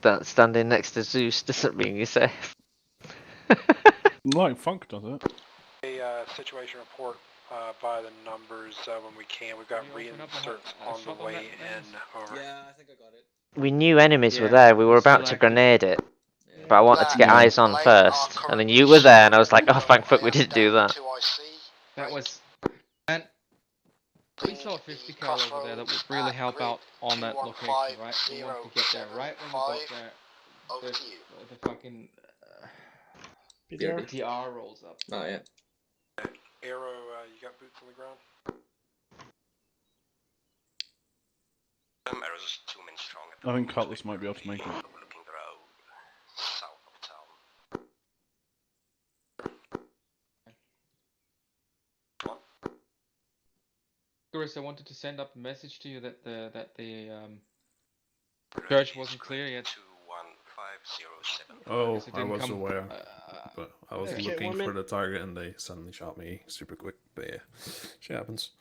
That standing next to Zeus doesn't mean you're safe. Like Funk does it. A situation report by the numbers when we can. We've got reinserts on the way in. Over. Yeah, I think I got it. We knew enemies were there. We were about to grenade it. But I wanted to get eyes on first. And then you were there and I was like, oh thank fuck we didn't do that. That was... And we saw a 50 cal over there that would really help out on that location, right? We want to get there right when we got there. The fucking... the TR rolls up. Oh, yeah. Arrow, you got boots on the ground? Arrows is 2 men strong. I think Cutlass might be able to make it. Looking around south of town. Chris, I wanted to send up a message to you that the church wasn't clear yet. 21507. Oh, Because it I didn't was come, aware. but I was Okay, looking 1 for minute. the target and they suddenly shot me super quick. But yeah, shit happens.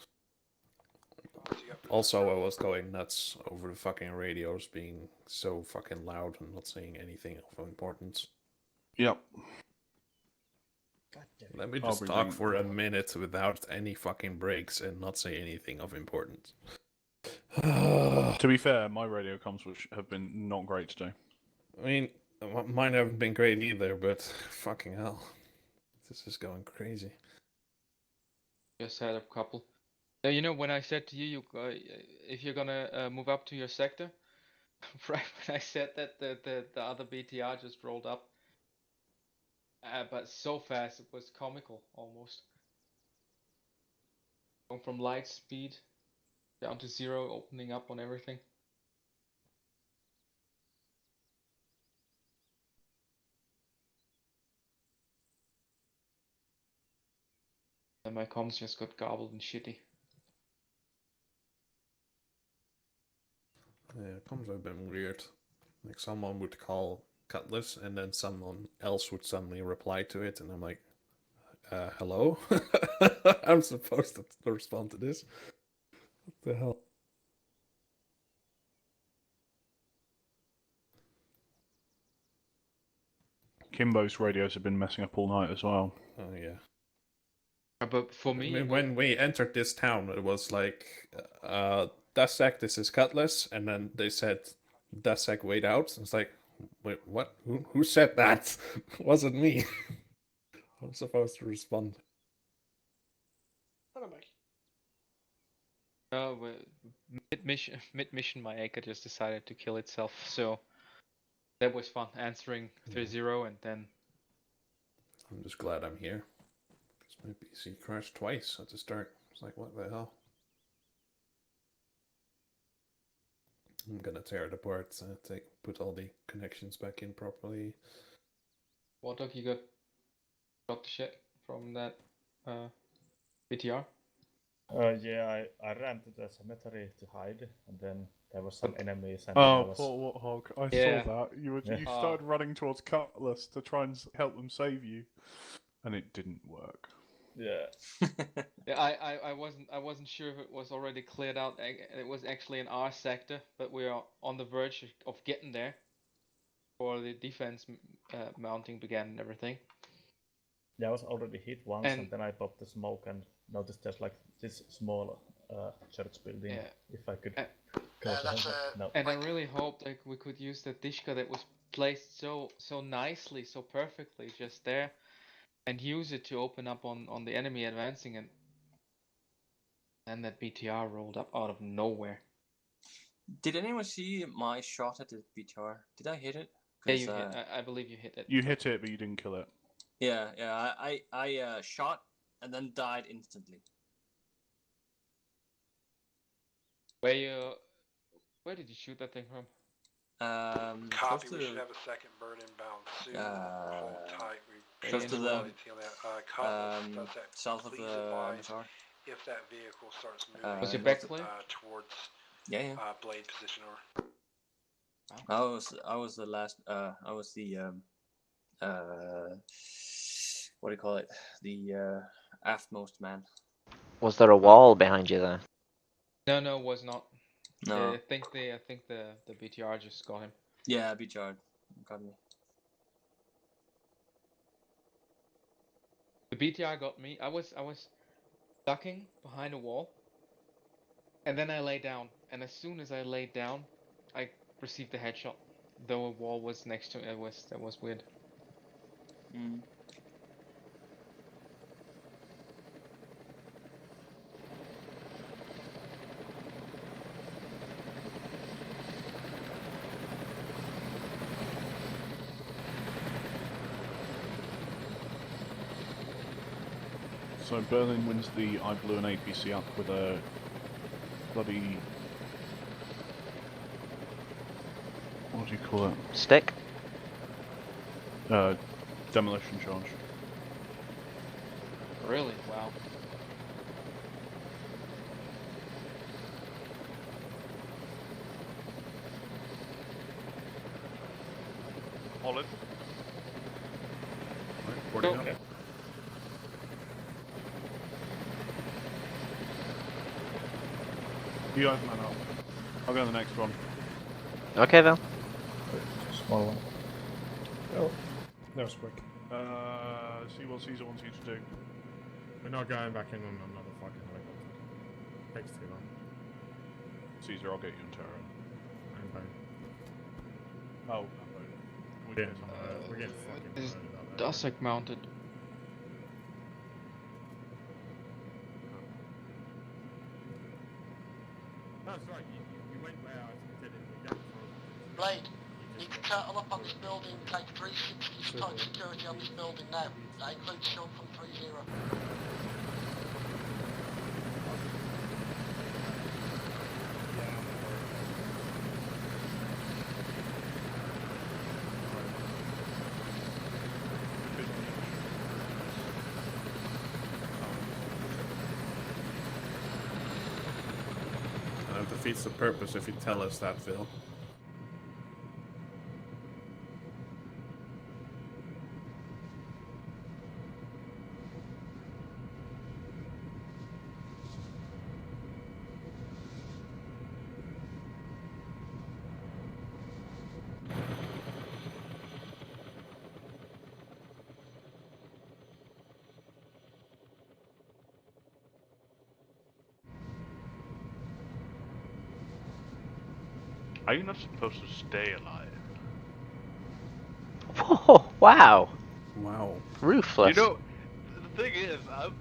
Also, I was going nuts over the fucking radios being so fucking loud and not saying anything of importance. Yep. Let me I'll just be talk ringing. for a minute without any fucking breaks and not say anything of importance. To be fair, my radio comms have been not great today. I mean, mine haven't been great either, but fucking hell. This is going crazy. Just had a couple. You know, when I said to you, if you're gonna move up to your sector, right when I said that, the other BTR just rolled up. But so fast, it was comical, almost. Going from light speed down to 0, opening up on everything. And my comms just got garbled and shitty. Yeah, comms have been weird. Like someone would call Cutlass and then someone else would suddenly reply to it and I'm like, hello? I'm supposed to respond to this? What the hell? Kimbo's radios have been messing up all night as well. Oh yeah. But for me, when we entered this town, it was like, Dasek, this is Cutlass, and then they said, Dasek, wait out. It's like, wait, what? Who said that? Wasn't me. I was supposed to respond. Hello, Mike. Mid-mission, my Acre just decided to kill itself, so that was fun, answering 3-0 and then... I'm just glad I'm here. Because my PC crashed twice at the start. It's like, what the hell? I'm gonna tear it apart, put all the connections back in properly. What dog you got the shit from that BTR? Yeah, I ran to the cemetery to hide, and then there was some enemies. And Oh, poor Warthog. I Yeah. saw that. You started running towards Cutlass to try and help them save you, and it didn't work. Yeah. Yeah, I wasn't sure if it was already cleared out. It was actually in our sector, but we are on the verge of getting there. Before the defense mounting began and everything. Yeah, I was already hit once, and then I popped the smoke and noticed there's like this small church building. Yeah. If I could go to him. No. And I really hoped like we could use the Dishka that was placed so nicely, so perfectly, just there, and use it to open up on the enemy advancing, and then that BTR rolled up out of nowhere. Did anyone see my shot at the BTR? Did I hit it? Yeah, you hit. I believe you hit it. You hit it, but you didn't kill it. Yeah. I shot and then died instantly. Where did you shoot that thing from? Copy, Close we to should have a second bird inbound soon. Hold tight. close to the South of the MSR. If that vehicle starts moving Was your back clear? Towards Yeah. blade position or... I was the last. I was the what do you call it? The aftmost man. Was there a wall behind you there? No, it was not. No. I think the BTR just got him. Yeah, BTR got me. The BTR got me. I was ducking behind a wall, and then I lay down. And as soon as I laid down, I received a headshot. Though a wall was next to it, that was weird. Mm. So Berlin wins the I blew an APC up with a bloody... what do you call it? Stick? Demolition charge. Really? Wow. Holland. Reporting up. Okay. You guys man up. I'll go on the next one. Okay, then. Small one. Oh, that was quick. See what Caesar wants you to do. We're not going back in on another fucking helicopter. Takes too long. Caesar, I'll get you in turret. I'm fine. Oh, Yeah, we're getting fucking Is murdered out there. Dasek mounted? That's right, you went where I did it again. Blade, need to turtle up on this building, take 360 for tight security on this building now. That includes Sean from 3-0. It defeats the purpose if you tell us that, Phil. Are you not supposed to stay alive? Whoa, wow. Wow. Ruthless. You know, the thing is, I'm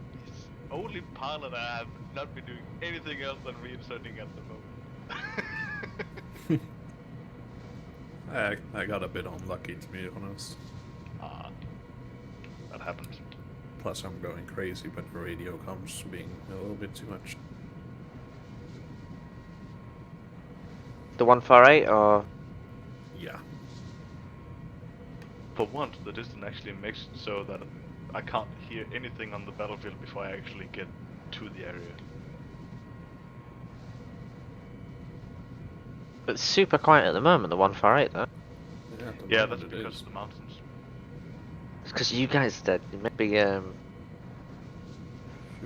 the only pilot I have not been doing anything else than reinserting at the moment. I got a bit unlucky, to be honest. That happens. Plus I'm going crazy, but the radio comes being a little bit too much. The 148 or? Yeah. For once, the distance actually makes it so that I can't hear anything on the battlefield before I actually get to the area. But it's super quiet at the moment, the 148 though. Yeah, that's because of the mountains. It's because you guys did. You maybe Should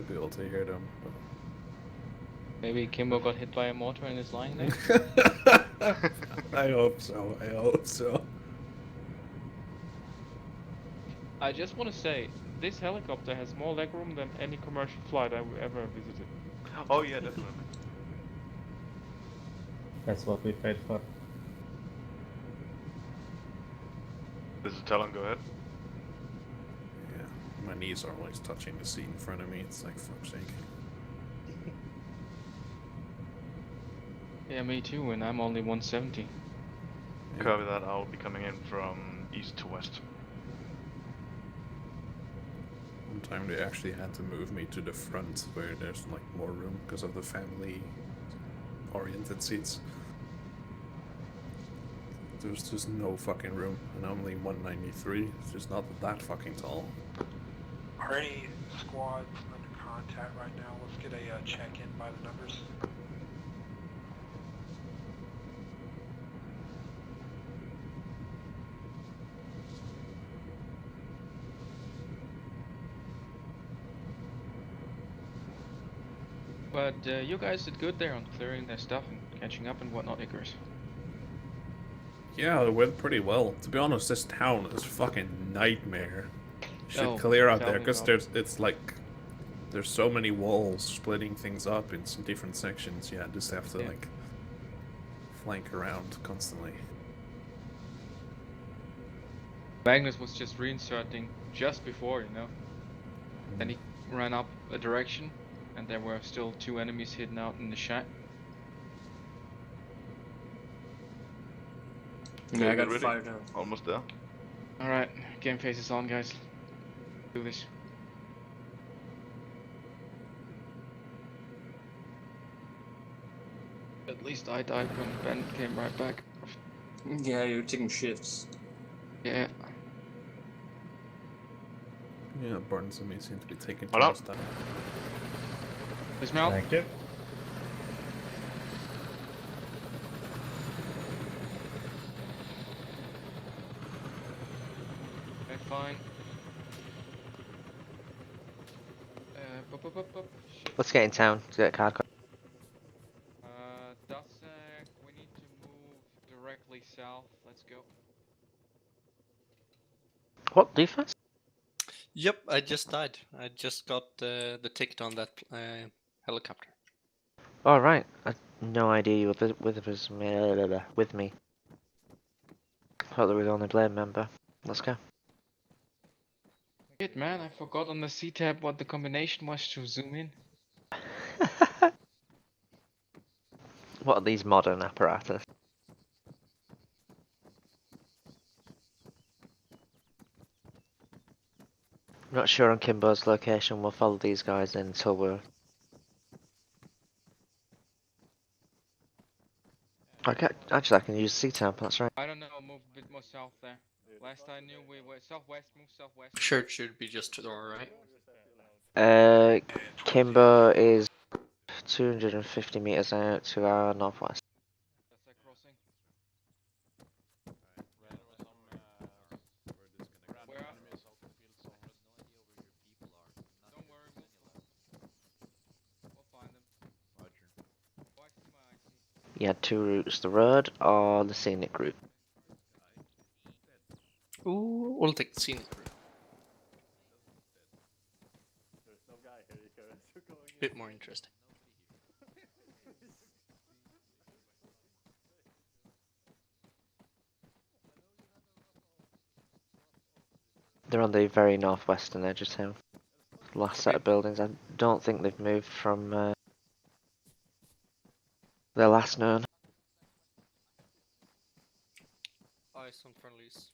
be able to hear them. Maybe Kimbo got hit by a mortar in his line there? I hope so, I hope so. I just want to say, this helicopter has more legroom than any commercial flight I've ever visited. Oh yeah, definitely. That's what we paid for. This is Talon, go ahead. Yeah, my knees are always touching the seat in front of me. It's like, fuck's sake. Yeah, me too, and I'm only 170. Copy that, I'll be coming in from east to west. One time they actually had to move me to the front where there's like more room because of the family oriented seats. There's just no fucking room, and I'm only 193. It's just not that fucking tall. Are any squads under contact right now? Let's get a check-in by the numbers. But you guys did good there on clearing their stuff and catching up and whatnot, Icarus. Yeah, it went pretty well. To be honest, this town is a fucking nightmare. Should Oh, clear out tell there me because about it's like there's so many walls splitting things up in some different sections. Yeah, just have to like flank around constantly. Magnus was just reinserting just before, you know. Then he ran up a direction, and there were still two enemies hidden out in the shack. Yeah, I got ready? fired down. Almost there. Alright, game face is on, guys. Do this. At least I died when Ben came right back. Yeah, you're taking shifts. Yeah. Yeah, Barnes and me seem to be taking Hold up. turns down. Dismount. Thank you. Okay, fine. Let's get in town to get card. Dusek, we need to move directly south. Let's go. What defense? Yep, I just died. I just got the ticket on that helicopter. All right. I had no idea you were with me. Thought there was only Blade member. Let's go. Shit, man, I forgot on the C-tab what the combination was to zoom in. What are these modern apparatus? Not sure on Kimbo's location. We'll follow these guys in until we're. Okay, actually, I can use C-tab. That's right. I don't know, move a bit more south there. Last I knew we were southwest, move southwest. Sure, it should be just to the right. Kimbo is 250 meters out to our northwest. You had two routes, the road or the scenic route. Ooh, we'll take the scenic route. Bit more interesting. They're on the very northwestern edge of town. Last set of buildings. I don't think they've moved from their last known. Eyes on friendlies.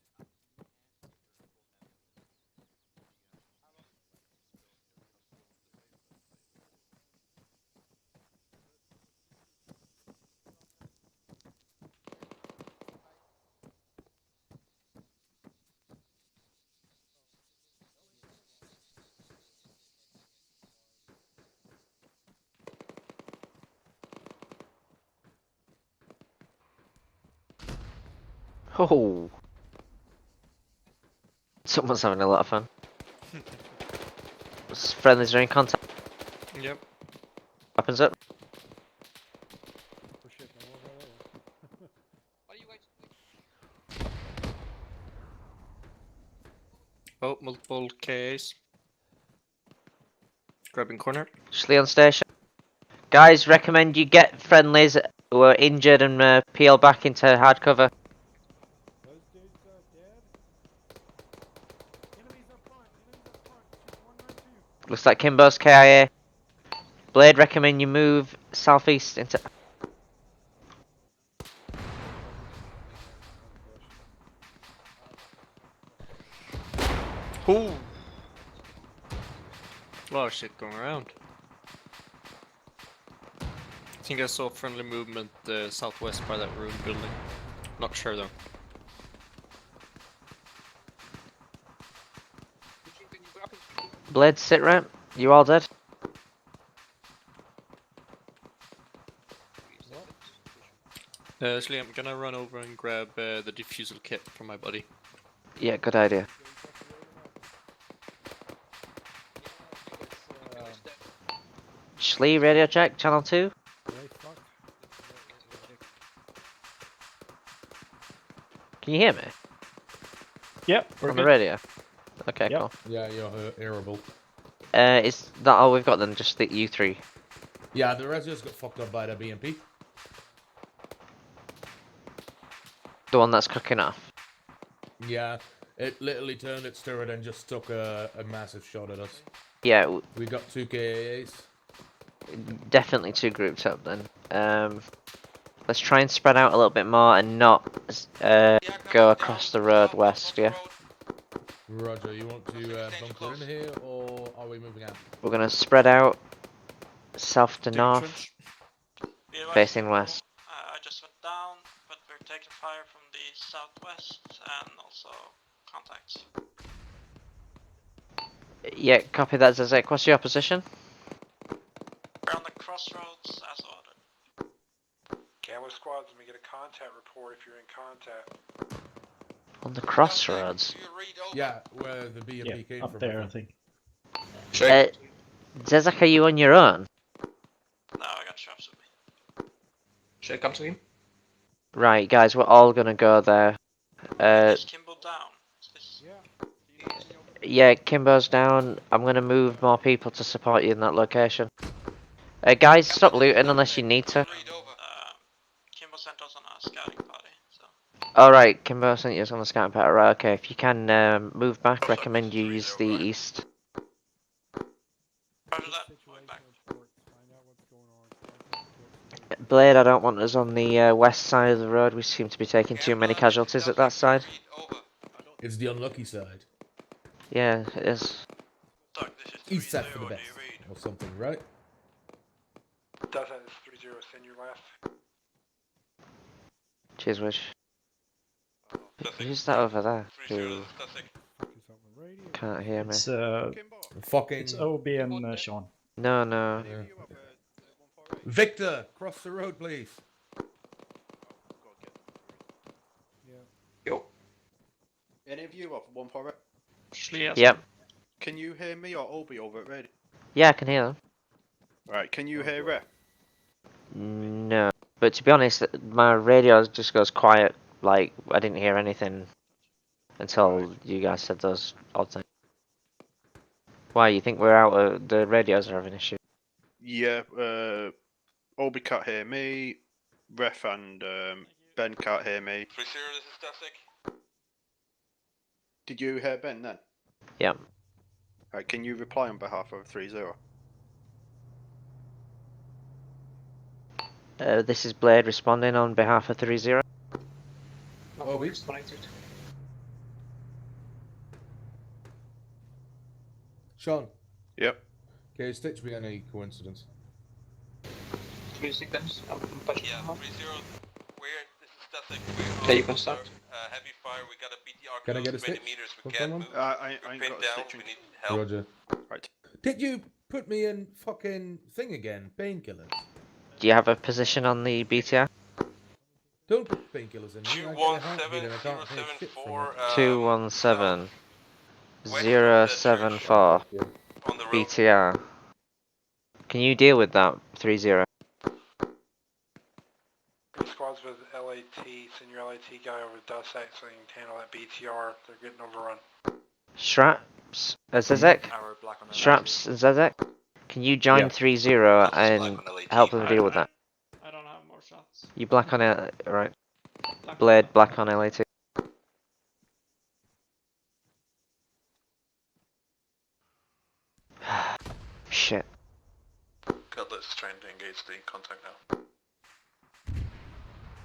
Oh! Someone's having a lot of fun. Friendlies are in contact. Yep. Weapons up. Oh, multiple KAs. Grabbing corner. Shlee on station. Guys, recommend you get friendlies who are injured and peel back into hard cover. Looks like Kimbo's KIA. Blade, recommend you move southeast into. Ooh. A lot of shit going around. I think I saw friendly movement southwest by that room building. Not sure though. Blade, sit right. You all dead? Shlee, I'm gonna run over and grab the defusal kit from my buddy. Yeah, good idea. Shlee, radio check, channel 2. Can you hear me? Yep, we're on good. the radio. Okay, Yep. cool. Yeah, you're hearable. Is that all we've got then? Just the U3? Yeah, the rest just got fucked up by the BMP. The one that's cooking off? Yeah, it literally turned its turret and just took a massive shot at us. Yeah. We got 2 KAs. Definitely 2 groups up then. Let's try and spread out a little bit more and not go across the road west, yeah? Roger, you want to bunker in here or are we moving out? We're gonna spread out south to north, facing west. I just went down, but we're taking fire from the southwest and also contacts. Yeah, copy that, Zazek. What's your position? We're on the crossroads as ordered. Gamma squads, let me get a contact report if you're in contact. On the crossroads? Yeah, where the BMP came up from. there, I think. Zezek, are you on your own? No, I got traps with me. Should I come to him? Right, guys, we're all gonna go there. Is Kimbo down? Yeah, Kimbo's down. I'm gonna move more people to support you in that location. Guys, stop looting unless you need to. Kimbo sent us on a scouting party, so... Alright, Kimbo sent you us on the scouting party. Right, okay, if you can move back, recommend you use the east. Roger that. Going back. Blade, I don't want us on the west side of the road. We seem to be taking too many casualties at that side. It's the unlucky side. Yeah, it is. East side for the best. Or something, right? Does that is 30, send your left. Cheers, Wish. Who's that over there? Who can't hear me? It's Fucking. It's OB and Sean. No. Yeah. Victor, cross the road, please. Yo. Any of you up 148? Shlee, yep. Can you hear me or Obi over at radio? Yeah, I can hear them. Right, can you hear Ref? No. But to be honest, my radio just goes quiet. Like, I didn't hear anything until you guys said those odd things. Why, you think we're out the radios are having an issue? Yeah, Obi can't hear me. Ref and Ben can't hear me. 3-0, this is Dasik. Did you hear Ben then? Yep. Right, can you reply on behalf of 3-0? This is Blade responding on behalf of 3-0. Oh, we disconnected. Sean. Yep. Okay, stitch me any coincidence. 3 seconds. I'm patching Yeah, 3-0. up. This is Dasik. Okay, you can start. Heavy fire, we got a BTR Can I close get a 20 stitch meters. We from can't someone? move. I We're ain't pinned got a down, stitch. we need help. Roger. Right. Did you put me in fucking thing again? Painkillers? Do you have a position on the BTR? Don't put painkillers in me. I get a heartbeat and I can't pay shit from it. 217 074 BTR. Can you deal with that? 3-0. Squads with LAT, send your LAT guy over to Dussac so you can handle that BTR. They're getting overrun. Straps, Zezek? Straps, Zezek? Can you join 3-0 and help them deal with that? I don't have more shots. You black on it, right? Blade, black on LAT. Shit. Cutlass trying to engage the contact now.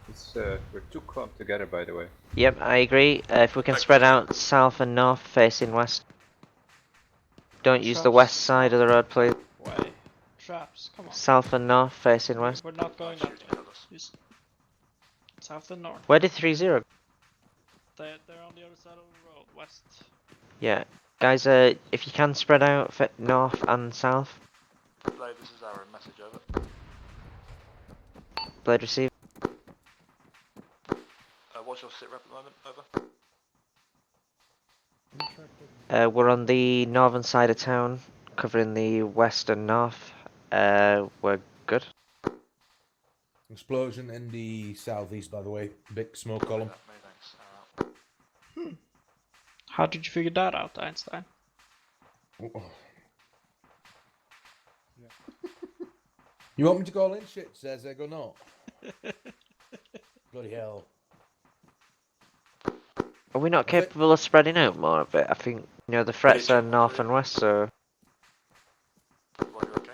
It's, we're too clumped together, by the way. Yep, I agree. If we can spread out south and north facing west. Don't use the west side of the road, please. Way. Traps, come on. South and north facing west. We're not going that way. Just south and north. Where did 3-0 go? They're on the other side of the road, west. Yeah. Guys, if you can spread out north and south. Blade, this is our message, over. Blade receive. What's your sit rep at the moment, over? We're on the northern side of town, covering the west and north. We're good. Explosion in the southeast, by the way. Big smoke column. How did you figure that out, Einstein? You want me to call in shit, says or not? Bloody hell. Are we not capable of spreading out more of it? I think, you know, the threats are north and west, so... Okay.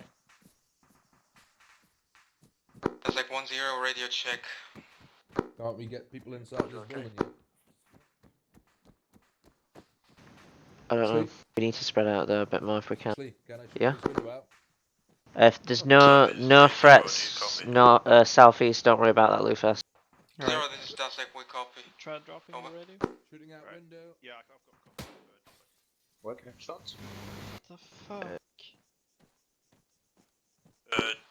That's like 1-0, radio check. Can't we get people inside this building yet? I don't know. We need to spread out there a bit more if we can. Shlee, can I shoot Yeah? this window out? If there's no threats, southeast, don't worry about that, Lufas. 0, this is Dasek, we copy. Try dropping the radio. Shooting out window. Yeah, I've got What? Shots? What the fuck?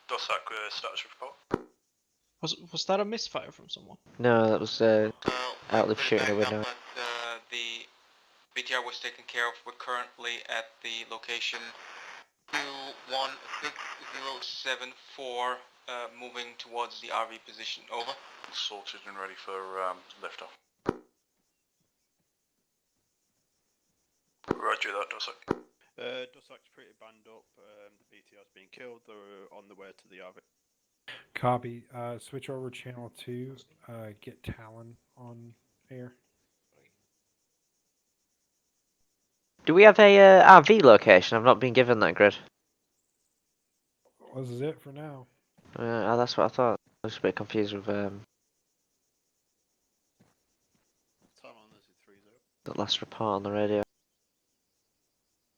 Dossack, status report. Was that a misfire from someone? No, that was Outlive shooting a window. The BTR was taken care of. We're currently at the location 2-1 1674, moving towards the RV position. Over. Sorted and ready for liftoff. Roger that, Dussack. Dussack's pretty banned up. The BTR's been killed. They're on the way to the RV. Copy. Switch over channel 2. Get Talon on air. Do we have a RV location? I've not been given that grid. This is it for now. That's what I thought. I was a bit confused with the last report on the radio. If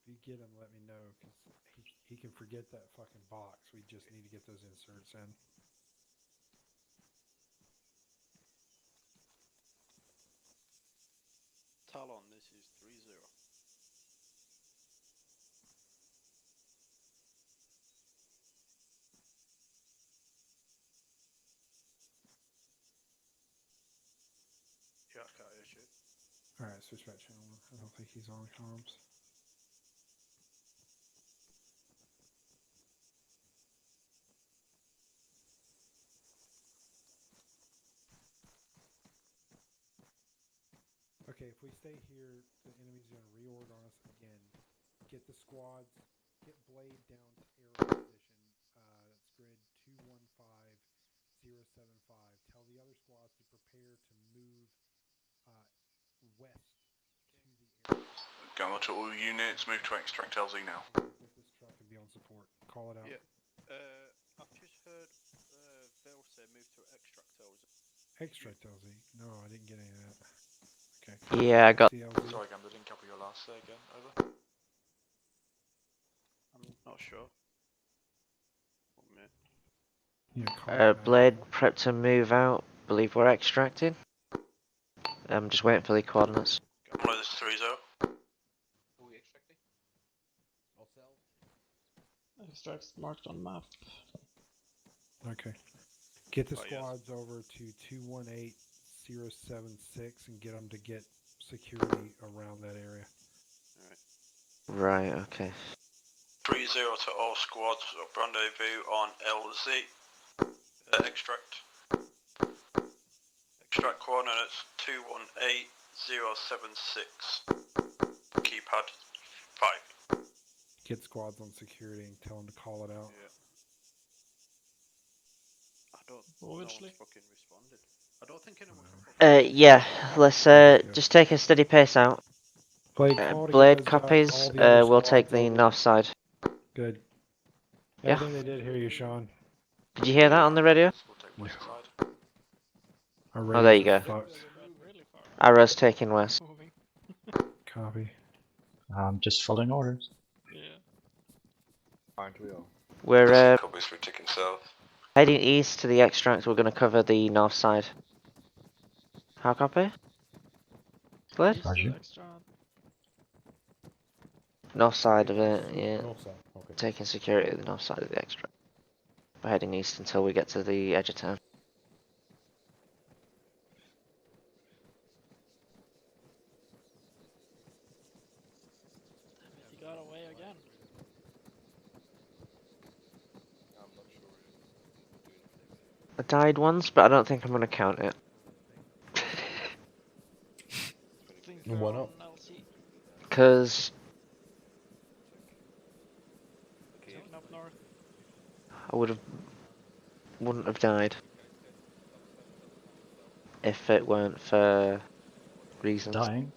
you get him, let me know, because he can forget that fucking box. We just need to get those inserts in. Talon, this is 3-0. Yeah, I can't hear shit. Alright, switch back channel 1. I don't think he's on comms. Okay, if we stay here, the enemy's going to reorder on us again. Get the squads, get Blade down to arrow position. That's grid 215075. Tell the other squads to prepare to move west to the area. Gamma to all units, move to extract LZ now. Get this truck and be on support. Call it out. Yeah. I've just heard Bill say move to extract LZ. Extract LZ? No, I didn't get any of that. Okay. Yeah, I got. Sorry, Gamma, didn't cover your last say again. Over. I'm not sure. 1 minute. Yeah, Blade prep to move out. Believe we're extracting. I'm just waiting for the coordinates. Hello, this is 3-0. Who are we extracting? Extracts marked on map. Okay. Get the squads over to 218076 and get them to get security around that area. Right, okay. 3-0 to all squads. Rendezvous on LZ. Extract. Extract coordinates 218076. Keypad 5. Get squads on security and tell them to call it out. Yeah. I don't. No one's fucking responded. I don't think anyone can. Yeah. Let's just take a steady pace out. Blade copies. We'll take the north side. Good. Yeah. I think they did hear you, Sean. Did you hear that on the radio? No. Oh, there you go. Arrow's taking west. Copy. I'm just following orders. We're Copies for ticking south. heading east to the extract. We're going to cover the north side. How copy? Blade? North side of it, yeah. North side, okay. Taking security at the north side of the extract. We're heading east until we get to the edge of town. He got away again. I died once, but I don't think I'm going to count it. Why not? Because I wouldn't have died if it weren't for reasons. Dying?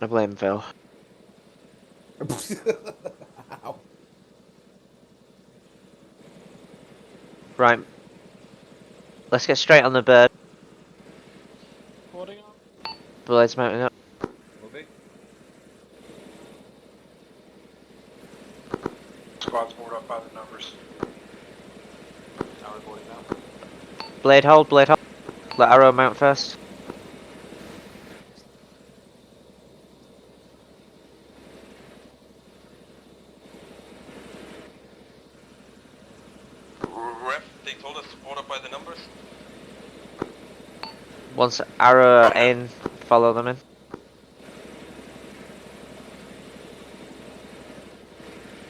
I blame Phil. Right. Let's get straight on the bird. Blade's mounting up. Squad's board up by the numbers. Now we're boarding out. Blade hold, blade hold. Let Arrow mount first. Ref, they told us to board up by the numbers. Once Arrow in, follow them in.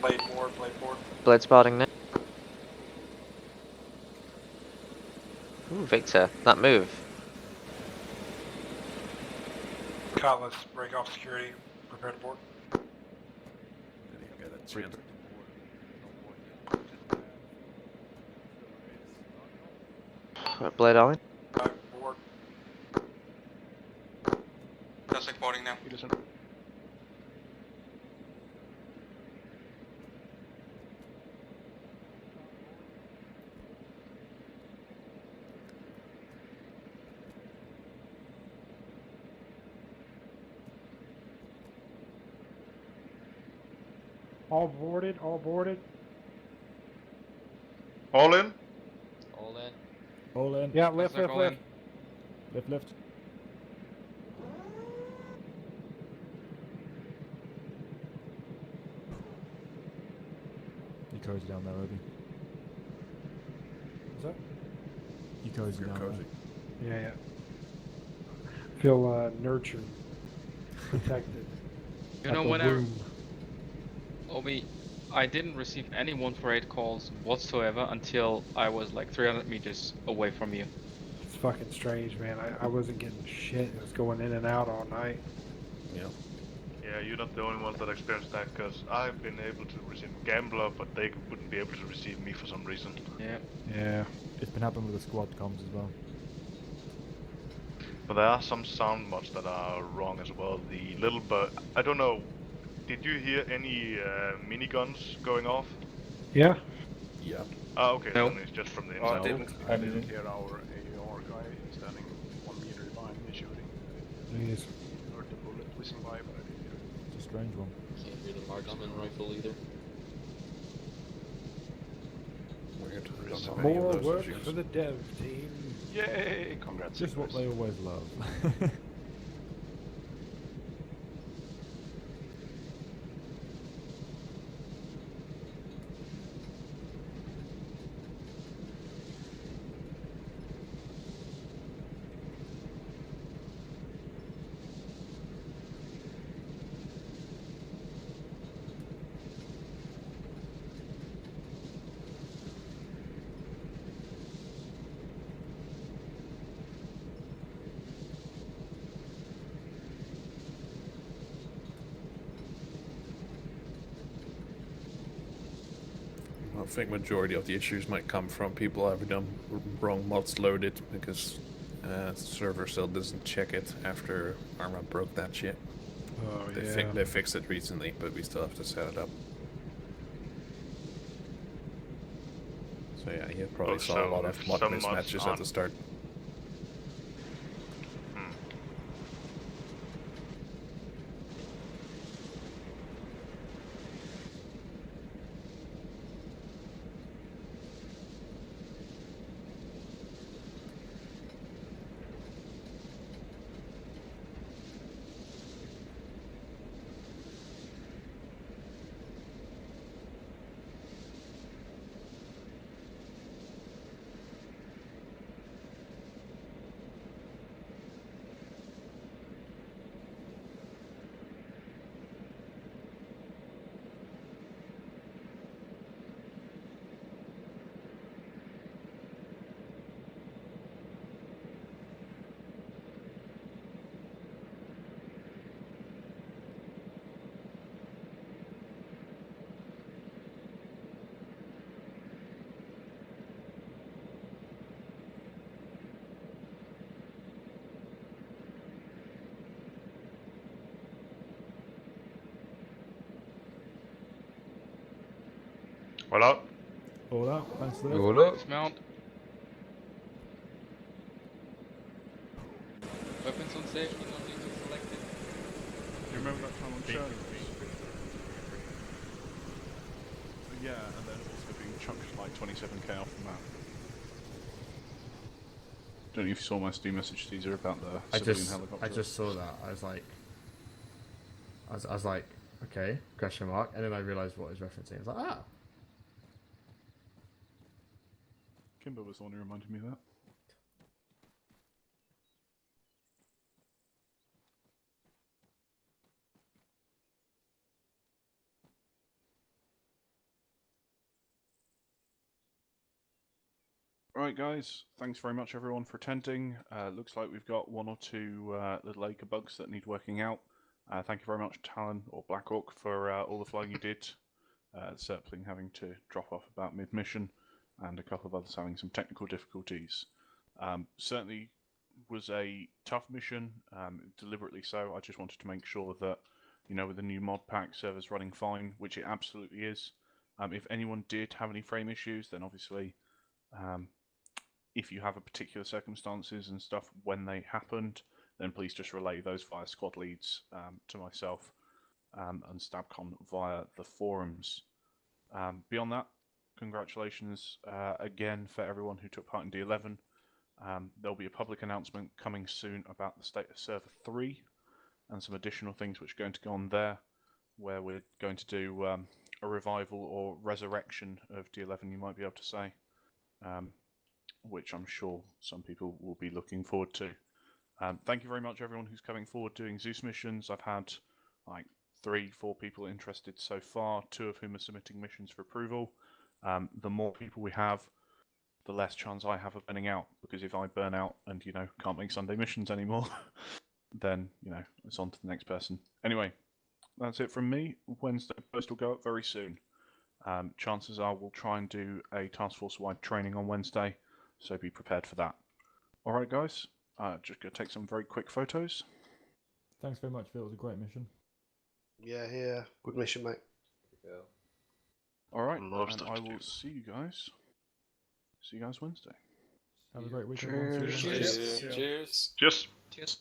Blade board, blade board. Blade spotting now. Ooh, Victor, that move. Cutlass, break off security, prepare to board. Right, blade on. Board. Dusek boarding now. All boarded, all boarded. All in? All in. All in. Yeah, lift, Dusek, lift, all lift. in. Lift, lift. You cozy down there, Obi. What's that? You cozy down there. Yeah, yeah. Feel nurtured, protected. You At know, the whenever womb. Obi, I didn't receive any 148 calls whatsoever until I was like 300 meters away from you. It's fucking strange, man. I wasn't getting shit. It was going in and out all night. Yeah. Yeah, you're not the only ones that experienced that, because I've been able to receive Gambler, but they wouldn't be able to receive me for some reason. Yeah. Yeah. It's been happening with the squad comms as well. But there are some sound mods that are wrong as well. The little bird, I don't know, did you hear any miniguns going off? Yeah. Yeah. Ah, okay, No. then it's just from the I inside. didn't hear our AR guy standing 1 meter behind me shooting. Yes. I heard the bullet whizzing by, but I didn't hear it. It's a strange one. Can't hear the marksman rifle either. Weird. More work for the dev team. Yay! Congrats. Just what they always love. I think majority of the issues might come from people having them wrong mods loaded because the server still doesn't check it after Arma broke that shit. Oh, They yeah. they fixed it recently, but we still have to set it up. So yeah, you probably saw a lot of mod some mods mismatches at aren't- the start. All out. All out. Thanks for that. All up. Dismount. Weapons on safety, not even selected. You remember that time on Shlee? Yeah, and then also being chunked like 27k off the map. Don't know if you saw my Steam message, Caesar, about the civilian helicopter. I just saw that. I was like, okay, question mark, and then I realised what he was referencing. I was like, ah. Kimber was the one who reminded me of that. Right, guys. Thanks very much, everyone, for attending. Looks like we've got one or two little acre bugs that need working out. Thank you very much, Talon or Blackhawk, for all the flying you did. Serpling having to drop off about mid-mission, and a couple of others having some technical difficulties. Certainly was a tough mission, deliberately so. I just wanted to make sure that, you know, with the new mod pack, server's running fine, which it absolutely is. If anyone did have any frame issues, then obviously, if you have a particular circumstances and stuff when they happened, then please just relay those via squad leads to myself and Stabcon via the forums. Beyond that, congratulations again for everyone who took part in D11. There'll be a public announcement coming soon about the state of Server 3 and some additional things which are going to go on there, where we're going to do a revival or resurrection of D11, you might be able to say, which I'm sure some people will be looking forward to. Thank you very much, everyone who's coming forward doing Zeus missions. I've had like 3-4 people interested so far, 2 of whom are submitting missions for approval. The more people we have, the less chance I have of burning out, because if I burn out and, you know, can't make Sunday missions anymore, then, you know, it's on to the next person. Anyway, that's it from me. Wednesday post will go up very soon. Chances are we'll try and do a task force-wide training on Wednesday, so be prepared for that. Alright, guys, just going to take some very quick photos. Thanks very much, Phil. It was a great mission. Yeah. Good mission, mate. Yeah. Alright, and I will see you guys. See you guys Wednesday. Have a great weekend. Cheers. Cheers. Cheers. Cheers.